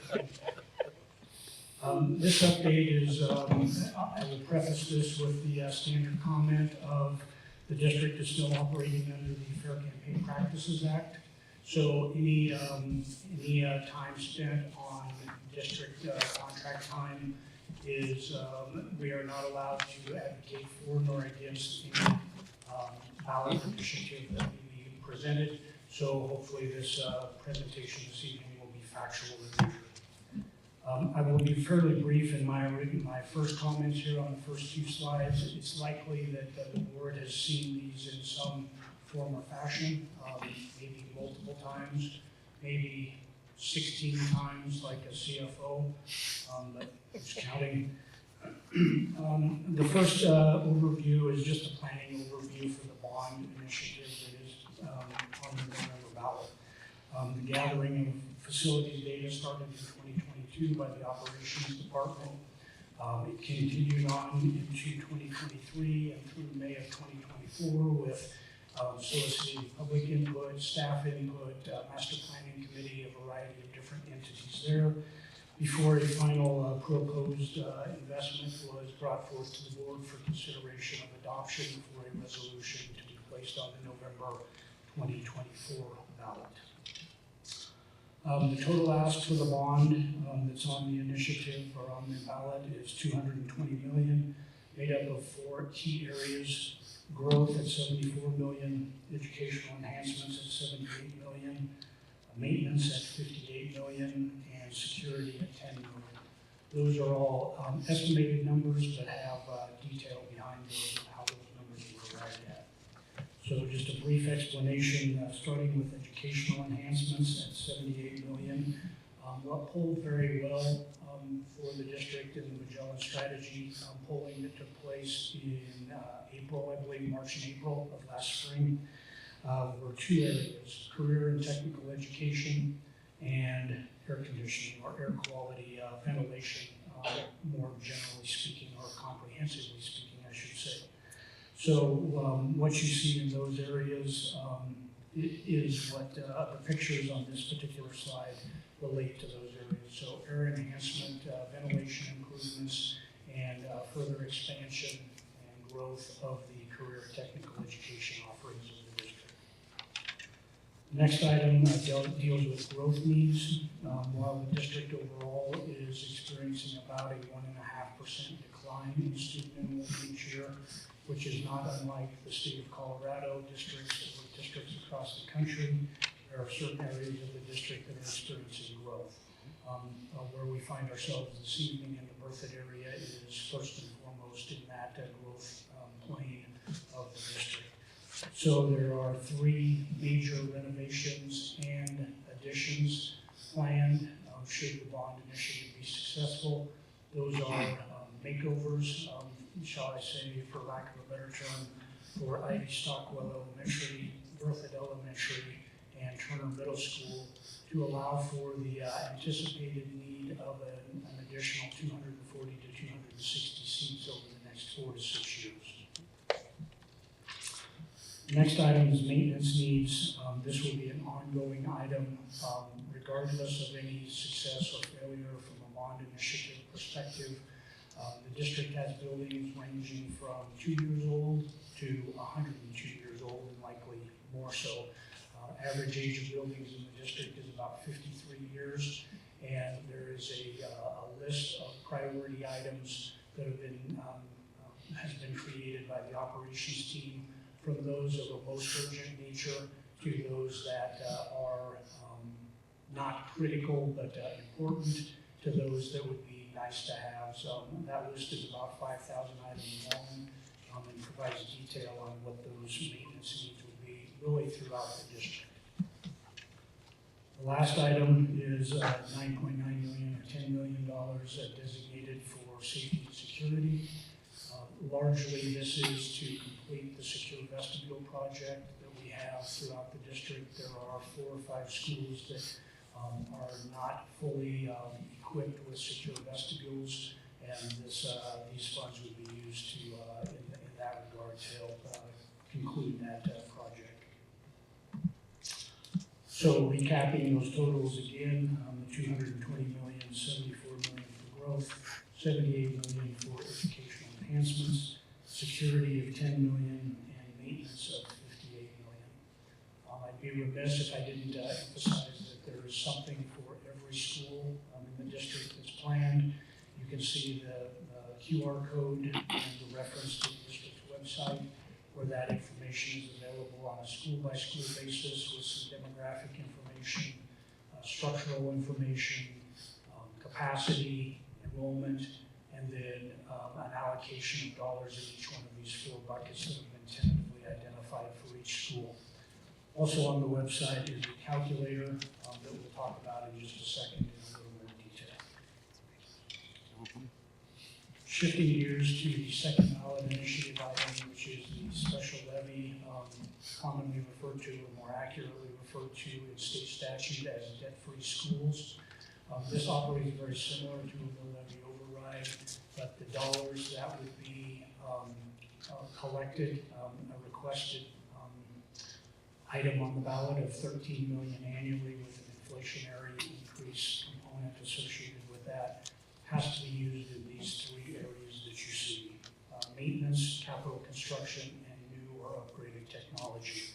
Speaker 8: This update is, I will preface this with the standard comment of the district is still operating under the Fair Campaign Practices Act. So any time spent on district contract time is, we are not allowed to advocate for nor against any ballot initiative that may be presented. So hopefully this presentation this evening will be factual in nature. I will be fairly brief in my first comments here on the first few slides. It's likely that the board has seen these in some form or fashion, maybe multiple times, maybe 16 times like a CFO, but who's counting? The first overview is just a planning overview for the bond initiative that is on the November ballot. The gathering of facilities data started in 2022 by the operations department. It continued on into 2023 and through May of 2024 with soliciting public input, staff input, master planning committee, a variety of different entities there, before a final proposed investment was brought forth to the board for consideration of adoption for a resolution to be placed on the November 2024 ballot. The total ask for the bond that's on the initiative or on the ballot is $220 million, made up of 4 key areas: growth at $74 million, educational enhancements at $78 million, maintenance at $58 million, and security at $10 million. Those are all estimated numbers that have detail behind those and how those numbers were arrived at. So just a brief explanation, starting with educational enhancements at $78 million. What pulled very well for the district in the Magellan strategy polling that took place in April, I believe March and April of last spring, were 2 areas: career and technical education and air conditioning or air quality ventilation, more generally speaking, or comprehensively speaking, I should say. So what you see in those areas is what the pictures on this particular slide relate to those areas. So air enhancement, ventilation improvements, and further expansion and growth of the career technical education offerings of the district. Next item deals with growth needs. While the district overall is experiencing about a 1.5% decline in student enrollment each year, which is not unlike the state of Colorado districts or districts across the country, there are certain areas of the district that are experiencing growth. Where we find ourselves this evening in the Berthoud area is first and foremost in that growth plane of the district. So there are 3 major renovations and additions planned should the bond initiative be successful. Those are makeovers, shall I say, for lack of a better term, for Ivy Stockwell Elementary, Berthoud Elementary, and Turner Middle School to allow for the anticipated need of an additional 240 to 260 seats over the next 4 to 6 years. The next item is maintenance needs. This will be an ongoing item regardless of any success or failure from a bond initiative perspective. The district has buildings ranging from 2 years old to 102 years old, and likely more so. Average age of buildings in the district is about 53 years, and there is a list of priority items that have been has been created by the operations team, from those of a most urgent nature to those that are not critical but important, to those that would be nice to have. So that list is about 5,000 items long and provides detail on what those maintenance needs would be really throughout the district. The last item is $9.9 million or $10 million designated for safety and security. Largely, this is to complete the secure vestibule project that we have throughout the district. There are 4 or 5 schools that are not fully equipped with secure vestibules, and these funds would be used to, in that regard, to help conclude that project. So recapping those totals again, the $220 million, $74 million for growth, $78 million for educational enhancements, security of $10 million, and maintenance of $58 million. I'd be remiss if I didn't emphasize that there is something for every school in the district that's planned. You can see the QR code and the reference to the district's website, where that information is available on a school-by-school basis with some demographic information, structural information, capacity, enrollment, and then an allocation of dollars in each one of these 4 buckets that have been tentatively identified for each school. Also on the website is a calculator that we'll talk about in just a second in a little more detail. Shifting gears to the second ballot initiative item, which is the special levy, commonly referred to, or more accurately referred to in state statute as debt-free schools. This operates very similar to a mill levy override, but the dollars that would be collected, a requested item on the ballot of $13 million annually with an inflationary increase component associated with that, has to be used in these 3 areas that you see: maintenance, capital construction, and new or upgraded technology.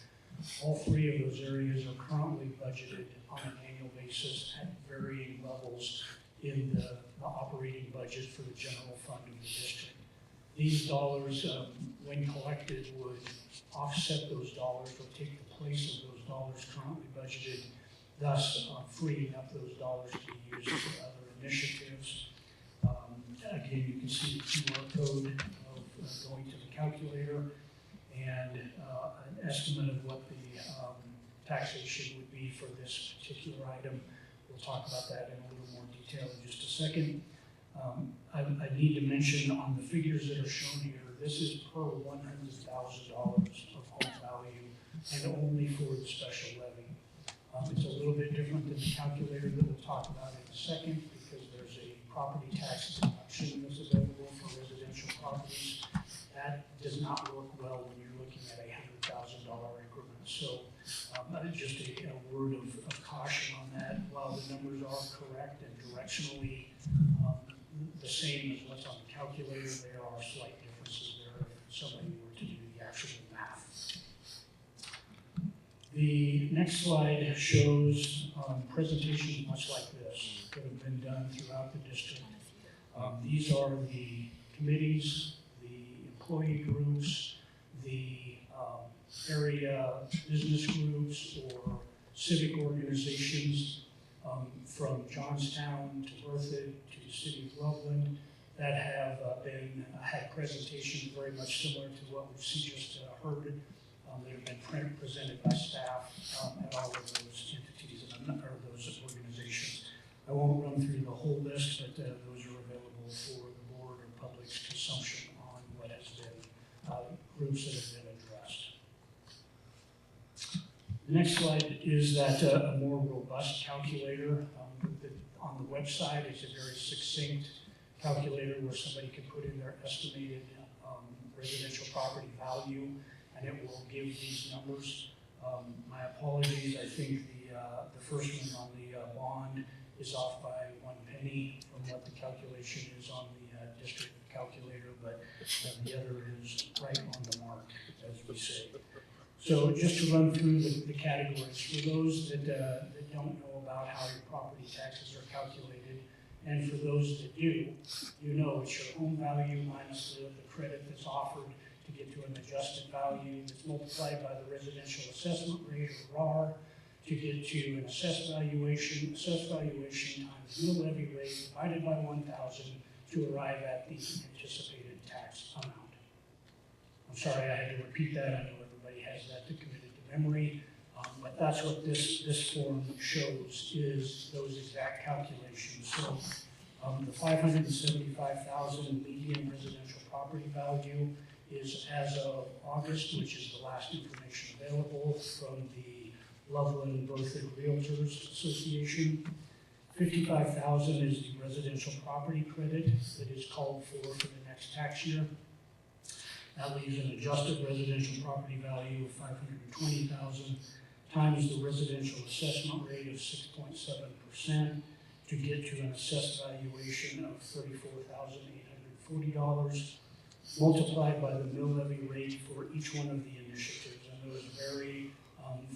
Speaker 8: All 3 of those areas are currently budgeted on an annual basis at varying levels in the operating budget for the general fund of the district. These dollars, when collected, would offset those dollars or take the place of those dollars currently budgeted, thus freeing up those dollars to be used for other initiatives. Again, you can see the QR code of going to the calculator and an estimate of what the taxation would be for this particular item. We'll talk about that in a little more detail in just a second. I need to mention on the figures that are shown here, this is per $100,000 of home value and only for the special levy. It's a little bit different than the calculator that we'll talk about in a second, because there's a property tax deduction that's available for residential properties. That does not work well when you're looking at a $100,000 increment. So just a word of caution on that. While the numbers are correct and directionally the same as what's on the calculator, there are slight differences there if somebody were to do the actual math. The next slide shows presentations much like this that have been done throughout the district. These are the committees, the employee groups, the area business groups or civic organizations from Johnstown to Berthoud to the city of Loveland that have had presentations very much similar to what we've just heard that have been presented by staff at all of those entities and or those organizations. I won't run through the whole list, but those are available for the board or public's consumption on what has been groups that have been addressed. The next slide is that a more robust calculator. On the website, it's a very succinct calculator where somebody can put in their estimated residential property value, and it will give these numbers. My apologies, I think the first one on the bond is off by 1 penny from what the calculation is on the district calculator, but the other is right on the mark, as we say. So just to run through the categories, for those that don't know about how your property taxes are calculated, and for those that do, you know it's your home value minus the credit that's offered to get to an adjusted value that's multiplied by the residential assessment rate, or RAR, to get to an assessed valuation times mill levy rate divided by 1,000 to arrive at the anticipated tax amount. I'm sorry I had to repeat that. I know everybody has that committed to memory, but that's what this form shows, is those exact calculations. So the 575,000 median residential property value is as of August, which is the last information available from the Loveland Berthoud Realtors Association. 55,000 is the residential property credit that is called for the next tax year. That leaves an adjusted residential property value of 520,000 times the residential assessment rate of 6.7% to get to an assessed valuation of $34,840, multiplied by the mill levy rate for each one of the initiatives. And those vary.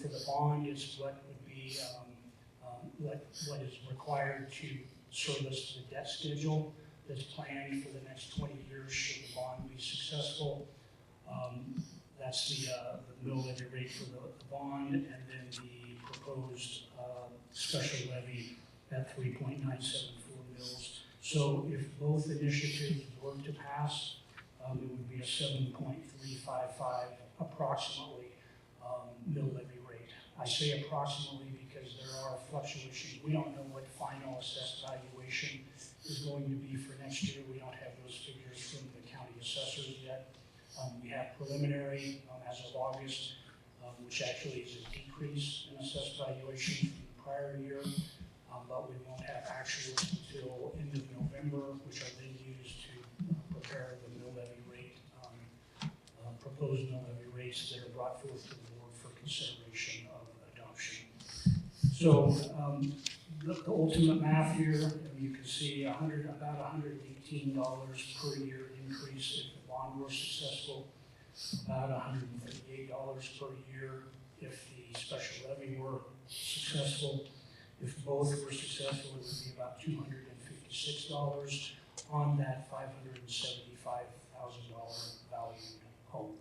Speaker 8: For the bond, it's what would be what is required to service the debt schedule that's planned for the next 20 years should the bond be successful. That's the mill levy rate for the bond, and then the proposed special levy at 3.974 mils. So if both initiatives were to pass, it would be a 7.355 approximately mill levy rate. I say approximately because there are fluctuations. We don't know what final assessed valuation is going to be for next year. We don't have those figures from the county assessors yet. We have preliminary as of August, which actually is a decrease in assessed valuation from the prior year, but we won't have actuals until end of November, which are then used to prepare the mill levy rate, proposed mill levy rates that are brought forth to the board for consideration of adoption. So the ultimate math here, you can see about $118 per year increase if the bond were successful, about $138 per year if the special levy were successful. If both were successful, it would be about $256 on that $575,000 value home.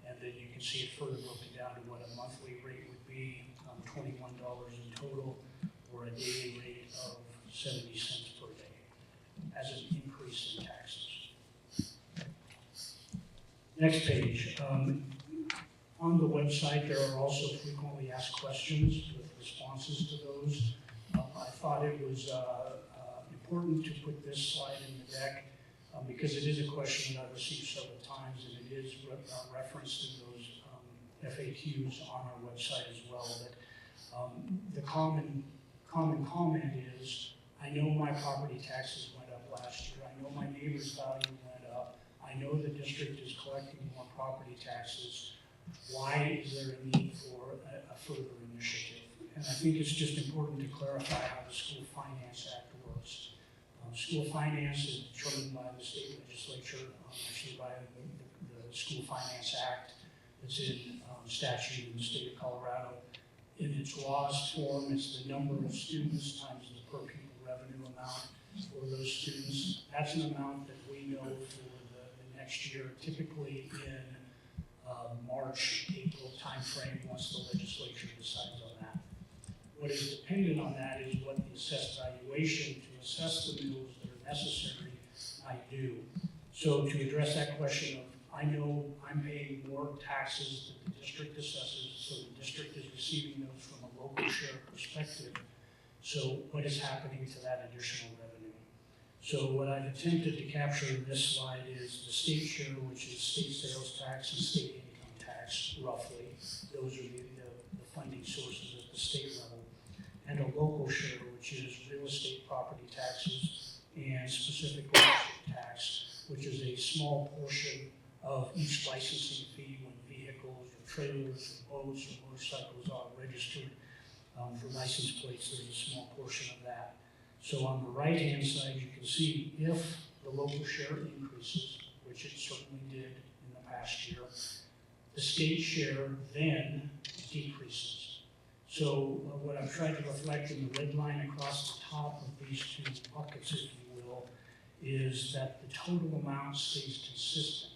Speaker 8: And then you can see it further broken down to what a monthly rate would be, $21 in total, or a daily rate of 70 cents per day as an increase in taxes. Next page. On the website, there are also frequently asked questions with responses to those. I thought it was important to put this slide in the deck because it is a question that I've received several times, and it is referenced in those FAQs on our website as well. That the common comment is, I know my property taxes went up last year. I know my neighbor's value went up. I know the district is collecting more property taxes. Why is there a need for a further initiative? And I think it's just important to clarify how the School Finance Act works. School finance is determined by the state legislature, actually by the School Finance Act. It's in statute in the state of Colorado. In its rawest form, it's the number of students times the per pupil revenue amount for those students. That's an amount that we know for the next year, typically in March, April timeframe, once the legislature decides on that. What is dependent on that is what the assessed valuation to assess the mills that are necessary might do. So to address that question of, I know I'm paying more taxes than the district assesses, so the district is receiving those from a local share perspective. So what is happening to that additional revenue? So what I've attempted to capture in this slide is the state share, which is state sales tax and state income tax, roughly. Those are the funding sources at the state level. And a local share, which is real estate property taxes and specific ownership tax, which is a small portion of each licensing fee when vehicles or trailers or boats or motorcycles are registered for license plates. There's a small portion of that. So on the right-hand side, you can see if the local share increases, which it certainly did in the past year, the state share then decreases. So what I've tried to reflect in the red line across the top of these two buckets, if you will, is that the total amount stays consistent.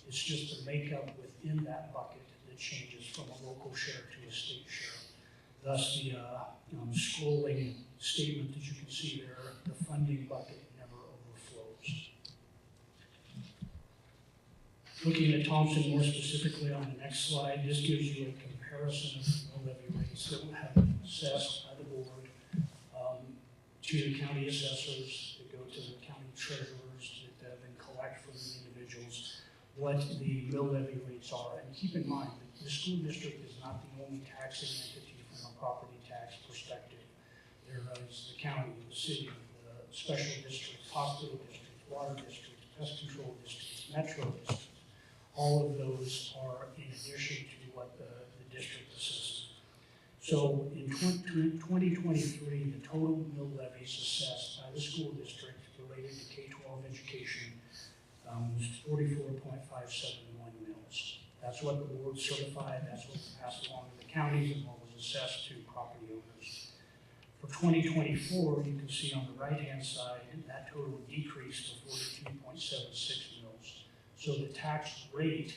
Speaker 8: It's just the makeup within that bucket that changes from a local share to a state share. Thus, the scrolling statement that you can see there, the funding bucket never overflows. Looking at Thompson more specifically on the next slide, this gives you a comparison of the levy rates that have been assessed by the board to the county assessors, that go to the county treasurers, that then collect from the individuals what the mill levy rates are. And keep in mind that the school district is not the only taxing entity from a property tax perspective. There is the county, the city, the special districts, hospital districts, water districts, pest control districts, metro districts. All of those are in addition to what the district assesses. So in 2023, the total mill levies assessed by the school district related to K-12 education was 44.571 mills. That's what the board certified, that's what was passed along to the counties, and what was assessed to property owners. For 2024, you can see on the right-hand side, that total decreased to 42.76 mills. So the tax rate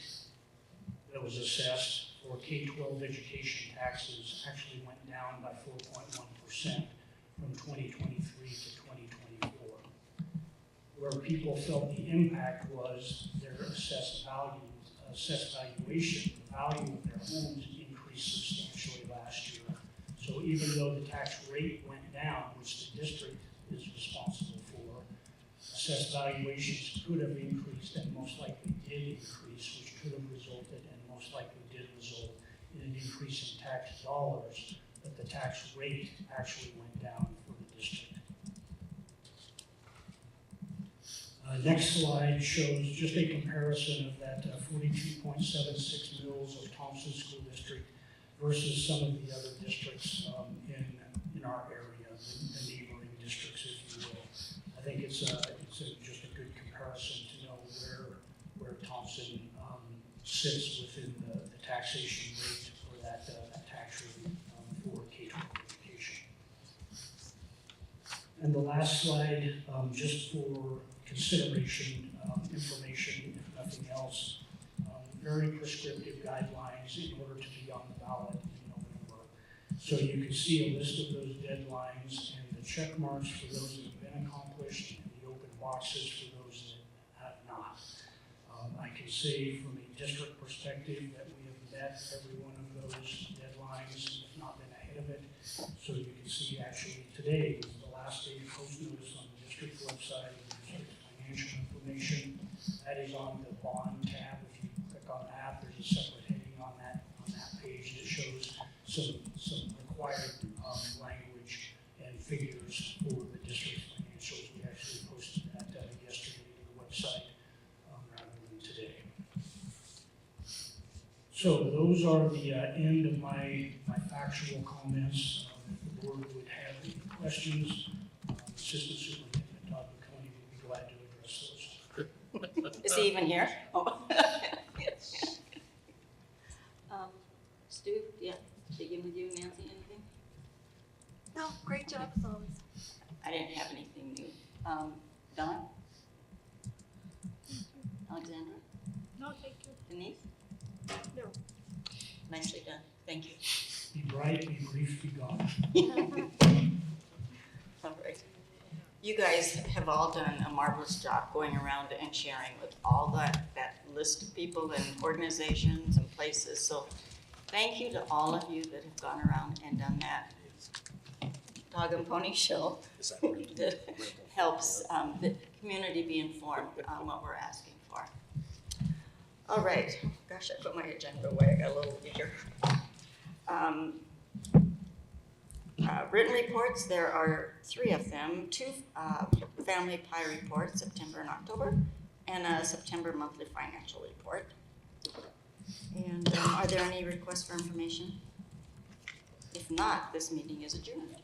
Speaker 8: that was assessed for K-12 education taxes actually went down by 4.1% from 2023 to 2024. Where people felt the impact was their assessed valuation, the value of their homes increased substantially last year. So even though the tax rate went down, which the district is responsible for, assessed valuations could have increased and most likely did increase, which could have resulted and most likely did result in an increase in tax dollars, but the tax rate actually went down for the district. Next slide shows just a comparison of that 42.76 mills of Thompson School District versus some of the other districts in our area, the neighboring districts, if you will. I think it's just a good comparison to know where Thompson sits within the taxation rate for that tax rate for K-12 education. And the last slide, just for consideration, information, if nothing else, very prescriptive guidelines in order to be on the ballot in November. So you can see a list of those deadlines and the check marks for those that have been accomplished and the open boxes for those that have not. I can say from a district perspective that we have met every one of those deadlines, if not been ahead of it. So you can see actually today is the last day to post notice on the district website, financial information. That is on the bond tab. If you click on that, there's a separate heading on that page that shows some required language and figures for the district's financials. We actually posted that yesterday to the website rather than today. So those are the end of my factual comments. If the board would have any questions, Assistant Superintendent Todd McConey would be glad to address those.
Speaker 1: Is he even here? Oh.
Speaker 6: Great job as always.
Speaker 1: I didn't have anything new. Dawn? Alexandra?
Speaker 6: No, thank you.
Speaker 1: Denise?
Speaker 6: No.
Speaker 1: Nicely done. Thank you.
Speaker 8: Be bright, be brief, be gone.
Speaker 1: All right. You guys have all done a marvelous job going around and sharing with all that list of people and organizations and places. So thank you to all of you that have gone around and done that Dog and Pony Show that helps the community be informed on what we're asking for. All right. Gosh, I put my agenda away. I got a little eager. Written reports, there are 3 of them, 2 family pie reports, September and October, and a September monthly financial report. And are there any requests for information? If not, this meeting is adjourned.